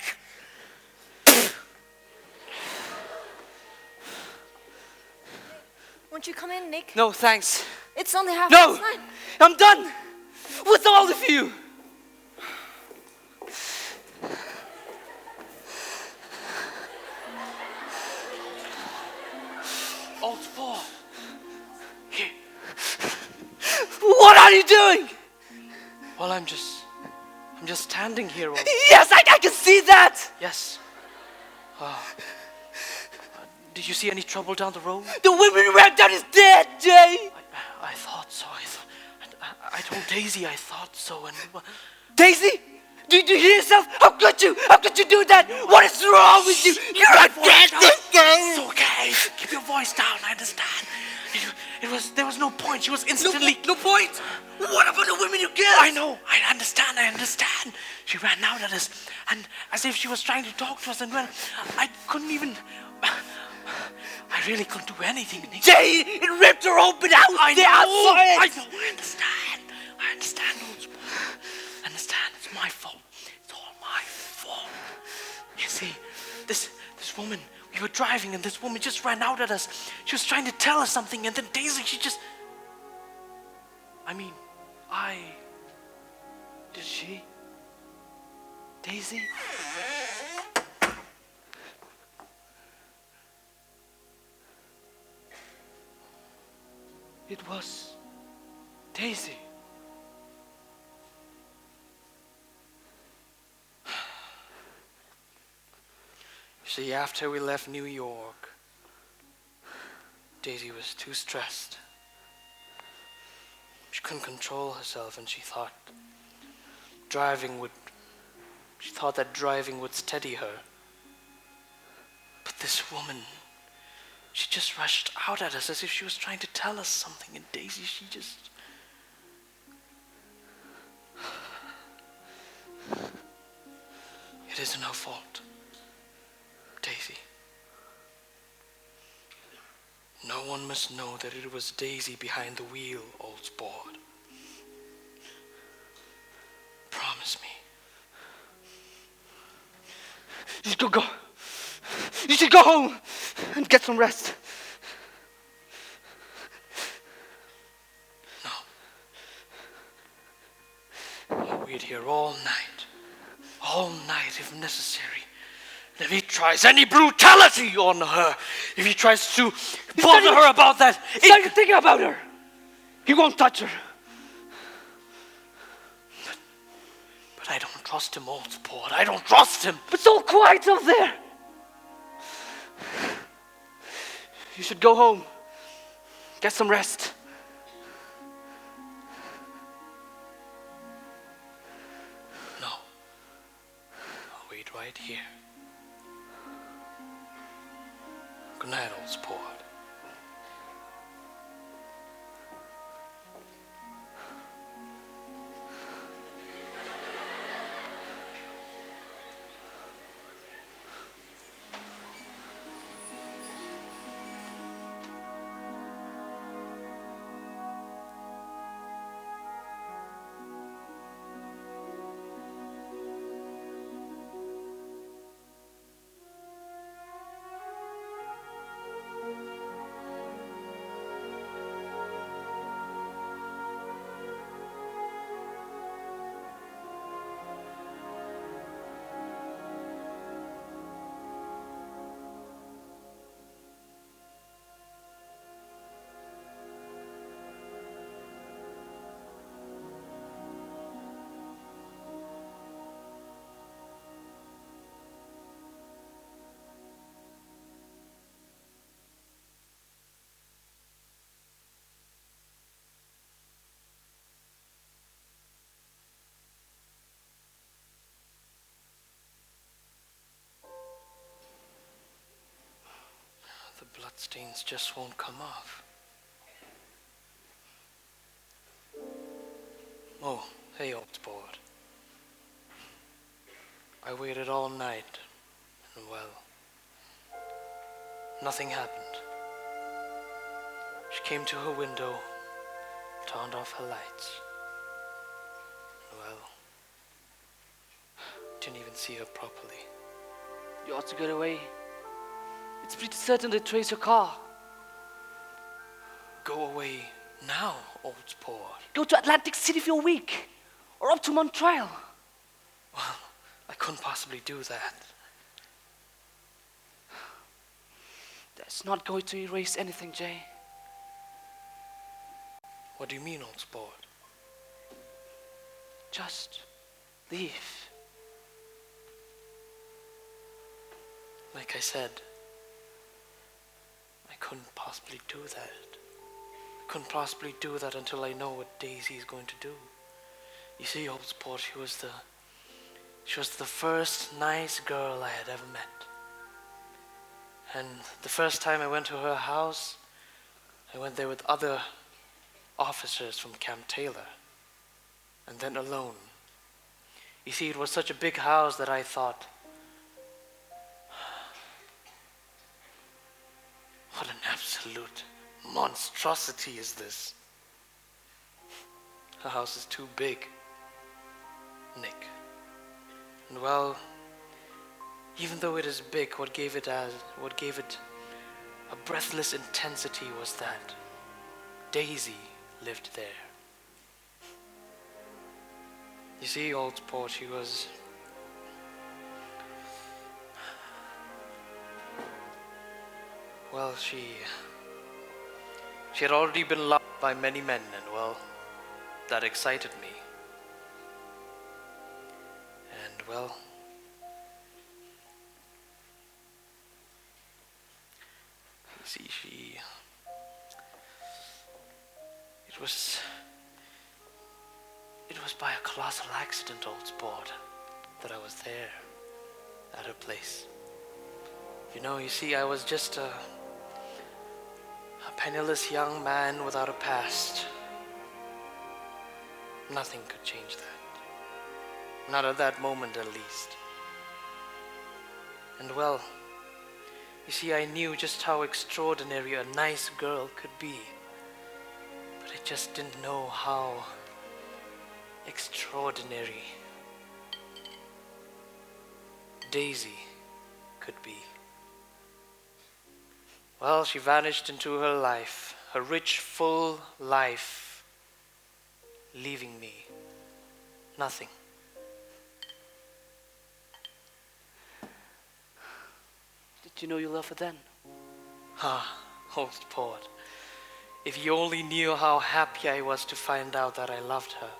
Won't you come in, Nick? No, thanks. It's only half No! past 9. I'm done with all of you. Alt 4. Here. What are you doing? Well, I'm just standing here. Yes, I can see that. Yes. Did you see any trouble down the road? The woman who ran down is dead, Jay. I thought so. I told Daisy I thought so, and Daisy, do you hear yourself? How could you do that? What is wrong with you? You're a dead It's okay. Keep your voice down. I understand. There was no point. She was instantly. No point. What about the women you killed? I know. I understand. She ran out at us, and as if she was trying to talk to us, and when I couldn't even. I really couldn't do anything, Nick. Jay, it ripped her open out. I there. know. I understand, old sport. I understand. It's my fault. It's all my fault. You see, this woman. We were driving, and this woman just ran out at us. She was trying to tell us something, and then Daisy, she just. Did she? Daisy? It was Daisy. See, after we left New York, Daisy was too stressed. She couldn't control herself, and she thought that driving would steady her. But this woman, she just rushed out at us as if she was trying to tell us something, and Daisy, she just... It isn't her fault, Daisy. No one must know that it was Daisy behind the wheel, old sport. Promise me. You should go. You should go home and get some rest. I'll wait here all night if necessary. And if he tries any brutality on her, if he tries to bother her about that, Start thinking about her. He won't touch her. But I don't trust him, old sport. I don't trust him. It's all quiet up there. You should go home. Get some rest. No. I'll wait right here. Good night, old sport. The bloodstains just won't come off. Oh, hey, old sport. I waited all night, and well, nothing happened. She came to her window, turned off her lights. Well, didn't even see her properly. You ought to get away. It's pretty certain they trace your car. Go away now, old sport. Go to Atlantic City for a week. Or up to Montreal. Well, I couldn't possibly do that. That's not going to erase anything, Jay. What do you mean, old sport? Just leave. Like I said, I couldn't possibly do that. I couldn't possibly do that until I know what Daisy is going to do. You see, old sport, she was the first nice girl I had ever met. And the first time I went to her house, I went there with other officers from Camp Taylor, and then alone. You see, it was such a big house that I thought, what an absolute monstrosity is this? Her house is too big, Nick. And well, even though it is big, what gave it a breathless intensity was that Daisy lived there. You see, old sport, she had already been locked by many men, and well, that excited me. And well, you see, it was by a colossal accident, old sport, that I was there, at her place. You see, I was just a penniless young man without a past. Nothing could change that. Not at that moment, at least. And well, you see, I knew just how extraordinary a nice girl could be. But I just didn't know how extraordinary Daisy could be. Well, she vanished into her life, her rich, full life, leaving me nothing. Did you know you loved her then? Ah, old port. If you only knew how happy I was to find out that I loved her.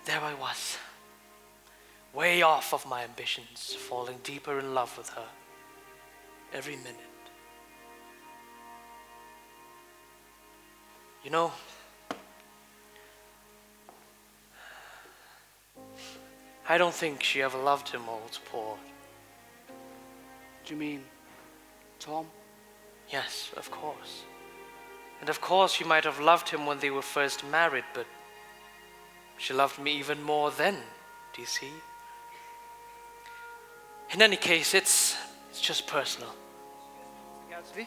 There I was, way off of my ambitions, falling deeper in love with her every minute. I don't think she ever loved him, old port. Do you mean Tom? Yes, of course. And of course she might have loved him when they were first married, but she loved me even more then, do you see? In any case, it's just personal. Gatsby?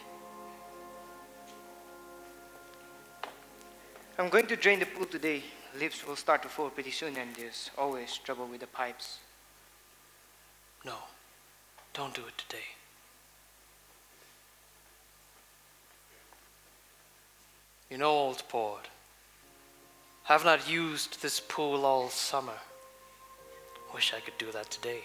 I'm going to drain the pool today. Lips will start to fall pretty soon, and there's always trouble with the pipes. No, don't do it today. Old port, I've not used this pool all summer. Wish I could do that today.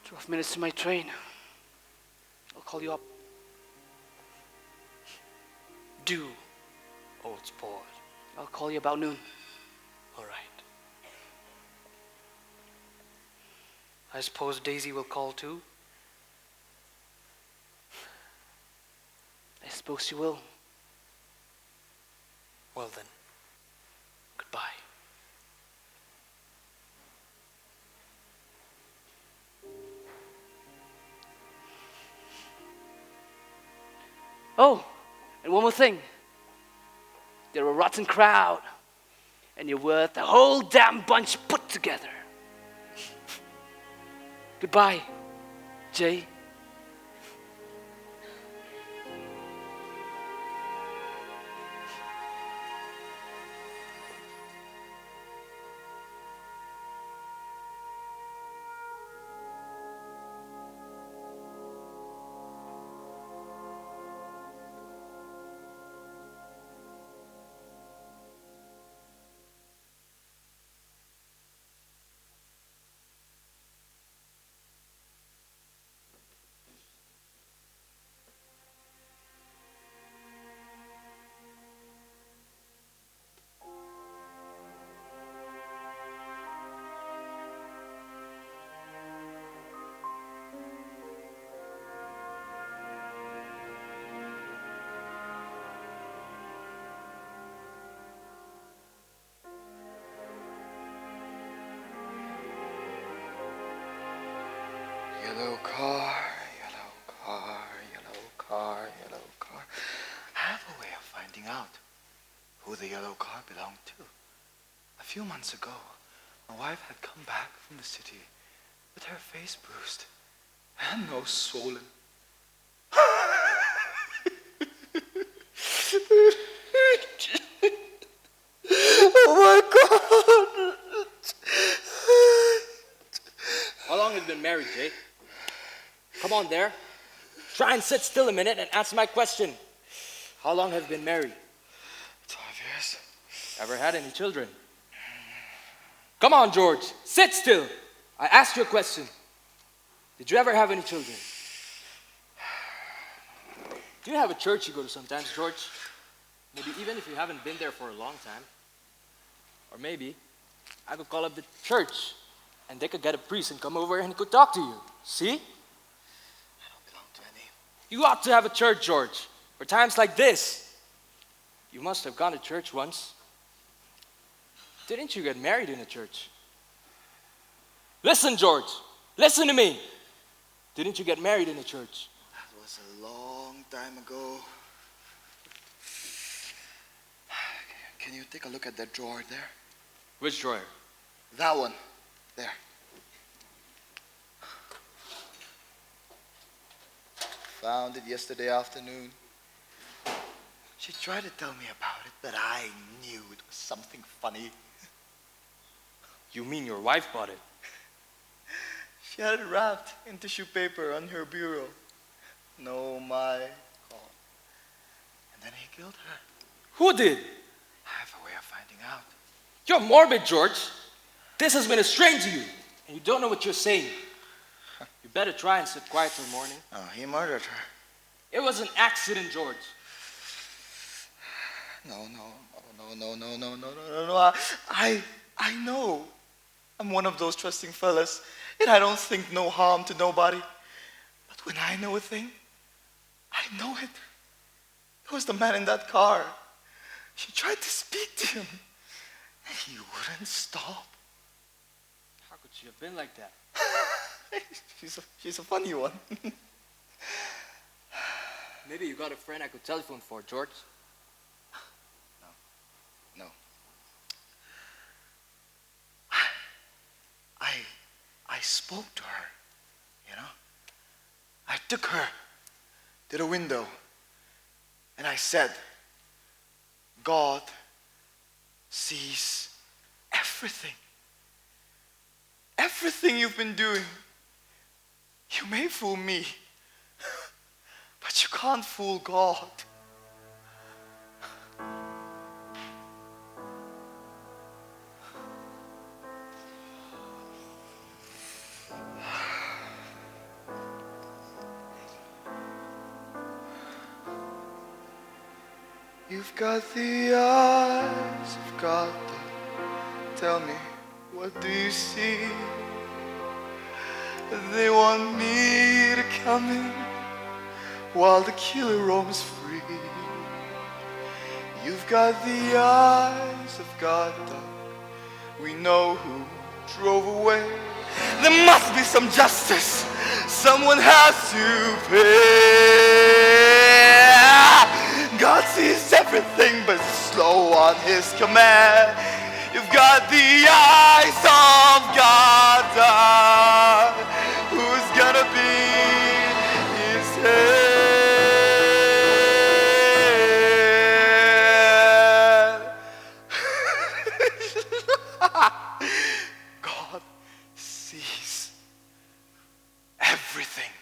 12 minutes to my train. I'll call you up. Do, old sport. I'll call you about noon. All right. I suppose Daisy will call too? I suppose she will. Well then, goodbye. Oh, and one more thing. They're a rotten crowd, and you're worth the whole damn bunch put together. Goodbye, Jay. Yellow car, yellow car, yellow car, yellow car. I have a way of finding out who the yellow car belonged to. A few months ago, my wife had come back from the city with her face bruised and nose swollen. Oh my God! How long have you been married, Jay? Come on there. Try and sit still a minute and answer my question. How long have you been married? 12 years. Ever had any children? Come on, George. Sit still. I asked you a question. Did you ever have any children? Do you have a church you go to sometimes, George? Maybe even if you haven't been there for a long time. Or maybe I could call up the church and they could get a priest and come over and he could talk to you. See? I don't belong to any. You ought to have a church, George. For times like this. You must have gone to church once. Didn't you get married in a church? Listen, George. Listen to me. Didn't you get married in a church? That was a long time ago. Can you take a look at that drawer there? Which drawer? That one. There. Found it yesterday afternoon. She tried to tell me about it, but I knew it was something funny. You mean your wife bought it? She had it wrapped in tissue paper on her bureau. No, my God. And then he killed her. Who did? I have a way of finding out. You're morbid, George. This has been a strain to you, and you don't know what you're saying. You better try and sit quiet till morning. Oh, he murdered her. It was an accident, George. No. I know. I'm one of those trusting fellas, and I don't think no harm to nobody. But when I know a thing, I know it. There was the man in that car. She tried to speak to him, and he wouldn't stop. How could she have been like that? She's a funny one. Maybe you got a friend I could telephone for, George. No. I spoke to her, you know. I took her to the window and I said, God sees everything. Everything you've been doing. You may fool me, but you can't fool God. You've got the eyes of God. Tell me, what do you see? They want me to come in while the killer roams free. You've got the eyes of God. We know who drove away. There must be some justice. Someone has to pay. God sees everything but slow on his command. You've got the eyes of God. Who's gonna be his head? God sees everything.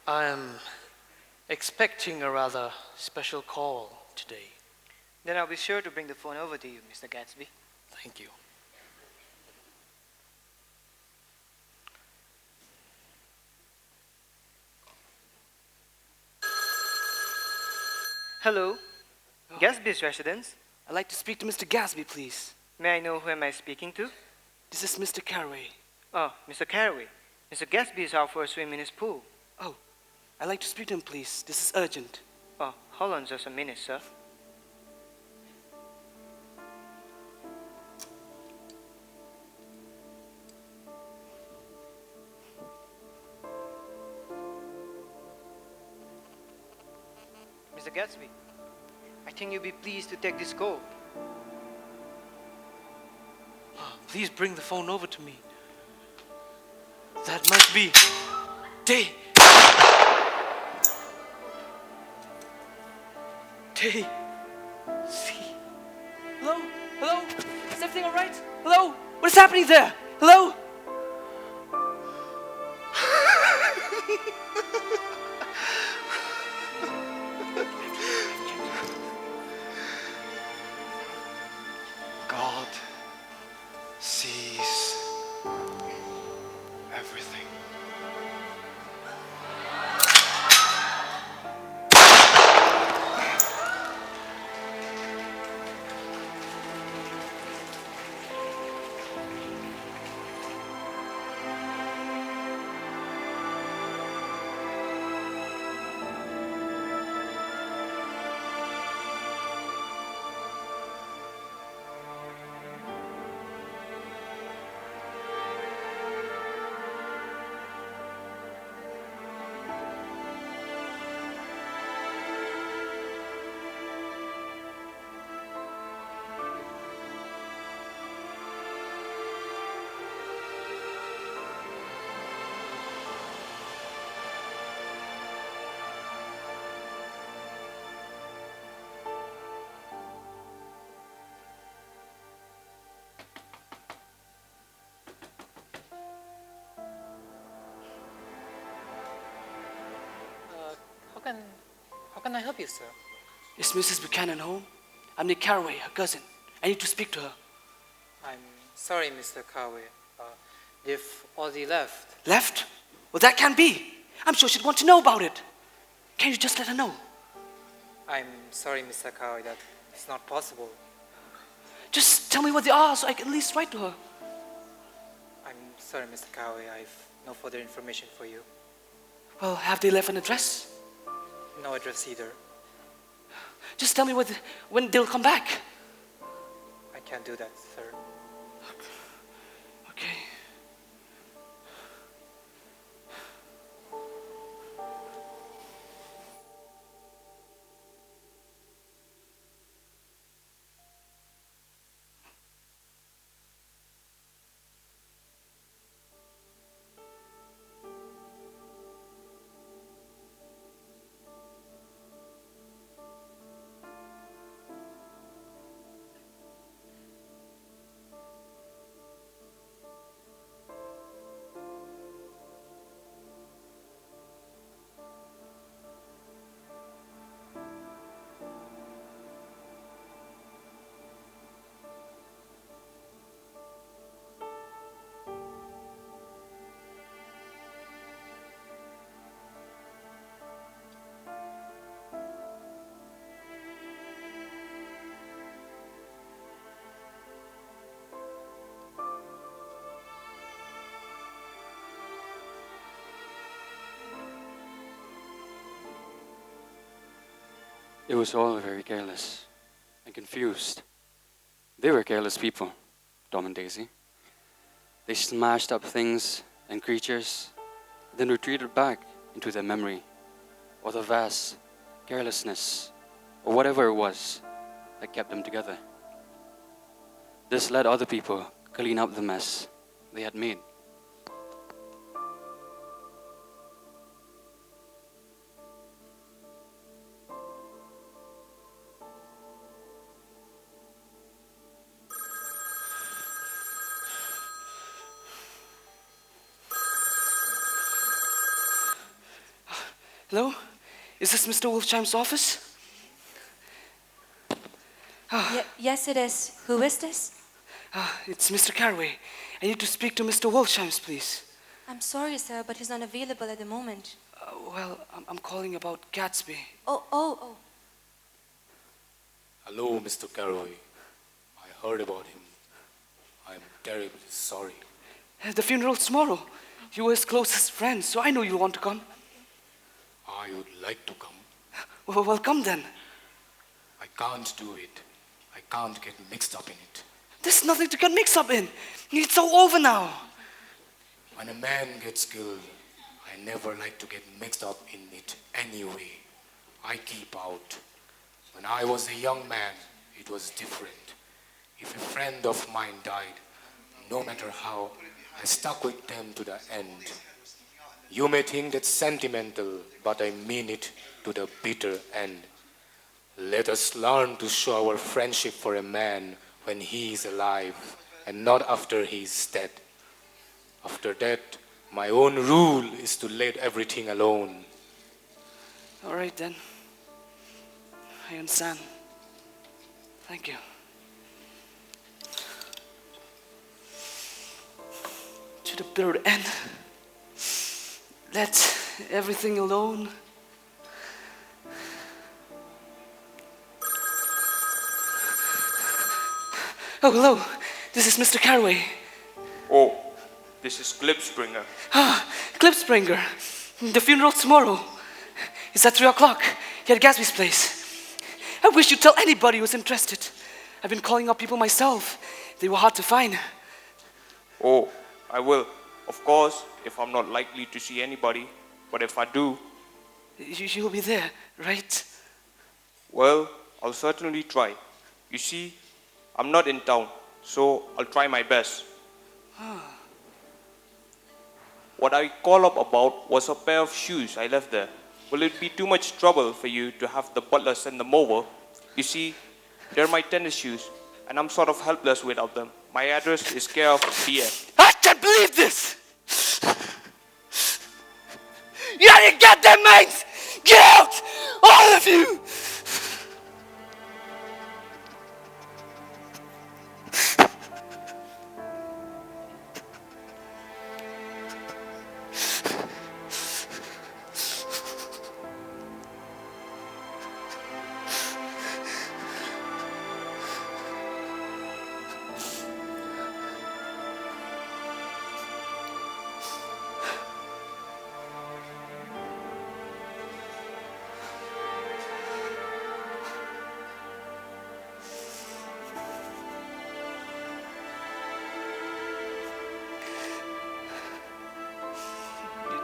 I am expecting a rather special call today. Then I'll be sure to bring the phone over to you, Mr. Gatsby. Thank you. Hello, Gatsby's residence. I'd like to speak to Mr. Gatsby, please. May I know who am I speaking to? This is Mr. Caraway. Oh, Mr. Caraway. Mr. Gatsby is out for a swim in his pool. Oh, I'd like to speak to him, please. This is urgent. Oh, hold on just a minute, sir. Mr. Gatsby, I think you'll be pleased to take this call. Please bring the phone over to me. That must be Day. Day. See. Hello? Hello? Is everything all right? Hello? What is happening there? Hello? God sees everything. How can I help you, sir? Is Mrs. Buchanan home? I'm Nick Caraway, her cousin. I need to speak to her. I'm sorry, Mr. Kawe. They've already left. Left? Well, that can't be. I'm sure she'd want to know about it. Can you just let her know? I'm sorry, Mr. Kawe, that it's not possible. Just tell me what they are so I can at least write to her. I'm sorry, Mr. Kawe. I've no further information for you. Well, have they left an address? No address either. Just tell me when they'll come back. I can't do that, sir. Okay. It was all very careless and confused. They were careless people, Tom and Daisy. They smashed up things and creatures, then retreated back into their memory, or the vast carelessness, or whatever it was that kept them together. This let other people clean up the mess they had made. Hello? Is this Mr. Wolfsheim's office? Yes, it is. Who is this? It's Mr. Carraway. I need to speak to Mr. Wolfsheim, please. I'm sorry, sir, but he's not available at the moment. Well, I'm calling about Gatsby. Oh. Hello, Mr. Carraway. I heard about him. I'm terribly sorry. The funeral's tomorrow. You were his closest friend, so I know you'll want to come. I would like to come. Well, come then. I can't do it. I can't get mixed up in it. There's nothing to get mixed up in. It's all over now. When a man gets killed, I never like to get mixed up in it anyway. I keep out. When I was a young man, it was different. If a friend of mine died, no matter how, I stuck with them to the end. You may think that's sentimental, but I mean it to the bitter end. Let us learn to show our friendship for a man when he is alive and not after he is dead. After that, my own rule is to let everything alone. All right then. I understand. Thank you. To the bitter end. Let everything alone. Oh, hello. This is Mr. Carraway. Oh, this is Glibspringer. Clipspringer. The funeral's tomorrow. It's at 3 o'clock here at Gatsby's place. I wish you'd tell anybody who's interested. I've been calling up people myself. They were hard to find. Oh, I will. Of course, if I'm not likely to see anybody. But if I do... You'll be there, right? Well, I'll certainly try. You see, I'm not in town, so I'll try my best. What I call up about was a pair of shoes I left there. Will it be too much trouble for you to have the butler send them over? You see, they're my tennis shoes, and I'm sort of helpless without them. My address is care of BF. I can't believe this! You out of your goddamn minds! Get out! All of you!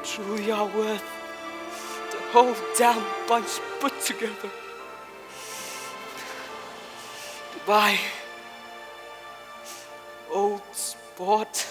Truly are worth the whole damn bunch put together. Goodbye, old sport.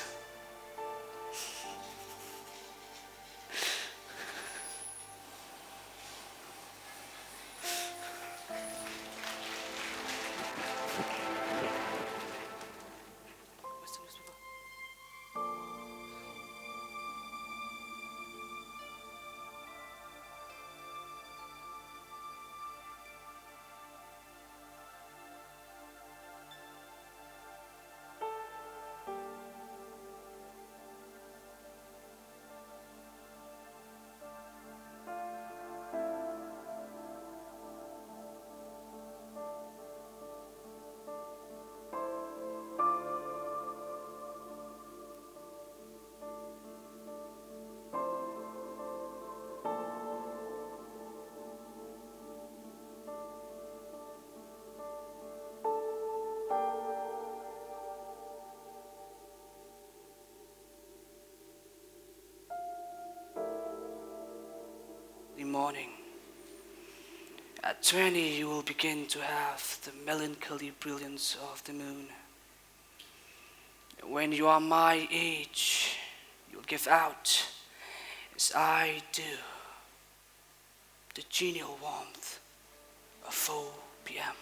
Morning. At 20, you will begin to have the melancholy brilliance of the moon. When you are my age, you'll give out, as I do, the genial warmth of 4 p.m.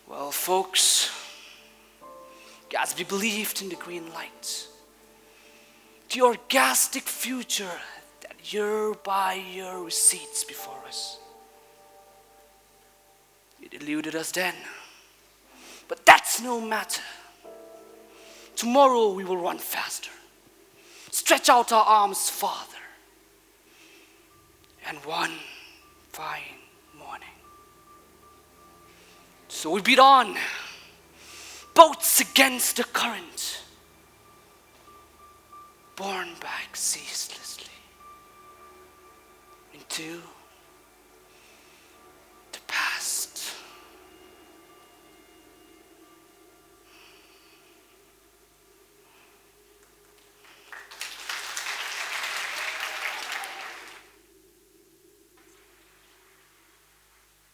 Well, folks, Gatsby believed in the green light. the orgastic future that year by year recedes before us. It eluded us then, but that's no matter. Tomorrow we will run faster, stretch out our arms farther, and one fine morning. So we beat on, boats against the current, borne back ceaselessly into the past.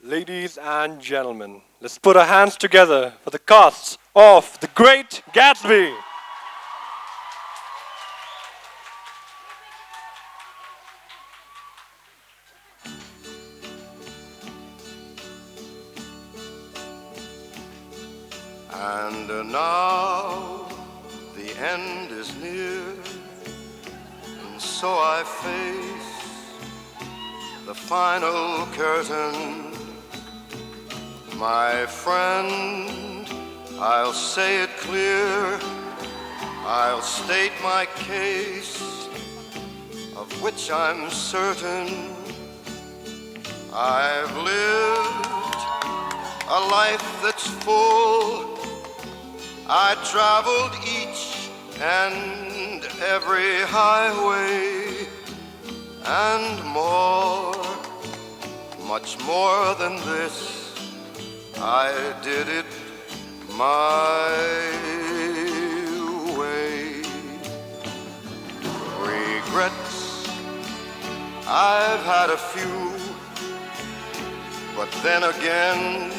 Ladies and gentlemen, let's put our hands together for the cast of The Great Gatsby. And now the end is near, and so I face the final curtain. My friend, I'll say it clear, I'll state my case, of which I'm certain. I've lived a life that's full. I traveled each and every highway, and more, much more than this, I did it my way. Regrets, I've had a few, but then again,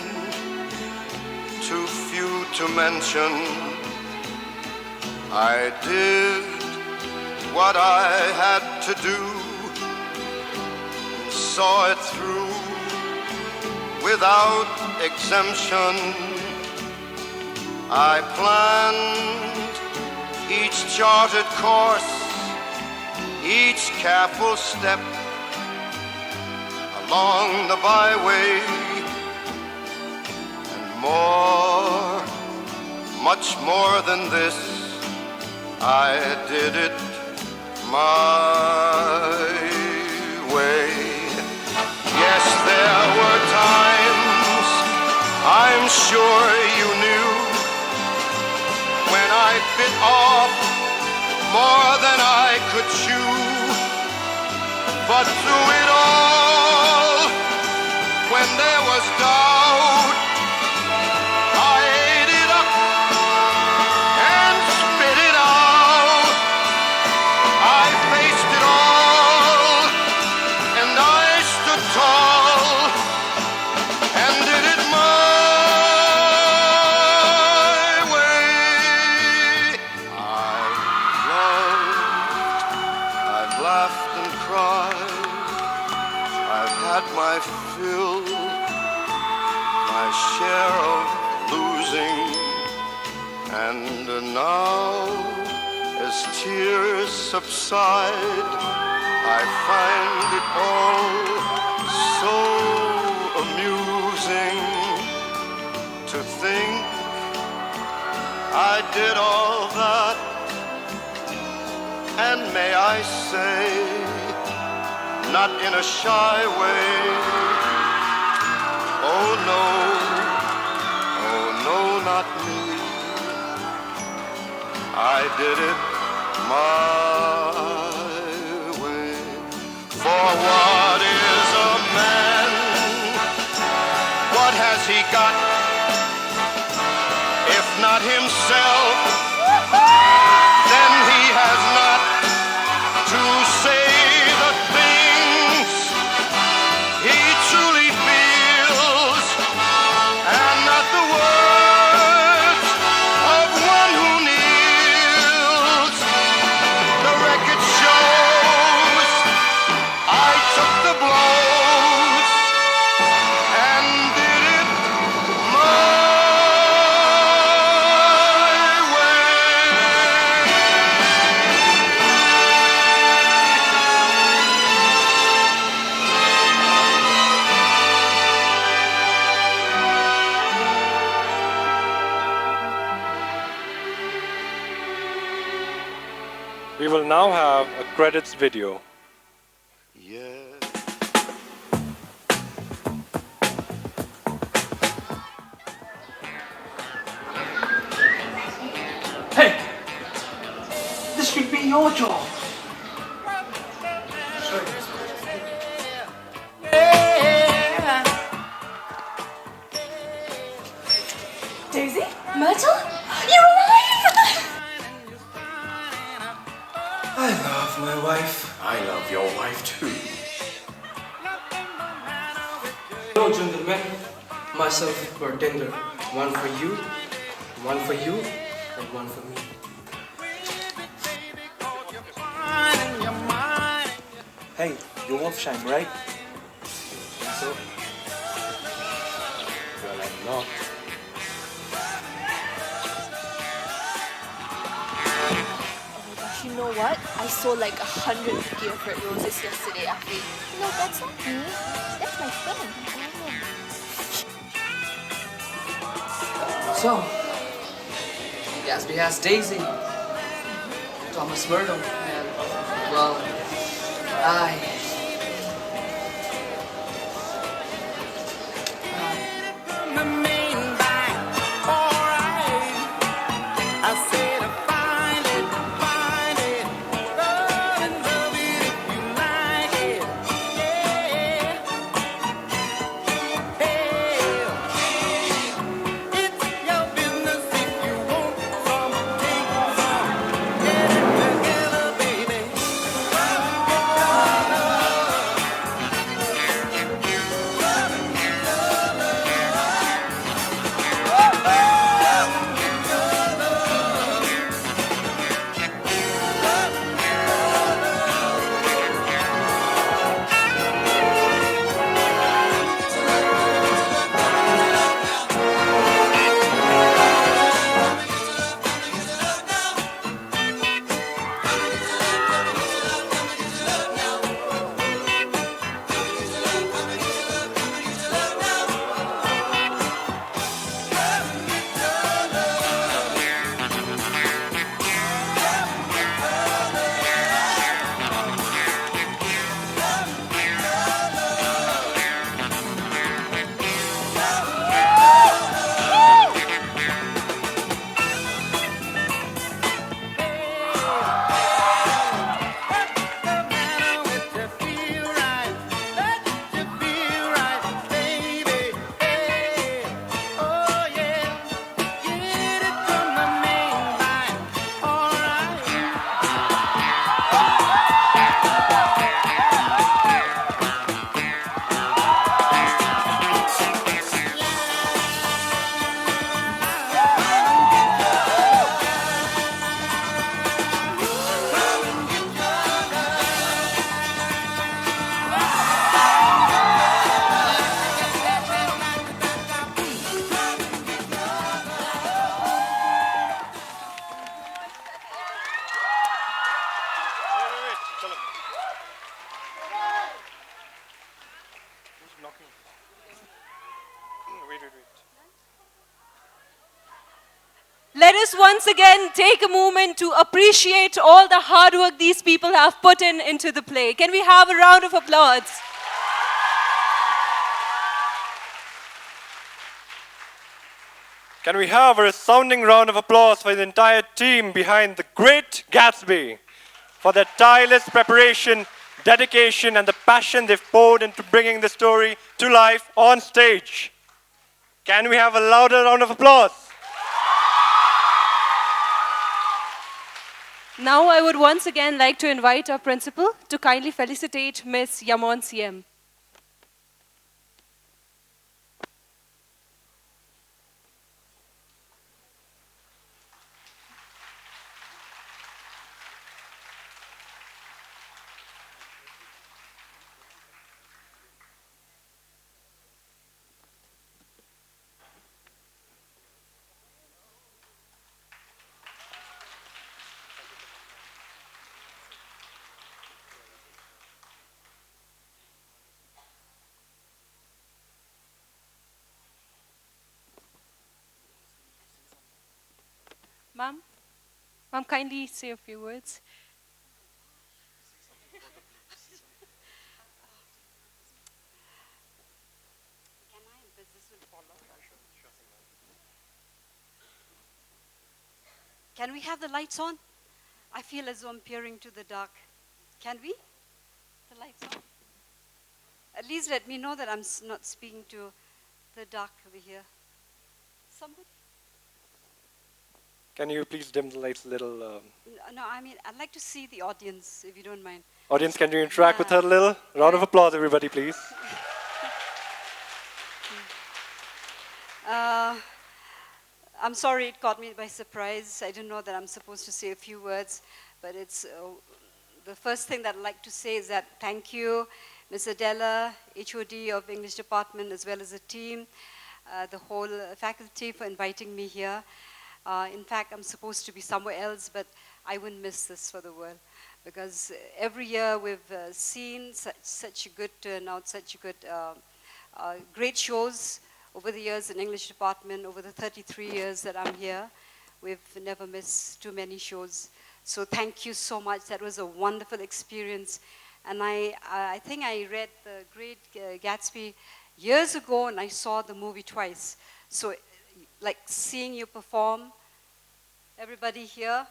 too few to mention. I did what I had to do, and saw it through without exemption. I planned each charted course, each careful step along the byway, and more, much more than this, I did it my way. Yes, there were times, I'm sure you knew, when I bit off more than I could chew. But through it all, when there was doubt, I ate it up and spit it out. I faced it all, and I stood tall and did it my way. I've loved, I've laughed and cried, I've had my fill, my share of losing, and now, as tears subside, I find it all so amusing to think I did all that, and may I say, not in a shy way. Oh no, not me. I did it my way. For what is a man? What has he got? If not himself, then he has not to say the things he truly feels, and not the words of one who kneels. The record shows I took the blows and did it my We will now have a credits video. Hey! This should be your job. Sorry. Daisy? Myrtle? You're alive! I love my wife. I love your wife too. Hello, gentlemen. Myself, bartender. One for you, and one for me. Hey, you love shine, right? So? Well, I'm not. You know what? I sold like 100 bouquet of red roses yesterday, Afi. No, that's not me. That's my friend. So, Gatsby has Daisy, Thomas Murdoch, and, well, I... Let us once again take a moment to appreciate all the hard work these people have put in into the play. Can we have a round of applause? Can we have a resounding round of applause for the entire team behind The Great Gatsby for their tireless preparation, dedication, and the passion they've poured into bringing the story to life on stage? Can we have a louder round of applause? Now I would once again like to invite our principal to kindly felicitate Miss Yamon CM. Ma'am, kindly say a few words. Can we have the lights on? I feel as though I'm peering to the dark. Can we? The lights on? At least let me know that I'm not speaking to the dark over here. Somebody? Can you please dim the lights a little? No, I mean, I'd like to see the audience, if you don't mind. Audience, can you interact with her a little? Round of applause, everybody, please. I'm sorry it caught me by surprise. I didn't know that I'm supposed to say a few words, but it's the first thing that I'd like to say is that thank you, Ms. Adela, HOD of English Department, as well as the team, the whole faculty for inviting me here. In fact, I'm supposed to be somewhere else, but I wouldn't miss this for the world, because every year we've seen such a good turnout, such a good, great shows over the years in English Department. Over the 33 years that I'm here, we've never missed too many shows. So thank you so much. That was a wonderful experience. And I think I read The Great Gatsby years ago, and I saw the movie twice. So like seeing you perform, everybody here,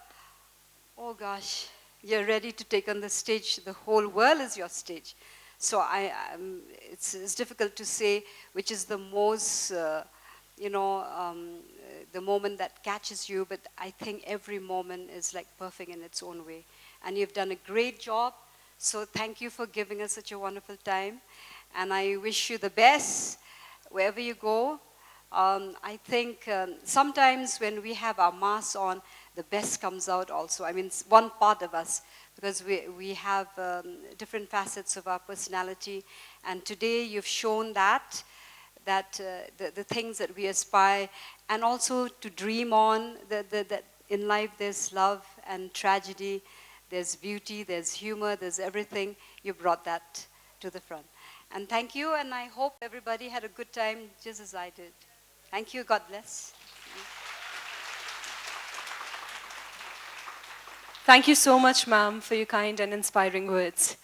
oh gosh, you're ready to take on the stage. The whole world is your stage. So it's difficult to say which is the most, the moment that catches you, but I think every moment is like perfect in its own way. And you've done a great job, so thank you for giving us such a wonderful time. And I wish you the best wherever you go. I think sometimes when we have our masks on, the best comes out also. I mean, it's one part of us, because we have different facets of our personality. And today you've shown that the things that we aspire, and also to dream on, that in life there's love and tragedy, there's beauty, there's humor, there's everything. You brought that to the front. And thank you, and I hope everybody had a good time just as I did. Thank you, God bless. Thank you so much, ma'am, for your kind and inspiring words.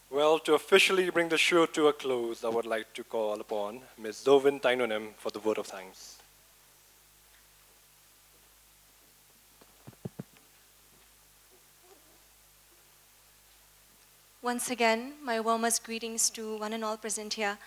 Well, to officially bring the show to a close, I would like to call upon Ms. Zovin Tainonim for the vote of thanks. Once again, my warmest greetings to one and all present here.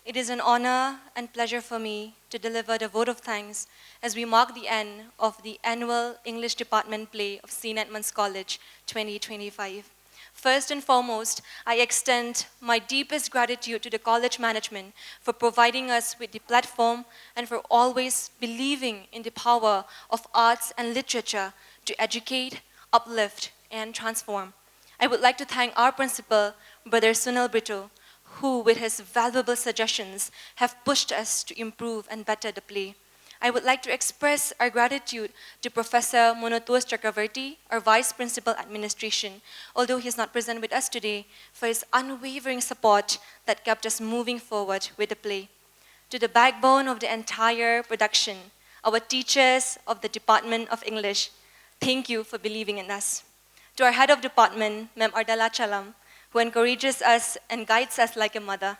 It is an honor and pleasure for me to deliver the vote of thanks as we mark the end of the annual English Department Play of St. Edmund's College 2025. First and foremost, I extend my deepest gratitude to the college management for providing us with the platform and for always believing in the power of arts and literature to educate, uplift, and transform. I would like to thank our principal, Brother Sunil Brito, who with his valuable suggestions have pushed us to improve and better the play. I would like to express our gratitude to Professor Monotos Chakravarti, our Vice Principal Administration, although he is not present with us today, for his unwavering support that kept us moving forward with the play. To the backbone of the entire production, our teachers of the Department of English, thank you for believing in us. To our head of department, Ma'am Ardala Chalam, who encourages us and guides us like a mother.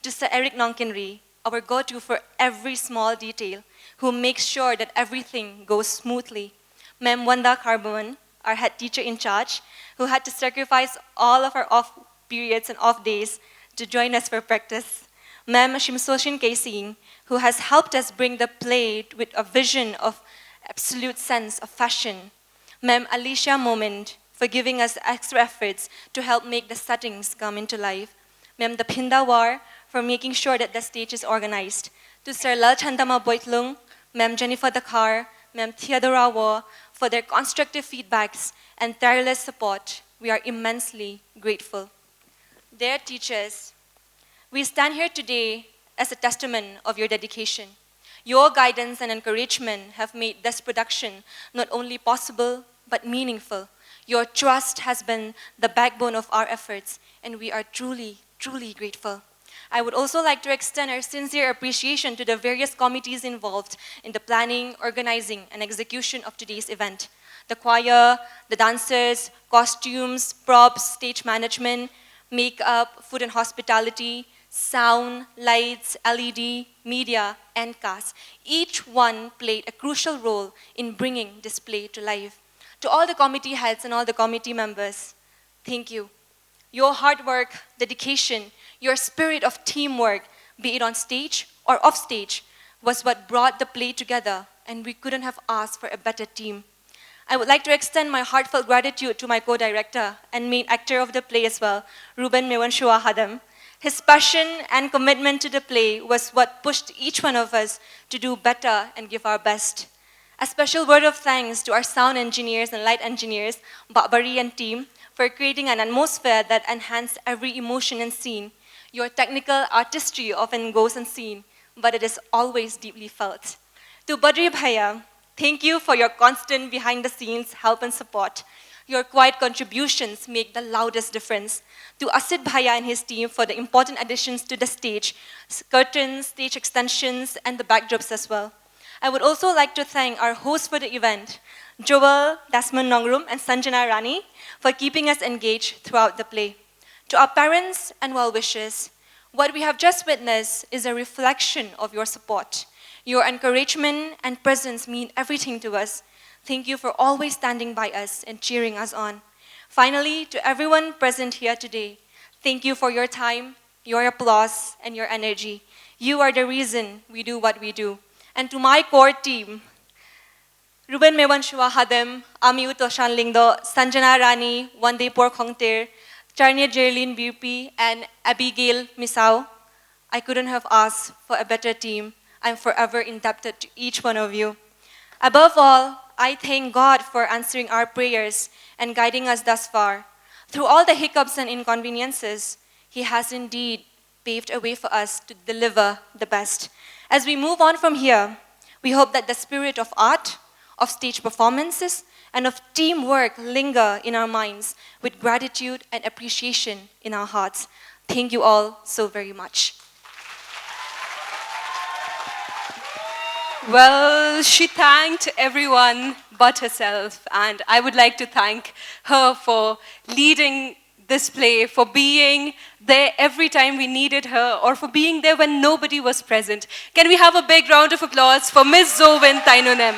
To Sir Eric Nonkinri, our go-to for every small detail, who makes sure that everything goes smoothly. Ma'am Wanda Carboan, our head teacher in charge, who had to sacrifice all of our off periods and off days to join us for practice. Ma'am Shimsoshin Kaising, who has helped us bring the play with a vision of absolute sense of fashion. Ma'am Alicia Moment, for giving us extra efforts to help make the settings come into life. Ma'am Dapinda War, for making sure that the stage is organized. To Sir Lal Chandama Boitlung, Ma'am Jennifer Dakar, Ma'am Theodora War, for their constructive feedbacks and tireless support, we are immensely grateful. Dear teachers, we stand here today as a testament of your dedication. Your guidance and encouragement have made this production not only possible, but meaningful. Your trust has been the backbone of our efforts, and we are truly, truly grateful. I would also like to extend our sincere appreciation to the various committees involved in the planning, organizing, and execution of today's event. The choir, the dancers, costumes, props, stage management, makeup, food and hospitality, Sound, lights, LED, media, and cast. Each one played a crucial role in bringing this play to life. To all the committee heads and all the committee members, thank you. Your hard work, dedication, your spirit of teamwork, be it on stage or off stage, was what brought the play together, and we couldn't have asked for a better team. I would like to extend my heartfelt gratitude to my co-director and main actor of the play as well, Ruben Mewanshua Hadam. His passion and commitment to the play was what pushed each one of us to do better and give our best. A special word of thanks to our sound engineers and light engineers, Bakbari and team, for creating an atmosphere that enhanced every emotion and scene. Your technical artistry often goes unseen, but it is always deeply felt. To Badri Bhaiya, thank you for your constant behind-the-scenes help and support. Your quiet contributions make the loudest difference. To Asid Bhaiya and his team for the important additions to the stage, curtains, stage extensions, and the backdrops as well. I would also like to thank our hosts for the event, Joel, Dasman Nongrum, and Sanjana Rani, for keeping us engaged throughout the play. To our parents and well-wishers, what we have just witnessed is a reflection of your support. Your encouragement and presence mean everything to us. Thank you for always standing by us and cheering us on. Finally, to everyone present here today, thank you for your time, your applause, and your energy. You are the reason we do what we do. And to my core team, Ruben Mewanshua Hadem, Amiu Toshan Lingdo, Sanjana Rani, Wande Por Khongter, Charnia Jerlin BP, and Abigail Misao, I couldn't have asked for a better team. I'm forever indebted to each one of you. Above all, I thank God for answering our prayers and guiding us thus far. Through all the hiccups and inconveniences, He has indeed paved a way for us to deliver the best. As we move on from here, we hope that the spirit of art, of stage performances, and of teamwork linger in our minds with gratitude and appreciation in our hearts. Thank you all so very much. Well, she thanked everyone but herself, and I would like to thank her for leading this play, for being there every time we needed her, or for being there when nobody was present. Can we have a big round of applause for Ms. Zovin Tainunem?